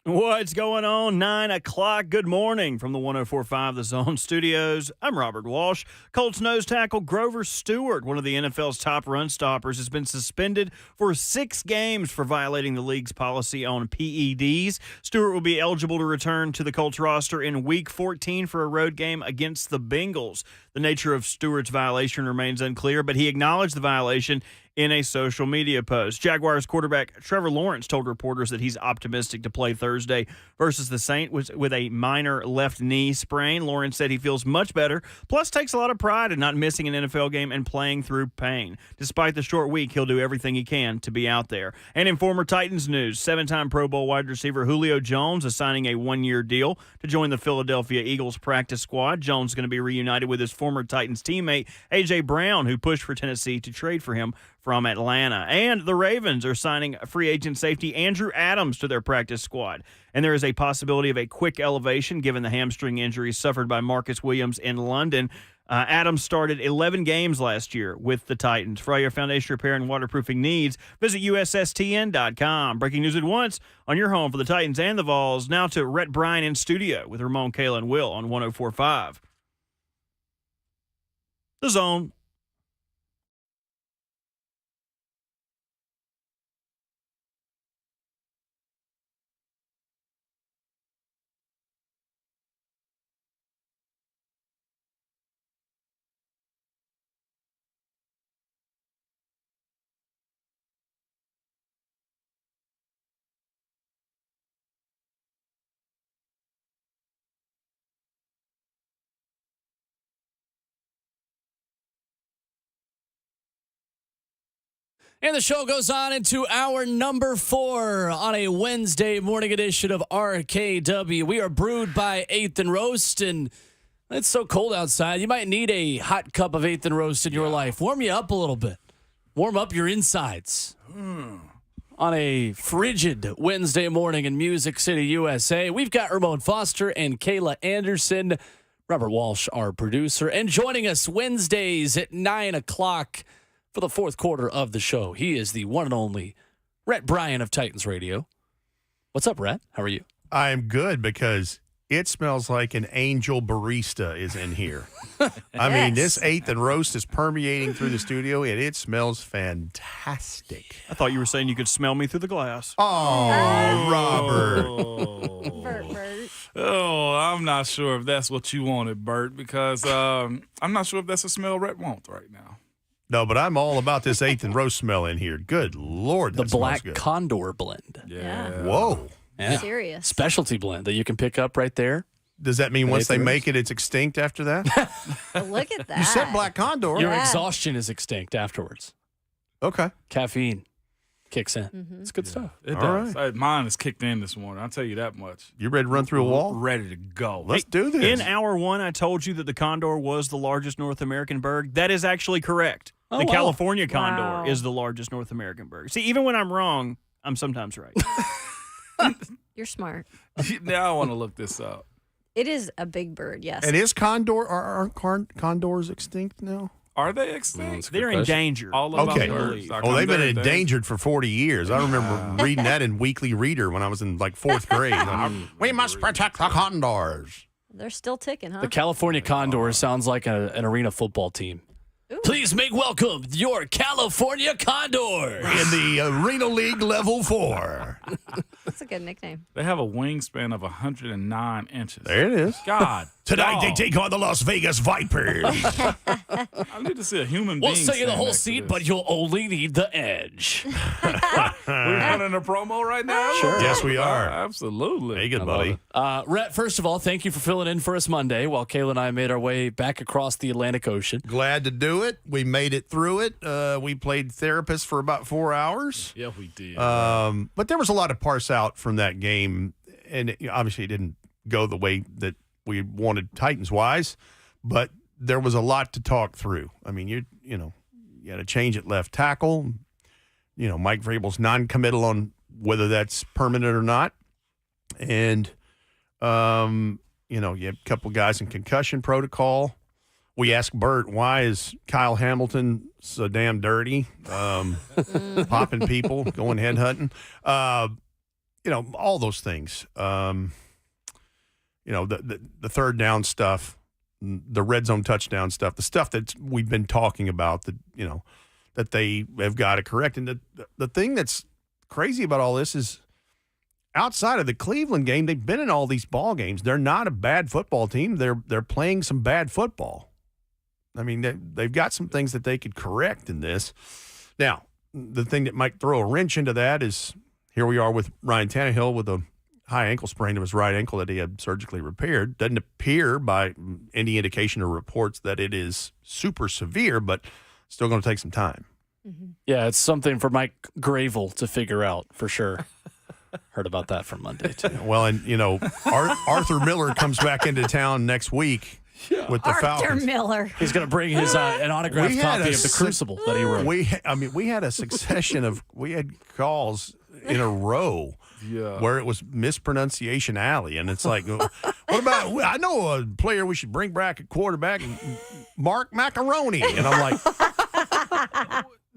What's going on? 9 o'clock. Good morning from the 104.5 The Zone Studios. I'm Robert Walsh. Colts nose tackle Grover Stewart, one of the NFL's top run stoppers, has been suspended for 6 games for violating the league's policy on PEDs. Stewart will be eligible to return to the Colts roster in Week 14 for a road game against the Bengals. The nature of Stewart's violation remains unclear, but he acknowledged the violation in a social media post. Jaguars quarterback Trevor Lawrence told reporters that he's optimistic to play Thursday versus the Saints with a minor left knee sprain. Lawrence said he feels much better, plus takes a lot of pride in not missing an NFL game and playing through pain. Despite the short week, he'll do everything he can to be out there. And in former Titans news, 7-time Pro Bowl wide receiver Julio Jones is signing a 1-year deal to join the Philadelphia Eagles practice squad. Jones is going to be reunited with his former Titans teammate A.J. Brown, who pushed for Tennessee to trade for him from Atlanta. And the Ravens are signing free agent safety Andrew Adams to their practice squad. And there is a possibility of a quick elevation given the hamstring injury suffered by Marcus Williams in London. Adams started 11 games last year with the Titans. For all your foundation repair and waterproofing needs, visit USSTN.com. Breaking news at once on your home for the Titans and the Vols. Now to Rhett Bryan in studio with Ramon, Kayla, and Will on 104.5 The Zone. And the show goes on into hour number 4 on a Wednesday morning edition of RKW. We are brewed by 8th and Roast, and it's so cold outside. You might need a hot cup of 8th and Roast in your life. Warm you up a little bit. Warm up your insides. On a frigid Wednesday morning in Music City, USA, we've got Ramon Foster and Kayla Anderson. Robert Walsh, our producer, and joining us Wednesdays at 9 o'clock for the fourth quarter of the show. He is the one and only Rhett Bryan of Titans Radio. What's up, Rhett? How are you? I'm good because it smells like an angel barista is in here. I mean, this 8th and Roast is permeating through the studio, and it smells fantastic. I thought you were saying you could smell me through the glass. Oh, Robert. Bert. Oh, I'm not sure if that's what you wanted, Bert, because I'm not sure if that's a smell Rhett wants right now. No, but I'm all about this 8th and Roast smell in here. Good Lord, The that smells Black good. Condor blend. Yeah. Whoa. Yeah. Serious. Specialty blend that you can pick up right there. Does that mean once they make it, it's extinct after that? Look at that. You said Black Condor. Your exhaustion is extinct afterwards. Okay. Caffeine kicks in. Mm-hmm. It's good stuff. It All does. right. Mine is kicked in this morning. I'll tell you that much. You ready to run through a wall? Ready to go. Let's do this. In hour 1, I told you that the condor was the largest North American bird. That is actually correct. Oh, The wow. California condor Wow. is the largest North American bird. See, even when I'm wrong, I'm sometimes right. You're smart. Now I want to look this up. It is a big bird, yes. And is condor, aren't condors extinct now? Are they extinct? They're endangered. All of Okay. my birds. Oh, they've been endangered for 40 years. I remember reading that in Weekly Reader when I was in like 4th grade. We must protect the condors. They're still ticking, huh? The California Condor sounds like an arena football team. Ooh. Please make welcome your California Condors. In the Arena League Level 4. That's a good nickname. They have a wingspan of 109 inches. There it is. God. Tonight they dog. take on the Las Vegas Vipers. I need to see a human We'll being. sell you the stand whole next to seat, this. but you'll only need the edge. We're running a promo right now? Sure. Yes, we are. Absolutely. Hey, good buddy. Rhett, first of all, thank you for filling in for us Monday while Kayla and I made our way back across the Atlantic Ocean. Glad to do it. We made it through it. We played therapist for about 4 hours. Yeah, we did. But there was a lot to parse out from that game, and obviously it didn't go the way that we wanted Titans-wise, but there was a lot to talk through. I mean, you had a change at left tackle. Mike Vrabel's non-committal on whether that's permanent or not. And, you have a couple guys in concussion protocol. We asked Bert, why is Kyle Hamilton so damn dirty, popping people, going headhunting? all those things. The third down stuff, the red zone touchdown stuff, the stuff that we've been talking about that they have got to correct. And the thing that's crazy about all this is outside of the Cleveland game, they've been in all these ball games. They're not a bad football team. They're playing some bad football. I mean, they've got some things that they could correct in this. Now, the thing that might throw a wrench into that is here we are with Ryan Tannehill with a high ankle sprain to his right ankle that he had surgically repaired. Doesn't appear by any indication or reports that it is super severe, but still going to take some time. Yeah, it's something for Mike Gravel to figure out for sure. Heard about that from Monday, too. Well, and, Arthur Miller comes back into town next week with the Falcons. Arthur Miller. He's going to bring his an autographed copy of The Crucible that he wrote. We had a succession we had calls in a row where it was mispronunciation alley. And it's like, what about, I know a player we should bring back at quarterback, Mark Macaroni. And I'm like,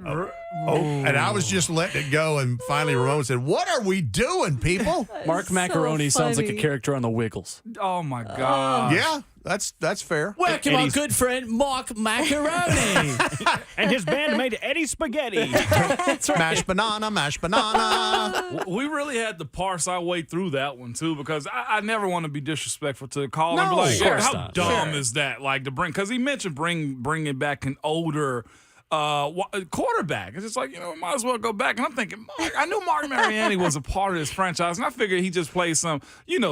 and I was just letting it go. And finally Ramon said, what are we doing, people? Mark Macaroni sounds like a character on the Wiggles. Oh, my God. Yeah. That's fair. Welcome our good friend Mark Macaroni. And his bandmate Eddie Spaghetti. That's right. Mashed banana. We really had to parse our way through that one, too, because I never want to be disrespectful to the call and be like, how dumb is that? Like, to bring, because he mentioned bringing back an older quarterback. It's just like, might as well go back. And I'm thinking, I knew Mark Mariani was a part of this franchise, and I figured he just plays some,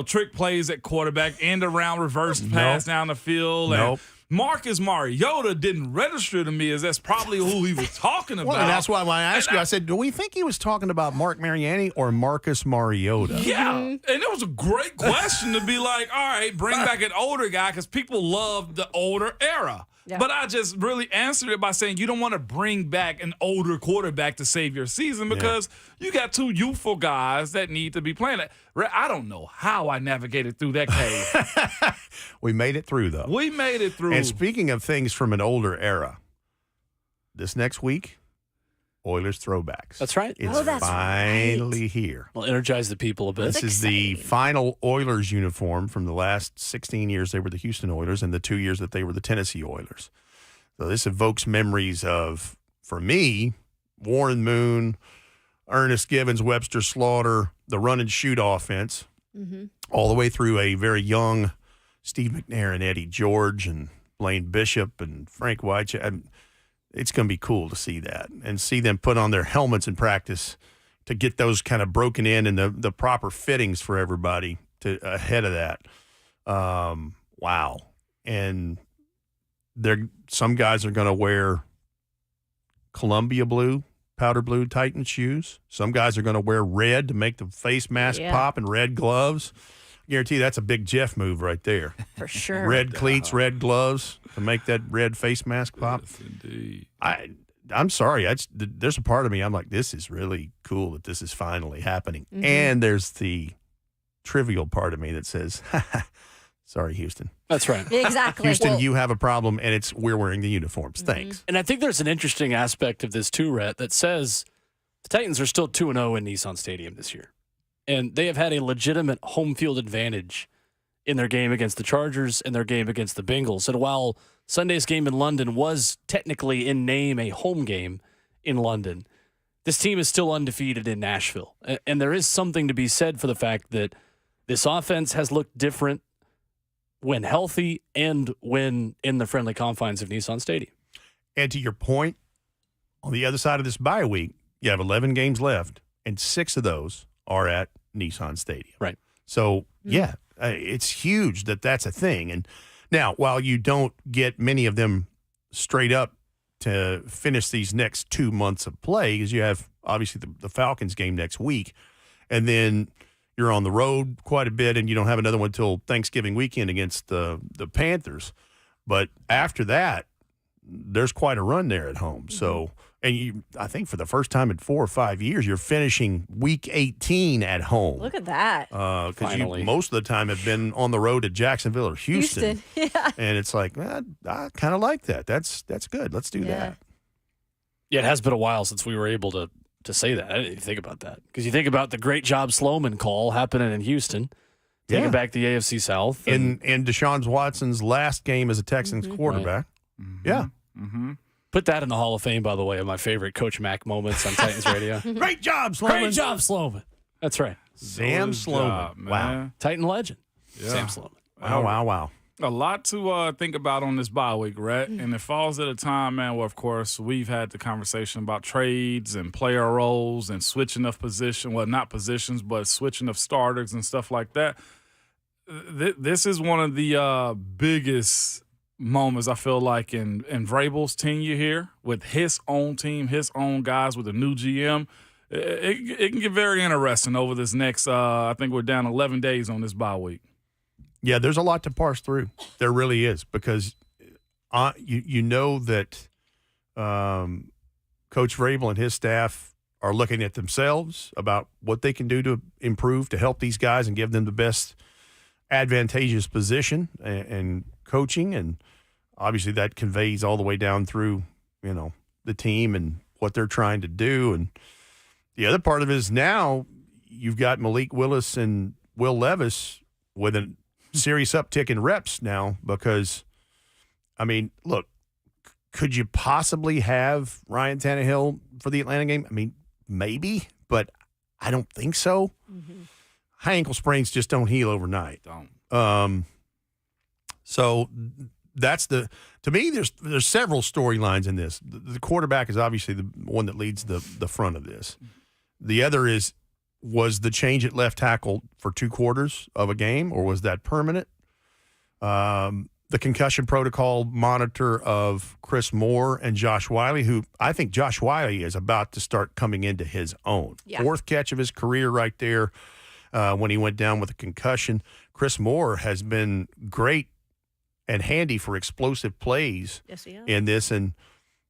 trick plays at quarterback, end around reverse pass down the field. Nope. And Marcus Mariota didn't register to me as that's probably who he was talking about. Well, and that's why when I asked you, I said, do we think he was talking about Mark Mariani or Marcus Mariota? Yeah. And it was a great question to be like, all right, bring back an older guy because people love the older era. Yeah. But I just really answered it by saying you don't want to bring back an older quarterback to save your season because you got two youthful guys that need to be playing it. I don't know how I navigated through that cave. We made it through, though. We made it through. And speaking of things from an older era, this next week, Oilers throwbacks. That's right. It's finally here. We'll energize the people a bit. This is the final Oilers uniform from the last 16 years they were the Houston Oilers and the 2 years that they were the Tennessee Oilers. So this evokes memories of, for me, Warren Moon, Ernest Givens, Webster Slaughter, the run and shoot offense, all the way through a very young Steve McNair and Eddie George and Blaine Bishop and Frank White. It's going to be cool to see that and see them put on their helmets in practice to get those kind of broken in and the proper fittings for everybody ahead of that. Wow. And some guys are going to wear Columbia blue, powder blue Titan shoes. Some guys are going to wear red to make the face mask pop and red gloves. I guarantee you that's a big Jeff move right there. For sure. Red cleats, red gloves to make that red face mask pop. Yes, indeed. I'm sorry. There's a part of me, I'm like, this is really cool that this is finally happening. And there's the trivial part of me that says, sorry, Houston. That's right. Exactly. Houston, you have a problem, and we're wearing the uniforms. Thanks. And I think there's an interesting aspect of this too, Rhett, that says the Titans are still 2-0 in Nissan Stadium this year. And they have had a legitimate home field advantage in their game against the Chargers and their game against the Bengals. And while Sunday's game in London was technically in name a home game in London, this team is still undefeated in Nashville. And there is something to be said for the fact that this offense has looked different when healthy and when in the friendly confines of Nissan Stadium. And to your point, on the other side of this bye week, you have 11 games left, and 6 of those are at Nissan Stadium. Right. So, it's huge that that's a thing. And now, while you don't get many of them straight up to finish these next 2 months of play, because you have, obviously, the Falcons game next week, and then you're on the road quite a bit, and you don't have another one until Thanksgiving weekend against the Panthers. But after that, there's quite a run there at home. So, and I think for the first time in 4 or 5 years, you're finishing week 18 at home. Look at that. Because you most of the time have been on the road to Jacksonville or Houston. Yeah. And it's like, I kind of like that. That's good. Let's do that. Yeah, it has been a while since we were able to to say that. I didn't even think about that. Because you think about the great job Sloman call happening in Houston, taking back the AFC South. In Deshaun Watson's last game as a Texans quarterback. Right. Yeah. Mm-hmm. Put that in the Hall of Fame, by the way, of my favorite Coach Mac moments on Titans radio. Great job, Sloman. Great job, Sloman. That's right. Sam Sloman. Job, wow. Titan legend. Yeah. Sam Sloman. Wow. A lot to think about on this bye week, Rhett. And it falls at a time, man, where, of course, we've had the conversation about trades and player roles and switching of position. Well, not positions, but switching of starters and stuff like that. This is one of the biggest moments, I feel like, in Vrabel's tenure here with his own team, his own guys, with a new GM. It can get very interesting over this next, I think we're down 11 days on this bye week. Yeah, there's a lot to parse through. There really is, because you know that Coach Vrabel and his staff are looking at themselves about what they can do to improve, to help these guys and give them the best advantageous position and coaching. And obviously that conveys all the way down through, the team and what they're trying to do. And the other part of it is now you've got Malik Willis and Will Levis with a serious uptick in reps now, because, look, could you possibly have Ryan Tannehill for the Atlanta game? Maybe, but I don't think so. Mm-hmm. High ankle sprains just don't heal overnight. So that's to me, there's several storylines in this. The quarterback is obviously the one that leads the front of this. The other was the change at left tackle for 2 quarters of a game, or was that permanent? The concussion protocol monitor of Chris Moore and Josh Wiley, who I think Josh Wiley is about to start coming into his own. Yeah. 4th catch of his career right there when he went down with a concussion. Chris Moore has been great and handy for explosive plays in this. And,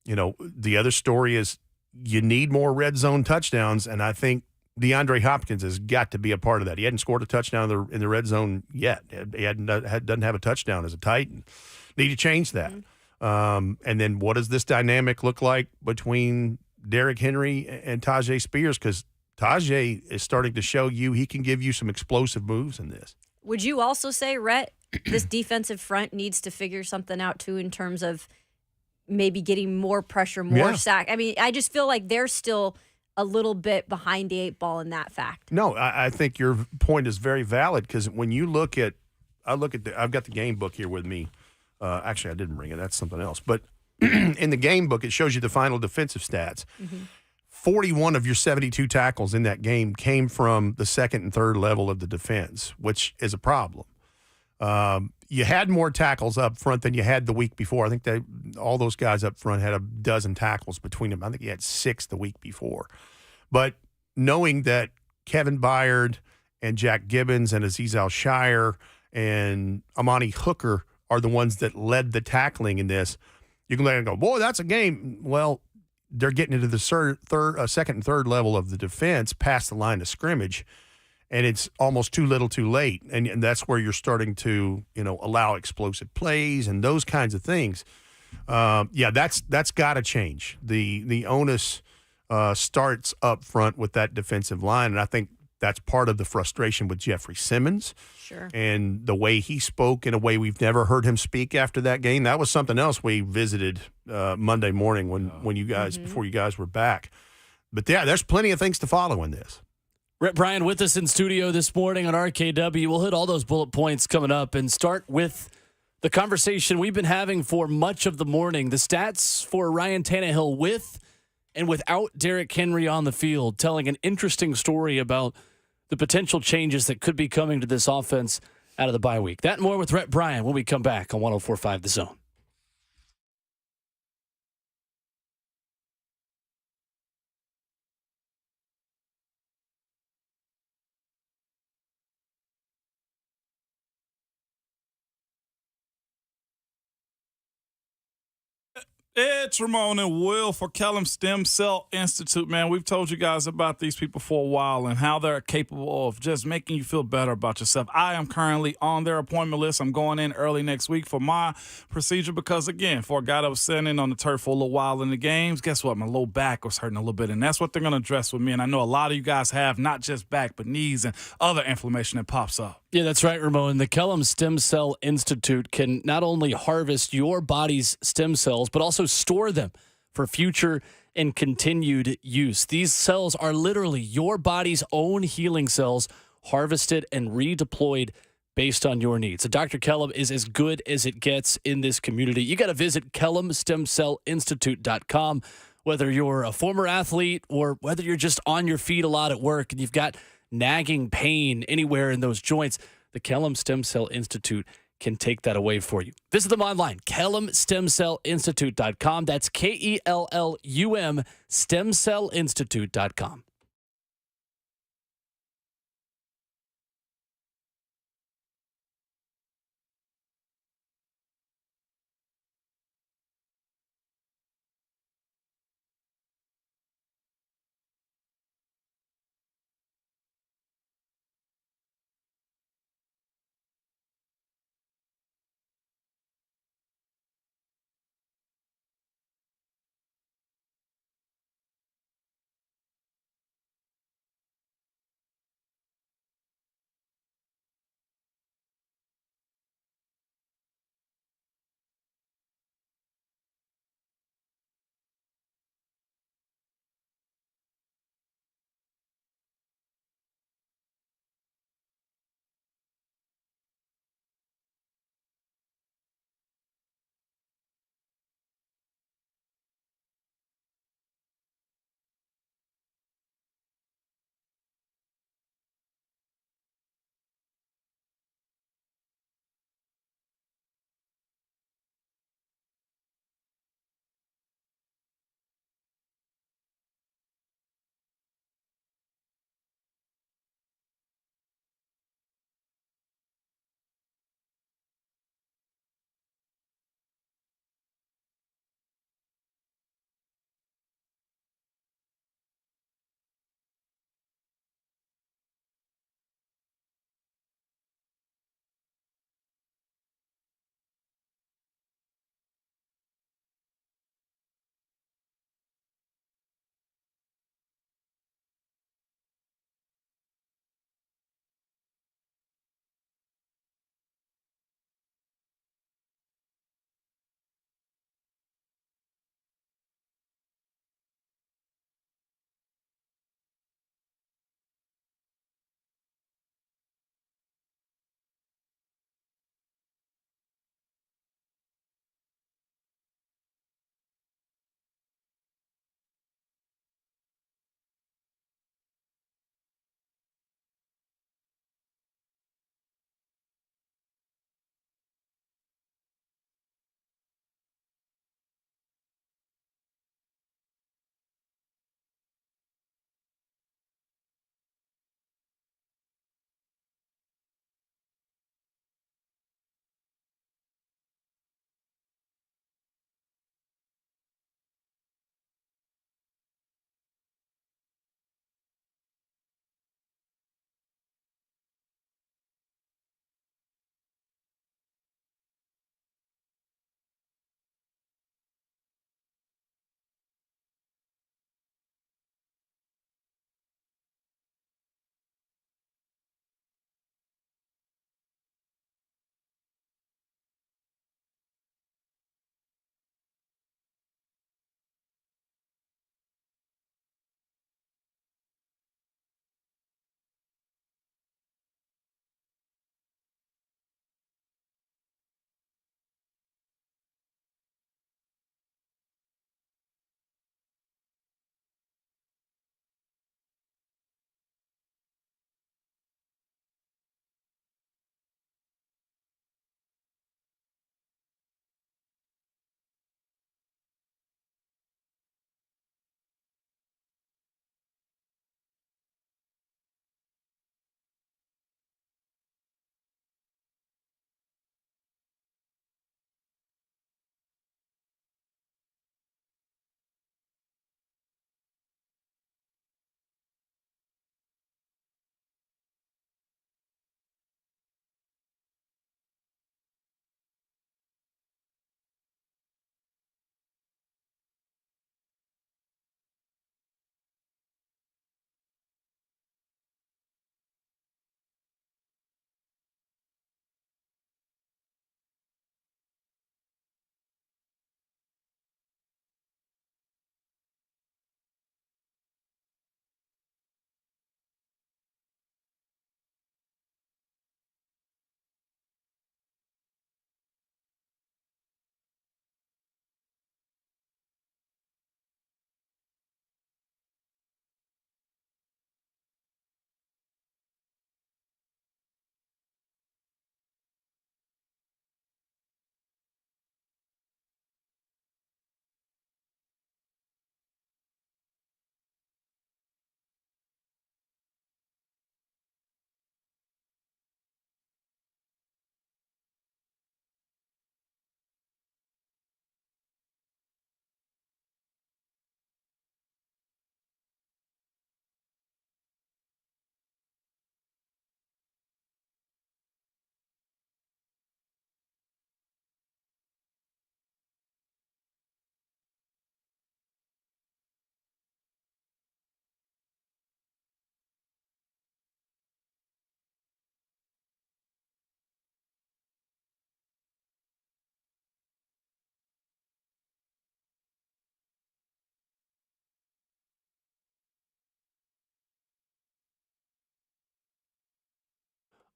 the other story is you need more red zone touchdowns, and I think DeAndre Hopkins has got to be a part of that. He hadn't scored a touchdown in the red zone yet. He doesn't have a touchdown as a Titan. Need to change that. Mm-hmm. And then what does this dynamic look like between Derrick Henry and Tajay Spears? Because Tajay is starting to show you he can give you some explosive moves in this. Would you also say, Rhett, this defensive front needs to figure something out too in terms of maybe getting more pressure, more sack? I just feel like they're still a little bit behind the 8 ball in that fact. No, I think your point is very valid, because when you look at I've got the game book here with me. Actually, I didn't bring it. That's something else. But in the game book, it shows you the final defensive stats. Mm-hmm. 41 of your 72 tackles in that game came from the second and third level of the defense, which is a problem. You had more tackles up front than you had the week before. I think all those guys up front had a dozen tackles between them. I think you had 6 the week before. But knowing that Kevin Byard and Jack Gibbons and Azeez Al-Shire and Amani Hooker are the ones that led the tackling in this, you can look and go, boy, that's a game. Well, they're getting into the second and third level of the defense past the line of scrimmage, and it's almost too little too late. And that's where you're starting to, allow explosive plays and those kinds of things. That's got to change. The onus starts up front with that defensive line, and I think that's part of the frustration with Jeffrey Simmons. Sure. And the way he spoke in a way we've never heard him speak after that game. That was something else we visited Monday morning when you guys before you guys were back. But there's plenty of things to follow in this. Rhett Bryan with us in studio this morning on RKW. We'll hit all those bullet points coming up and start with the conversation we've been having for much of the morning. The stats for Ryan Tannehill with and without Derrick Henry on the field, telling an interesting story about the potential changes that could be coming to this offense out of the bye week. That and more with Rhett Bryan when we come back on 104.5 The Zone. It's Ramon and Will for Kellum Stem Cell Institute, man. We've told you guys about these people for a while and how they're capable of just making you feel better about yourself. I am currently on their appointment list. I'm going in early next week for my procedure because, again, for a guy that was sitting in on the turf for a little while in the games, guess what? My low back was hurting a little bit, and that's what they're going to address with me. And I know a lot of you guys have not just back, but knees and other inflammation that pops up. Yeah, that's right, Ramon. The Kellum Stem Cell Institute can not only harvest your body's stem cells, but also store them for future and continued use. These cells are literally your body's own healing cells, harvested and redeployed based on your needs. So Dr. Kellum is as good as it gets in this community. You got to visit KellumStemCellInstitute.com. Whether you're a former athlete or whether you're just on your feet a lot at work and you've got nagging pain anywhere in those joints, the Kellum Stem Cell Institute can take that away for you. Visit them online, KellumStemCellInstitute.com. That's KELLUM StemCellInstitute.com.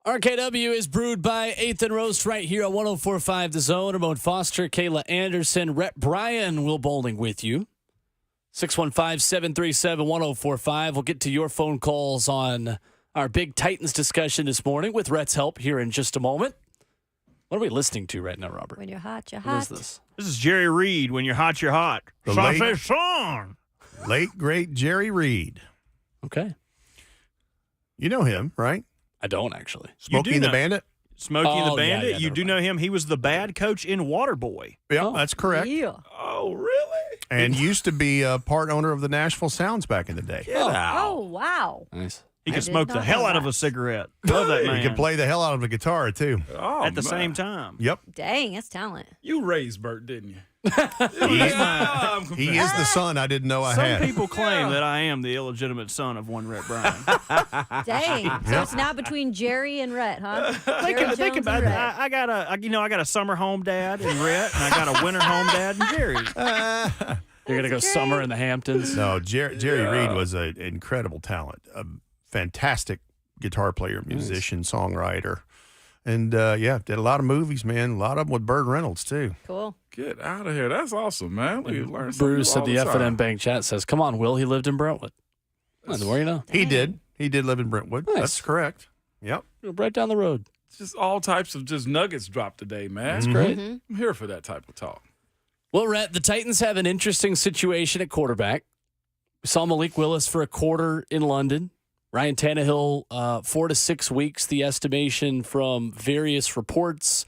RKW is brewed by 8th and Roast right here on 104.5 The Zone. Ramon Foster, Kayla Anderson, Rhett Bryan will bowling with you. 615-737-1045. We'll get to your phone calls on our big Titans discussion this morning with Rhett's help here in just a moment. What are we listening to right now, Robert? When you're hot, you're What hot. is this? This is Jerry Reed. When you're hot, you're hot. The Ça late- fait son. Late, great Jerry Reed. Okay. You know him, right? I don't actually. Smokey do and the know. Bandit? Smokey and the Oh, yeah, Bandit. yeah, You never do know him. He was the bad coach in Waterboy. Yeah, that's correct. Yeah. Oh, really? And used to be a part owner of the Nashville Sounds back in the day. Oh, wow. Nice. He I could did smoke not the hell know out of that. a cigarette. Love that man. He could play the hell out of the guitar, too. Oh, at the man. same time. Yep. Dang, that's talent. You raised Bert, didn't you? He is the son I didn't know I Some had. people claim that I am the illegitimate son of one Rhett Bryan. Dang. So Yeah. it's now between Jerry and Rhett, huh? Think Jerry about Jones and it. Rhett. I got a summer home dad in Rhett, and I got a winter home dad in Jerry. You're going to go summer in the Hamptons? No, Jerry Reed was an incredible talent, a fantastic guitar player, musician, songwriter. And, did a lot of movies, man. A lot of them with Burt Reynolds, too. Cool. Get out of here. That's awesome, man. We learn something Bruce new at all the time. F&M Bank chat says, come on, Will. He lived in Brentwood. The more you know. He did. He did live in Brentwood. Nice. That's correct. Yep. Right down the road. Just all types of just nuggets dropped today, man. That's great. I'm here for that type of talk. Well, Rhett, the Titans have an interesting situation at quarterback. We saw Malik Willis for a quarter in London. Ryan Tannehill, 4 to 6 weeks, the estimation from various reports.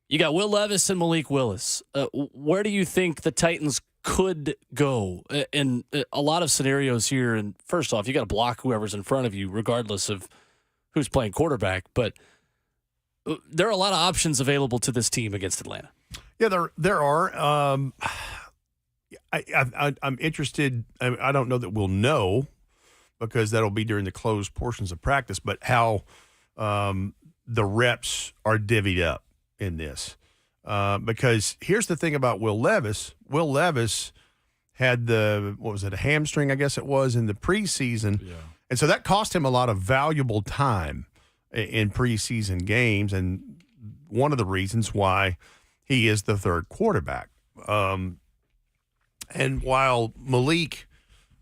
You got Will Levis and Malik Willis. Where do you think the Titans could go in a lot of scenarios here? And first off, you got to block whoever's in front of you, regardless of who's playing quarterback. But there are a lot of options available to this team against Atlanta. Yeah, there are. I'm interested. I don't know that we'll know because that'll be during the closed portions of practice, but how the reps are divvied up in this. Because here's the thing about Will Levis. Will Levis had a hamstring, I guess it was, in the preseason. Yeah. And so that cost him a lot of valuable time in preseason games, and one of the reasons why he is the third quarterback. And while Malik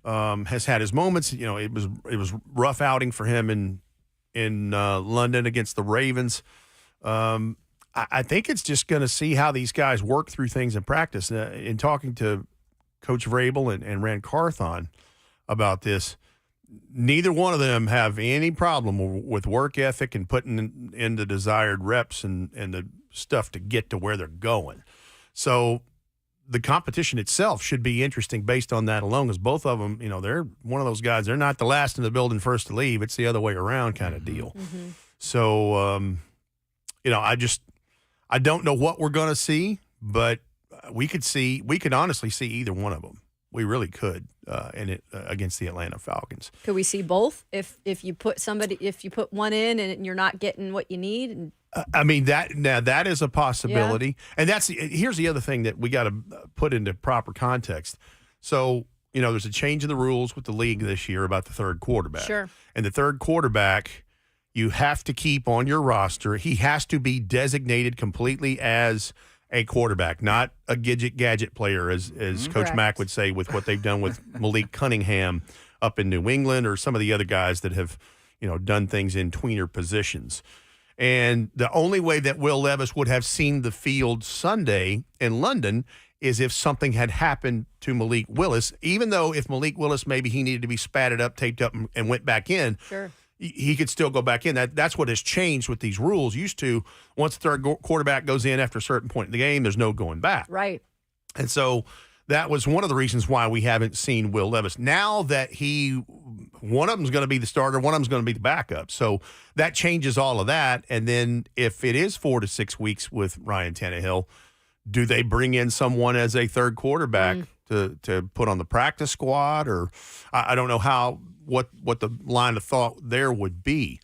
has had his moments, it was rough outing for him in London against the Ravens. I think it's just going to see how these guys work through things in practice. In talking to Coach Vrabel and Rand Carthon about this, neither one of them have any problem with work ethic and putting in the desired reps and the stuff to get to where they're going. So the competition itself should be interesting based on that alone, because both of them, they're one of those guys. They're not the last in the building, first to leave. It's the other way around kind of deal. Mm-hmm. So, I don't know what we're going to see, but we could honestly see either one of them. We really could against the Atlanta Falcons. Could we see both if you put one in and you're not getting what you need? And that is a possibility. Yeah. And here's the other thing that we got to put into proper context. So, there's a change in the rules with the league this year about the third quarterback. Sure. And the third quarterback, you have to keep on your roster. He has to be designated completely as a quarterback, not a gadget player, as Coach Correct. Mack would say, with what they've done with Malik Cunningham up in New England, or some of the other guys that have, done things in tweener positions. And the only way that Will Levis would have seen the field Sunday in London is if something had happened to Malik Willis, even though if Malik Willis, maybe he needed to be spatted up, taped up, and went back in. Sure. He could still go back in. That's what has changed with these rules. Used to, once the third quarterback goes in after a certain point in the game, there's no going back. Right. And so that was one of the reasons why we haven't seen Will Levis. Now that one of them is going to be the starter, one of them is going to be the backup. So that changes all of that. And then if it is 4 to 6 weeks with Ryan Tannehill, do they bring in someone as a third quarterback to put on the practice squad? Or I don't know what the line of thought there would be.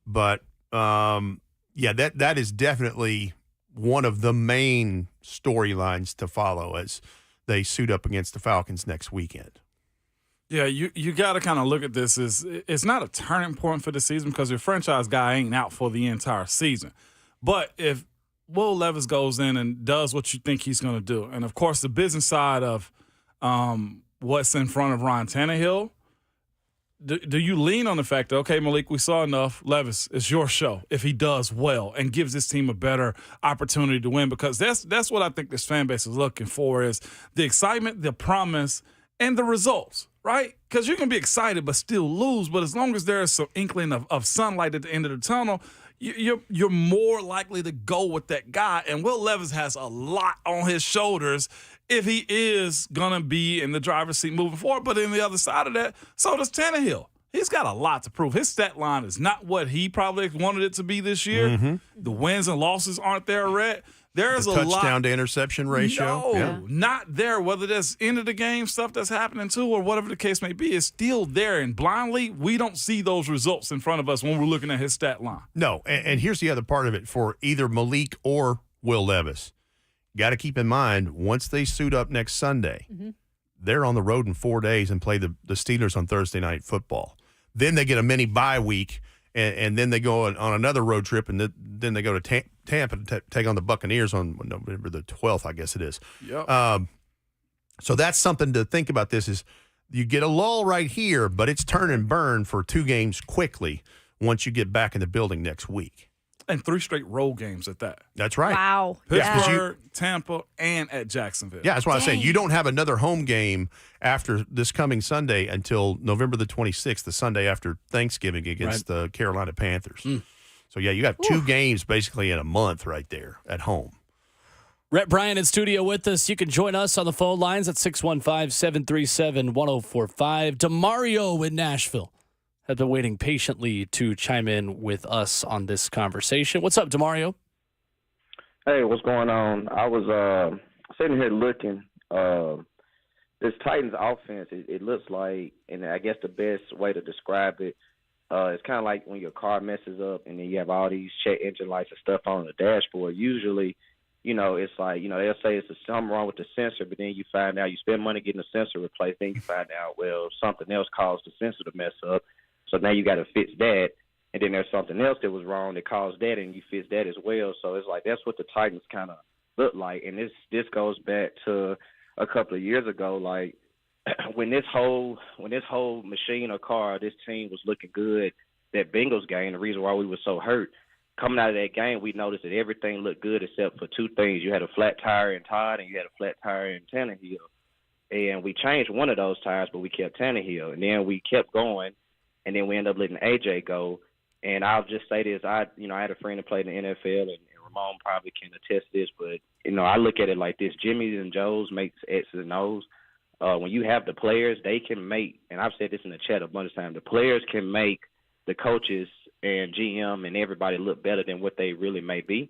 But, that is definitely one of the main storylines to follow as they suit up against the Falcons next weekend. Yeah, you got to kind of look at this as it's not a turning point for the season because your franchise guy ain't out for the entire season. But if Will Levis goes in and does what you think he's going to do, and of course the business side of what's in front of Ryan Tannehill, do you lean on the fact that, okay, Malik, we saw enough. Levis, it's your show if he does well and gives this team a better opportunity to win? Because that's what I think this fan base is looking for is the excitement, the promise, and the results, right? Because you can be excited but still lose, but as long as there's some inkling of sunlight at the end of the tunnel, you're more likely to go with that guy. And Will Levis has a lot on his shoulders if he is going to be in the driver's seat moving forward. But on the other side of that, so does Tannehill. He's got a lot to prove. His stat line is not what he probably wanted it to be this year. Mm-hmm. The wins and losses aren't there, Rhett. There's the a lot. Touchdown to interception ratio. No, not there. Whether that's end of the game stuff that's happening too or whatever the case may be, it's still there. And blindly, we don't see those results in front of us when we're looking at his stat line. No, and here's the other part of it for either Malik or Will Levis. Got to keep in mind, once they suit up next Sunday, they're on the road in 4 days and play the Steelers on Thursday Night Football. Then they get a mini bye week, and then they go on another road trip, and then they go to Tampa to take on the Buccaneers on November the 12th, I guess it is. Yep. So that's something to think about. This is you get a lull right here, but it's turn and burn for 2 games quickly once you get back in the building next week. And 3 straight road games at that. That's right. Wow. Pittsburgh, Tampa, and at Jacksonville. Yeah, that's what I'm saying. You don't have another home game after this coming Sunday until November the 26th, the Sunday after Thanksgiving against the Carolina Panthers. So, yeah, you got 2 games basically in a month right there at home. Rhett Bryan in studio with us. You can join us on the phone lines at 615-737-1045. DeMario in Nashville have been waiting patiently to chime in with us on this conversation. What's up, DeMario? Hey, what's going on? I was sitting here looking. This Titans offense, it looks like, and I guess the best way to describe it, it's kind of like when your car messes up and then you have all these check engine lights and stuff on the dashboard. Usually, it's like, they'll say it's something wrong with the sensor, but then you find out you spend money getting the sensor replaced. Then you find out, well, something else caused the sensor to mess up. So now you got to fix that, and then there's something else that was wrong that caused that, and you fix that as well. So it's like that's what the Titans kind of look like, and this goes back to a couple of years ago, like when this whole machine or car, this team was looking good. That Bengals game, the reason why we were so hurt, coming out of that game, we noticed that everything looked good except for 2 things. You had a flat tire in Todd, and you had a flat tire in Tannehill, and we changed one of those tires, but we kept Tannehill, and then we kept going. And then we ended up letting AJ go. And I'll just say this. I had a friend that played in the NFL, and Ramon probably can attest to this, but, I look at it like this. Jimmy's and Joe's makes X's and O's. When you have the players, they can make, and I've said this in the chat a bunch of times, the players can make the coaches and GM and everybody look better than what they really may be.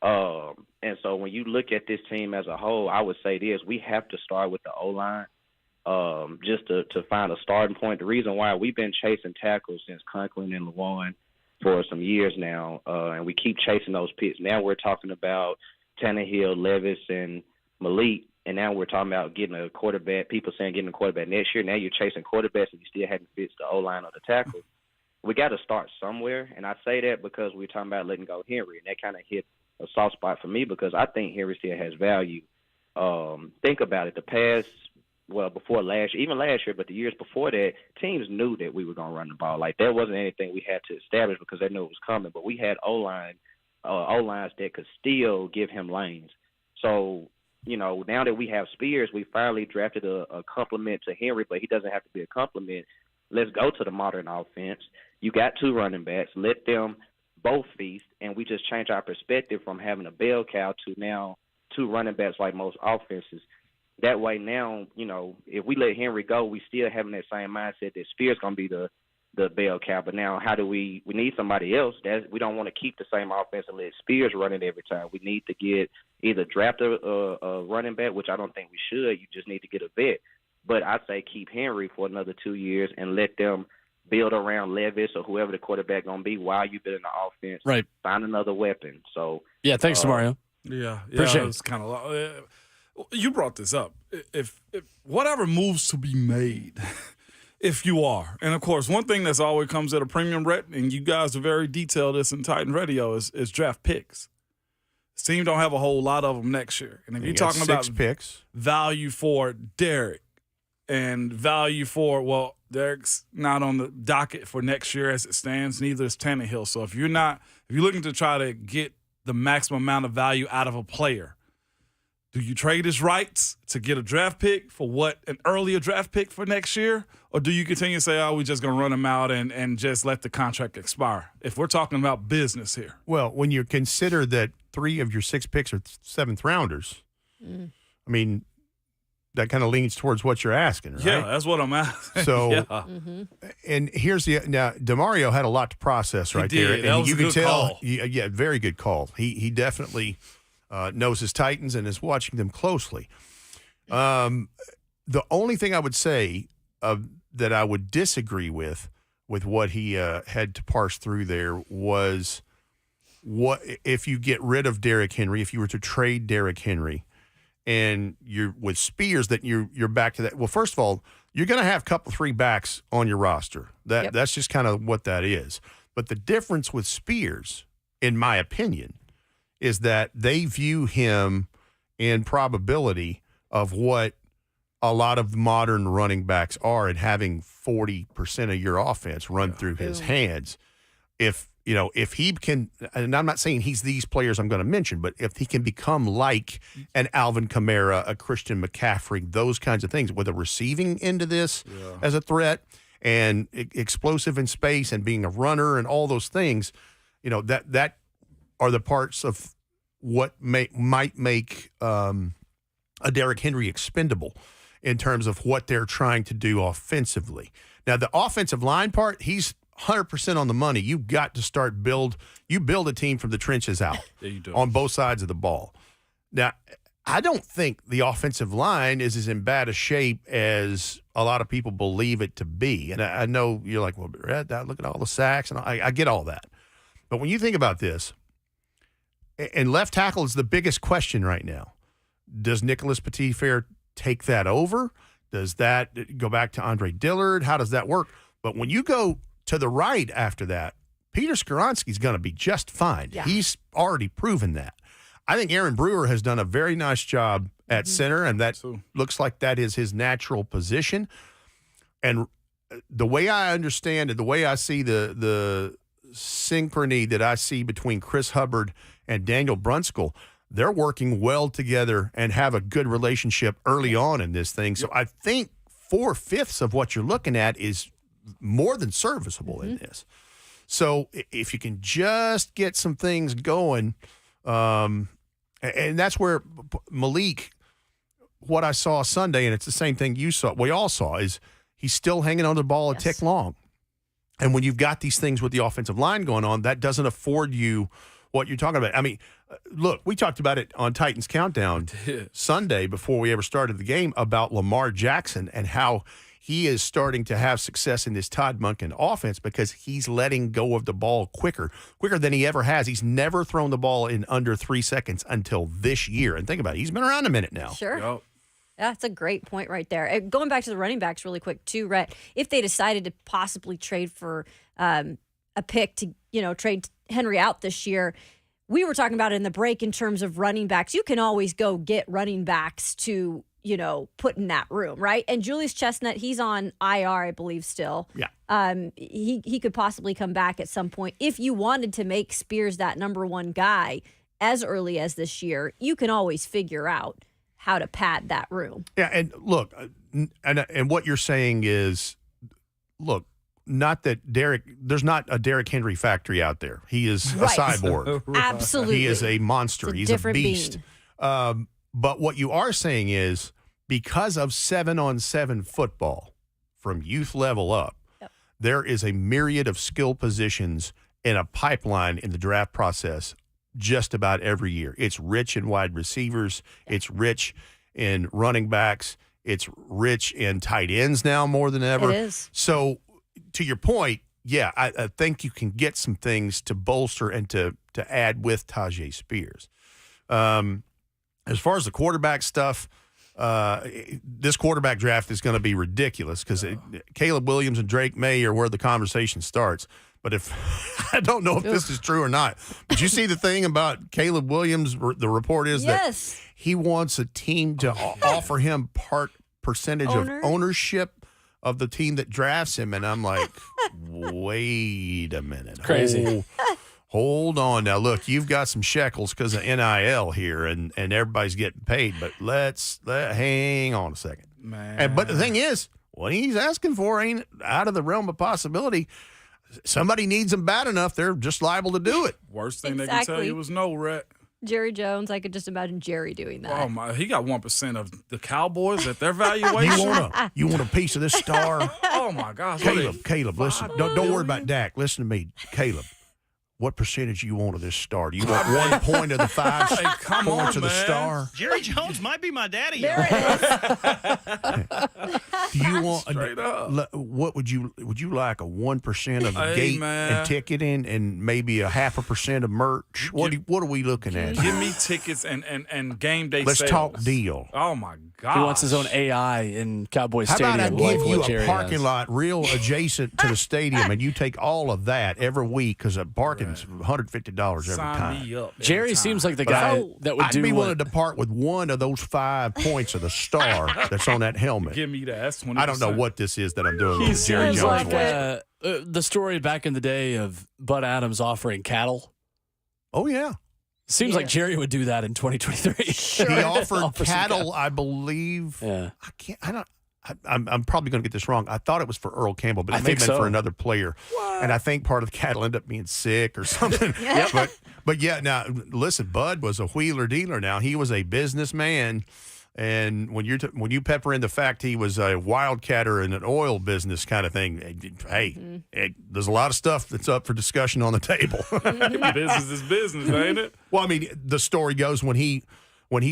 And so when you look at this team as a whole, I would say this. We have to start with the O-line. Just to find a starting point. The reason why we've been chasing tackles since Conklin and Lewan for some years now, and we keep chasing those picks. Now we're talking about Tannehill, Levis, and Malik, and now we're talking about getting a quarterback. People saying getting a quarterback next year. Now you're chasing quarterbacks, and you still haven't fixed the O-line or the tackle. We got to start somewhere, and I say that because we're talking about letting go Henry, and that kind of hit a soft spot for me because I think Henry still has value. Think about it. Before last year, even last year, but the years before that, teams knew that we were going to run the ball. Like, there wasn't anything we had to establish because they knew it was coming. But we had O-lines that could still give him lanes. So, now that we have Spears, we finally drafted a compliment to Henry, but he doesn't have to be a compliment. Let's go to the modern offense. You got 2 running backs. Let them both feast, and we just change our perspective from having a bell cow to now 2 running backs like most offenses. That way now, if we let Henry go, we still having that same mindset that Spears going to be the bell cow. But now how do we need somebody else. We don't want to keep the same offense and let Spears run it every time. We need to get either draft a running back, which I don't think we should. You just need to get a vet. But I say keep Henry for another 2 years and let them build around Levis or whoever the quarterback going to be while you build the offense. Right. Find another weapon. So yeah, thanks, Mario. Yeah. Appreciate it. It's kind of you brought this up. If whatever moves to be made, If you are. And, of course, one thing that's always comes at a premium, Rhett, and you guys are very detailed this in Titan Radio, is draft picks. This team don't have a whole lot of them next year. And if you're talking about picks, value for Derrick and value for, well, Derrick's not on the docket for next year as it stands, neither is Tannehill. So if you're looking to try to get the maximum amount of value out of a player, do you trade his rights to get a draft pick for an earlier draft pick for next year? Or do you continue to say, we're just going to run him out and just let the contract expire? If we're talking about business here. Well, when you consider that 3 of your 6 picks are 7th rounders, I mean, that kind of leans towards what you're asking, right? Yeah, that's what I'm asking. So, yeah. And here's now DeMario had a lot to process right there. That was you a can good tell, call. Yeah, very good call. He definitely knows his Titans and is watching them closely. The only thing I would say that I would disagree with what he had to parse through there was what if you get rid of Derrick Henry, if you were to trade Derrick Henry, and you're with Spears, that you're back to that. Well, first of all, you're going to have a couple 3 backs on your roster. That's just kind of what that is. But the difference with Spears, in my opinion, is that they view him in probability of what a lot of modern running backs are, and having 40% of your offense run through his hands. If he can, and I'm not saying he's these players I'm going to mention, but if he can become like an Alvin Kamara, a Christian McCaffrey, those kinds of things, with a receiving into this as a threat and explosive in space and being a runner and all those things, that are the parts of what might make a Derrick Henry expendable in terms of what they're trying to do offensively. Now, the offensive line part, he's 100% on the money. You've got to start build a team from the trenches out on both sides of the ball. Now, I don't think the offensive line is as in bad a shape as a lot of people believe it to be. And I know you're like, well, Rhett, look at all the sacks, and I get all that. But when you think about this, and left tackle is the biggest question right now. Does Nicholas Petitfair take that over? Does that go back to Andre Dillard? How does that work? But when you go to the right after that, Peter Skoronski's going to be just fine. Yeah. He's already proven that. I think Aaron Brewer has done a very nice job at center, and that looks like that is his natural position. And the way I understand it, the way I see the synchrony that I see between Chris Hubbard and Daniel Brunskill, they're working well together and have a good relationship early on in this thing. So I think 4/5 of what you're looking at is more than serviceable in this. So if you can just get some things going, and that's where Malik, what I saw Sunday, and it's the same thing we all saw, is he's still hanging on the ball a tick long. And when you've got these things with the offensive line going on, that doesn't afford you what you're talking about. I mean, look, we talked about it on Titans Countdown Sunday before we ever started the game about Lamar Jackson and how he is starting to have success in this Todd Monken offense because he's letting go of the ball quicker than he ever has. He's never thrown the ball in under 3 seconds until this year. And think about it, he's been around a minute now. Sure. Yep. That's a great point right there. Going back to the running backs really quick too, Rhett, if they decided to possibly trade for a pick to, trade Henry out this year, we were talking about it in the break in terms of running backs. You can always go get running backs to, put in that room, right? And Julius Chestnut, he's on IR, I believe, still. Yeah. He could possibly come back at some point. If you wanted to make Spears that number 1 guy as early as this year, you can always figure out how to pad that room. Yeah, and look, and what you're saying is, look, not that there's not a Derrick Henry factory out there. He is a cyborg. Absolutely. He is a monster. He's a beast. But what you are saying is, because of 7-on-7 football from youth level up, there is a myriad of skill positions in a pipeline in the draft process just about every year. It's rich in wide receivers. It's rich in running backs. It's rich in tight ends now more than ever. It is. So to your point, yeah, I think you can get some things to bolster and to add with Tajay Spears. As far as the quarterback stuff, this quarterback draft is going to be ridiculous because Caleb Williams and Drake May are where the conversation starts. But if I don't know if this is true or not, but you see the thing about Caleb Williams, the report is that he wants a team to offer him percentage of ownership of the team that drafts him. And I'm like, wait a minute. Crazy. Hold on. Now, look, you've got some shekels because of NIL here, and everybody's getting paid. But let's hang on a second. Man. But the thing is, what he's asking for ain't out of the realm of possibility. Somebody needs him bad enough, they're just liable to do it. Worst thing they can tell you was no, Rhett. Jerry Jones, I could just imagine Jerry doing that. Oh my, he got 1% of the Cowboys at their valuation. You want a piece of this star? Oh my gosh. Caleb, listen. Don't worry about Dak. Listen to me, Caleb. What percentage you want of this star? Do you want 1 point of the 5 points of the star? Jerry Jones might be my daddy. There it is. Do you want Straight up. what would you like a 1% of the Hey, gate man. and ticketing and maybe a 0.5% of merch? What are we looking at? Give me tickets and game day Let's sales. talk deal. Oh my God. He wants his own AI in Cowboy How Stadium. about I like give you what a Jerry parking has. lot real adjacent to the stadium, and you take all of that every week because parking's $150 every Sign time. me up. Jerry every seems time. like the guy that would I'd do be what- willing to part with one of those 5 points of the star that's on that helmet. Give me that. That's 20%. I don't know what this is that I'm doing. He with Jerry seems Jones. like the story back in the day of Bud Adams offering cattle. Oh yeah. Seems like Jerry would do that in 2023. He offered Offer some cattle, I believe. Yeah. I'm probably going to get this wrong. I thought it was for Earl Campbell, but I it may have think been so. for another player. And I think part of the cattle ended up being sick or something. But yeah, now listen, Bud was a wheeler dealer. Now he was a businessman, and when you pepper in the fact he was a wildcatter in an oil business kind of thing, hey, there's a lot of stuff that's up for discussion on the table. Business is business, ain't it? Well, I mean, the story goes when he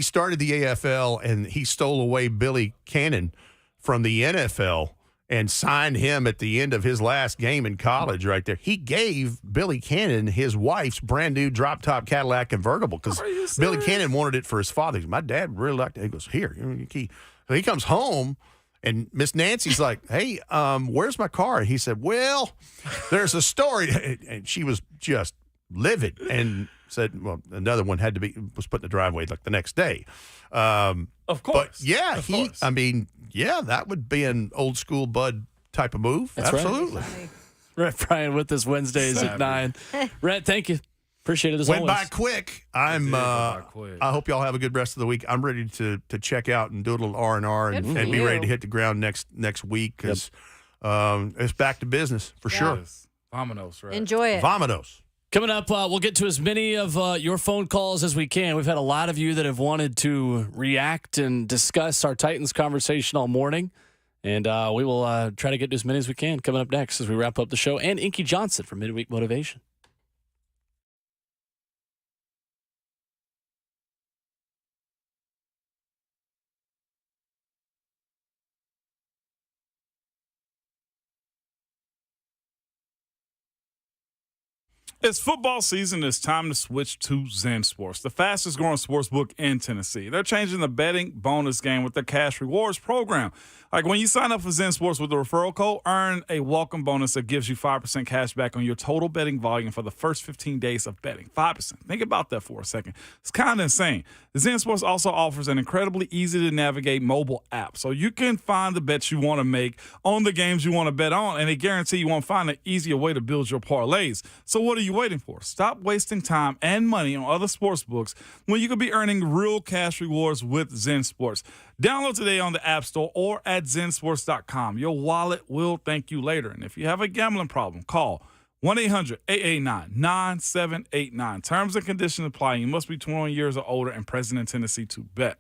started the AFL and he stole away Billy Cannon from the NFL and signed him at the end of his last game in college right there. He gave Billy Cannon his wife's brand new drop-top Cadillac convertible because Billy Cannon wanted it for his father. My dad really liked it. He goes, here, your key. So he comes home, and Miss Nancy's like, hey, where's my car? And he said, well, there's a story. And she was just livid and said, well, another one was put in the driveway like the next day. Of course. But yeah, Of course. that would be an old school Bud type of move. That's right. Absolutely. Rhett Bryan with us Wednesdays at 9. Rhett, thank you. Appreciate it as Went always. by quick. I hope y'all have a good rest of the week. I'm ready to check out and do a little R&R and be ready to hit the ground next week because it's back to business for sure. Yes. Vamonos, right? Enjoy it. Vamonos. Coming up, we'll get to as many of your phone calls as we can. We've had a lot of you that have wanted to react and discuss our Titans conversation all morning. And we will try to get to as many as we can coming up next as we wrap up the show. And Inky Johnson from Midweek Motivation. It's football season. It's time to switch to Zen Sports, the fastest growing sports book in Tennessee. They're changing the betting bonus game with their cash rewards program. Like when you sign up for Zen Sports with the referral code, earn a welcome bonus that gives you 5% cash back on your total betting volume for the first 15 days of betting. 5%. Think about that for a second. It's kind of insane. Zen Sports also offers an incredibly easy to navigate mobile app, so you can find the bets you want to make on the games you want to bet on, and they guarantee you won't find an easier way to build your parlays. So what are you waiting for? Stop wasting time and money on other sports books when you could be earning real cash rewards with Zen Sports. Download today on the App Store or at zensports.com. Your wallet will thank you later. And if you have a gambling problem, call 1-800-889-9789. Terms and conditions apply. You must be 21 years or older and present in Tennessee to bet.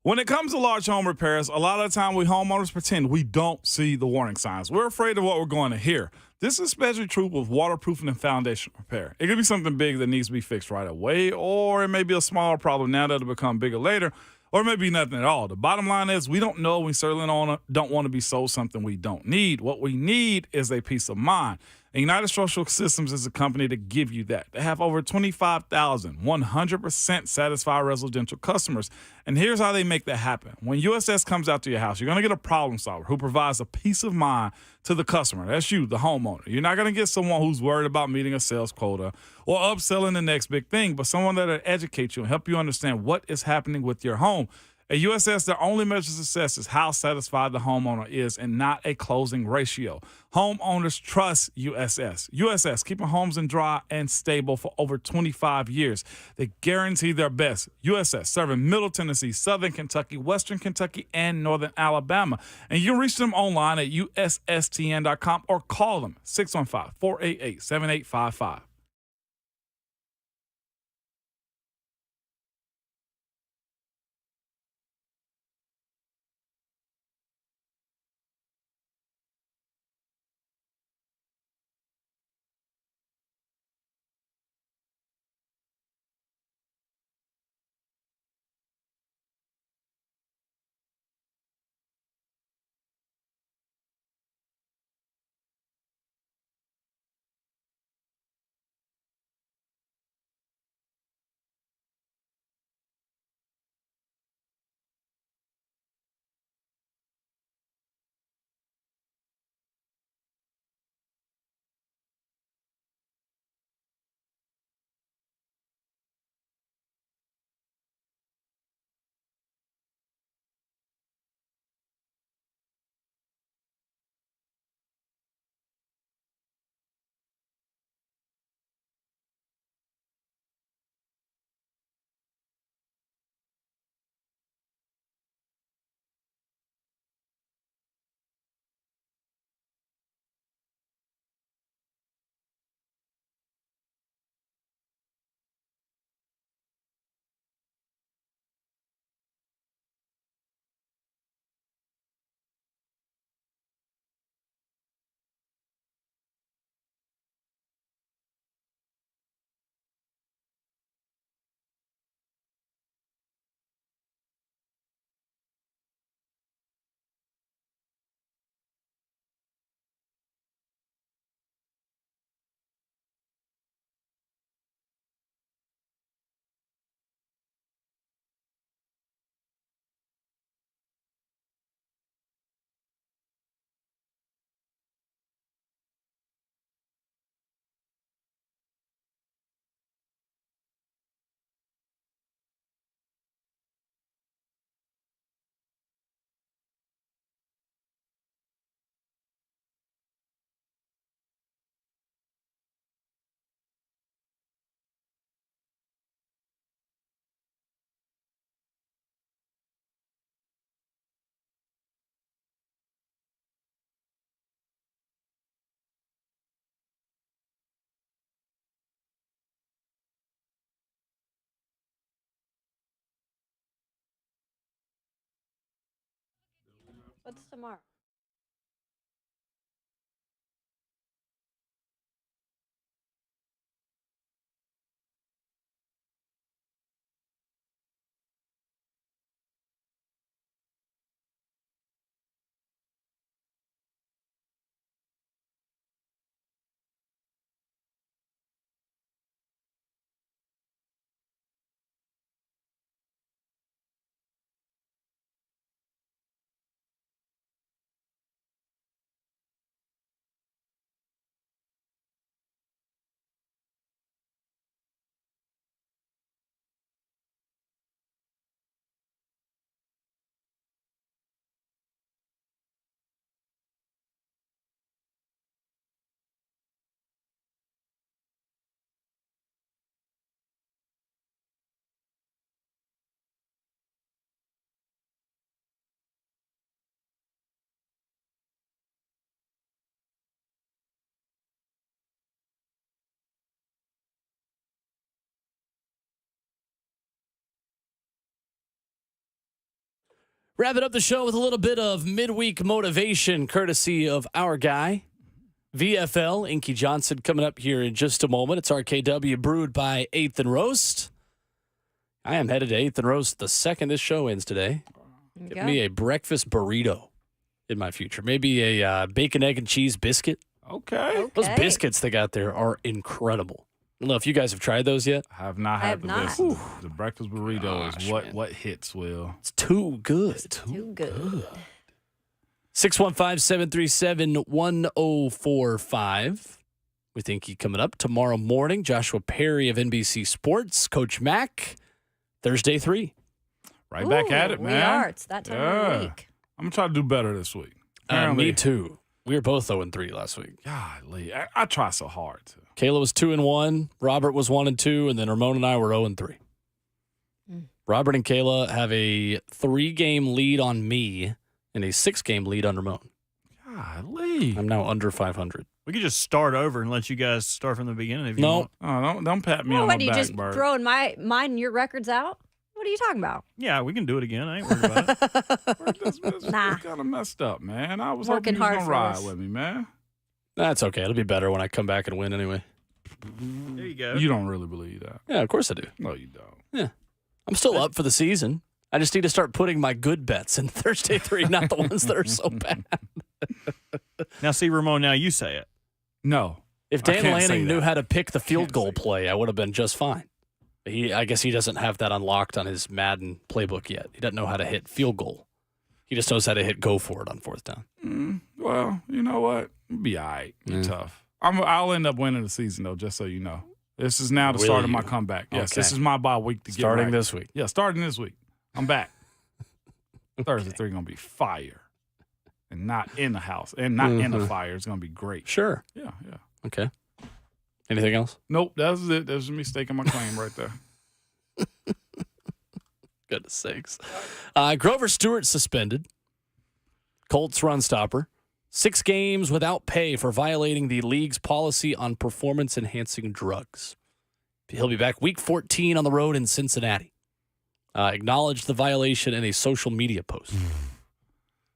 When it comes to large home repairs, a lot of the time we homeowners pretend we don't see the warning signs. We're afraid of what we're going to hear. This is especially true with waterproofing and foundation repair. It could be something big that needs to be fixed right away, or it may be a smaller problem now that'll become bigger later, or maybe nothing at all. The bottom line is we don't know. We certainly don't want to be sold something we don't need. What we need is a peace of mind. And United Structural Systems is a company to give you that. They have over 25,000 100% satisfied residential customers. And here's how they make that happen. When USS comes out to your house, you're going to get a problem solver who provides a peace of mind to the customer. That's you, the homeowner. You're not going to get someone who's worried about meeting a sales quota or upselling the next big thing, but someone that'll educate you and help you understand what is happening with your home. At USS, their only measure of success is how satisfied the homeowner is and not a closing ratio. Homeowners trust USS. USS, keeping homes in dry and stable for over 25 years. They guarantee their best. USS, serving Middle Tennessee, Southern Kentucky, Western Kentucky, and Northern Alabama. And you can reach them online at USSTN.com or call them 615-488-7855. What's tomorrow? Wrapping up the show with a little bit of midweek motivation, courtesy of our guy, VFL, Inky Johnson, coming up here in just a moment. It's RKW brewed by 8th and Roast. I am headed to 8th and Roast the second this show ends today. Give me a breakfast burrito in my future. Maybe a bacon, egg, and cheese biscuit. Okay. Those biscuits they got there are incredible. I don't know if you guys have tried those yet. I have not had the biscuits. The breakfast burrito is what hits, Will. It's too good. Too good. 615-737-1045. We think you coming up tomorrow morning. Joshua Perry of NBC Sports, Coach Mack, Thursday 3. Right back at it, man. We are. It's that time of the week. I'm going to try to do better this week. Me too. We were both 0-3 last week. Golly, I try so hard to. Kayla was 2-1. Robert was 1-2, and then Ramon and I were 0-3. Robert and Kayla have a 3-game lead on me and a 6-game lead on Ramon. Golly. I'm now under 500. We could just start over and let you guys start from the beginning if you want. Oh, don't pat me Well, on what the are you back, just Bert. throwing mine and your records out? What are you talking about? Yeah, we can do it again. I ain't worried about it. Nah. Kind of messed up, man. I was Working hoping you hard was for gonna ride this. with me, man. That's okay. It'll be better when I come back and win anyway. There you go. You don't really believe that. Yeah, of course I do. No, you don't. Yeah. I'm still up for the season. I just need to start putting my good bets in Thursday 3, not the ones that are so bad. Now, see, Ramon, now you say it. No. If I Dan can't say Lanning knew that. how to pick the field goal play, I would have been just fine. I guess he doesn't have that unlocked on his Madden playbook yet. He doesn't know how to hit field goal. He just knows how to hit go for it on 4th down. Well, you know what? It'll be all right. Be tough. I'll end up winning the season, though, just so you know. This is now the Will start of my you? comeback. Yes, Okay. this is my bye week to get Starting right. this week. Yeah, starting this week. I'm back. Thursday 3 going to be fire. And not in the house. And not in the fire. It's going to be great. Sure. Yeah. Okay. Anything else? Nope, that was it. That was me staking my claim right there. Goodness sakes. Grover Stewart suspended. Colts run stopper. 6 games without pay for violating the league's policy on performance-enhancing drugs. He'll be back week 14 on the road in Cincinnati. Acknowledged the violation in a social media post.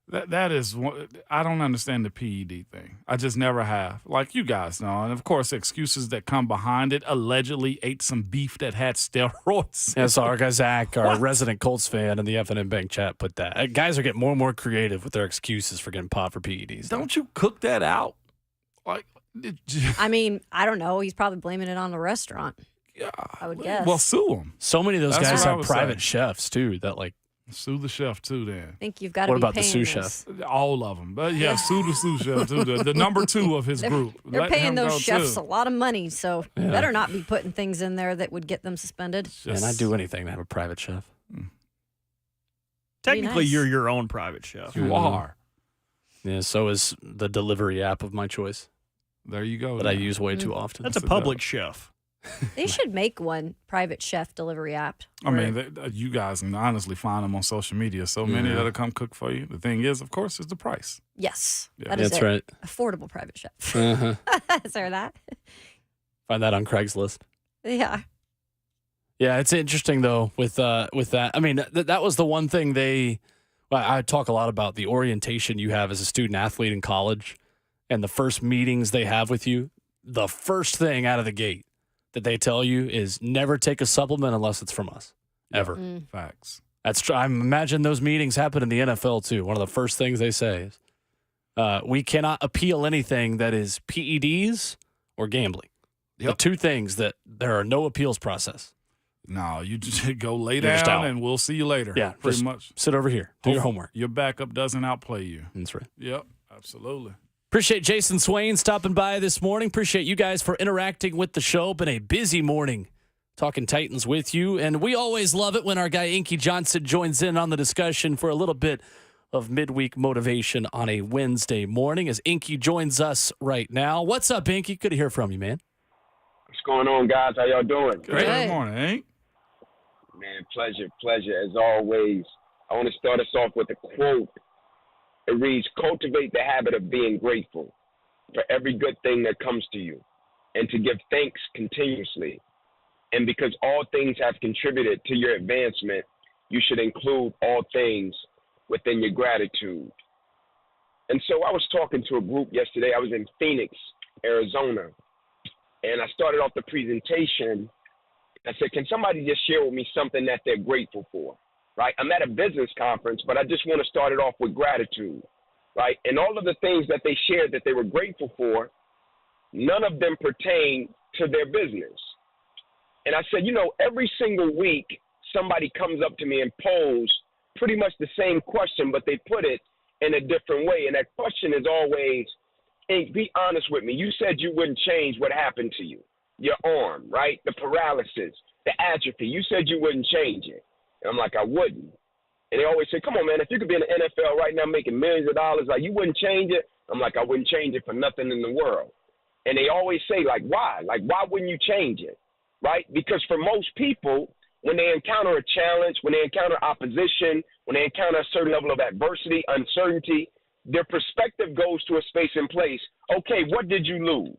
That is one, I don't understand the PED thing. I just never have. Like you guys know. And of course, excuses that come behind it. Allegedly ate some beef that had steroids. Yeah, so our guy Zach, our resident Colts fan in the FNN Bank chat, put that. Guys are getting more and more creative with their excuses for getting popped for PEDs. Don't you cook that out? Like, I mean, I don't know. He's probably blaming it on the restaurant. Yeah, I would guess. well, sue them. So many of those That's guys what I have would private say. chefs, too, that like. Sue the chef, too, then. I think you've got to What be about the paying sous this. chef? All of them. But yeah, sue the sous chef, too. The number 2 of his group. They're Let paying him those go, chefs too. a lot of money, so Yeah. better not be putting things in there that would get them suspended. And I'd do anything to have a private chef. Technically, nice. you're your own private chef. You are. Yeah, so is the delivery app of my choice There you go. that I then. use way too often. That's a public chef. They should make one private chef delivery app. I mean, you guys can honestly find them on social media. So many Yeah. that'll come cook for you. The thing is, of course, is the price. Yes, Yeah. that is That's it. right. Affordable private chef. Uh-huh. Is there that? Find that on Craigslist. Yeah. Yeah, it's interesting though with that. I mean, that was the one thing I talk a lot about the orientation you have as a student athlete in college, and the first meetings they have with you. The first thing out of the gate that they tell you is never take a supplement unless it's from us, ever. Facts. That's true. I imagine those meetings happen in the NFL too. One of the first things they say is, we cannot appeal anything that is PEDs or gambling. The 2 things that there are no appeals process. No, you just go lay You're just down out. and we'll see you later. Yeah, pretty just much. sit over here. Do your Hopefully homework. Your backup doesn't outplay you. That's right. Yep, absolutely. Appreciate Jayson Swain stopping by this morning. Appreciate you guys for interacting with the show. Been a busy morning talking Titans with you. And we always love it when our guy Inky Johnson joins in on the discussion for a little bit of midweek motivation on a Wednesday morning as Inky joins us right now. What's up, Inky? Good to hear from you, man. What's going on, guys? How y'all doing? Good morning, Hank. Man, pleasure as always. I want to start us off with a quote. It reads, cultivate the habit of being grateful for every good thing that comes to you and to give thanks continuously. And because all things have contributed to your advancement, you should include all things within your gratitude. And so I was talking to a group yesterday. I was in Phoenix, Arizona, and I started off the presentation. I said, can somebody just share with me something that they're grateful for, right? I'm at a business conference, but I just want to start it off with gratitude, right? And all of the things that they shared that they were grateful for, none of them pertain to their business. And I said, every single week, somebody comes up to me and poses pretty much the same question, but they put it in a different way. And that question is always, hey, be honest with me. You said you wouldn't change what happened to you, your arm, right? The paralysis, the atrophy. You said you wouldn't change it. And I'm like, I wouldn't. And they always say, come on, man, if you could be in the NFL right now making millions of dollars, like, you wouldn't change it? I'm like, I wouldn't change it for nothing in the world. And they always say, like, why? Like, why wouldn't you change it, right? Because for most people, when they encounter a challenge, when they encounter opposition, when they encounter a certain level of adversity, uncertainty, their perspective goes to a space and place. Okay, what did you lose?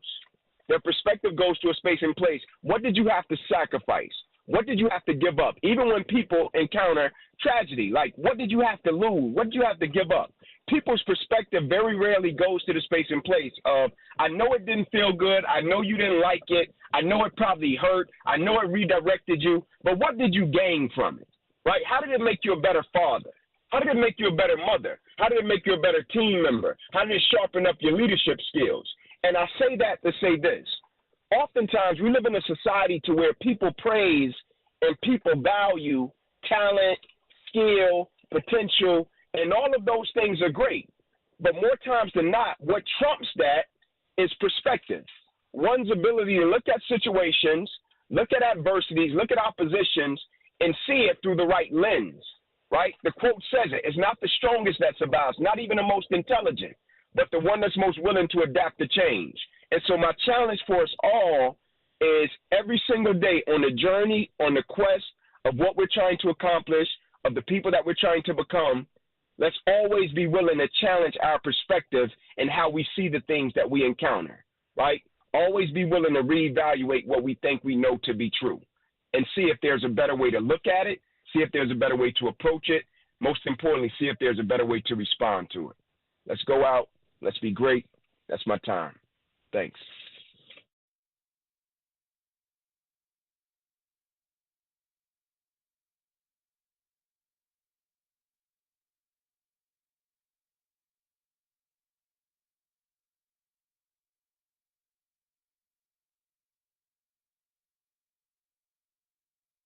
Their perspective goes to a space and place. What did you have to sacrifice? What did you have to give up? Even when people encounter tragedy, like, what did you have to lose? What did you have to give up? People's perspective very rarely goes to the space and place of, I know it didn't feel good. I know you didn't like it. I know it probably hurt. I know it redirected you. But what did you gain from it, right? How did it make you a better father? How did it make you a better mother? How did it make you a better team member? How did it sharpen up your leadership skills? And I say that to say this. Oftentimes, we live in a society to where people praise and people value talent, skill, potential, and all of those things are great. But more times than not, what trumps that is perspective. One's ability to look at situations, look at adversities, look at oppositions, and see it through the right lens, right? The quote says it. It's not the strongest that survives, not even the most intelligent, but the one that's most willing to adapt to change. And so my challenge for us all is every single day on the journey, on the quest of what we're trying to accomplish, of the people that we're trying to become, let's always be willing to challenge our perspective and how we see the things that we encounter, right? Always be willing to reevaluate what we think we know to be true and see if there's a better way to look at it, see if there's a better way to approach it, most importantly, see if there's a better way to respond to it. Let's go out. Let's be great. That's my time. Thanks.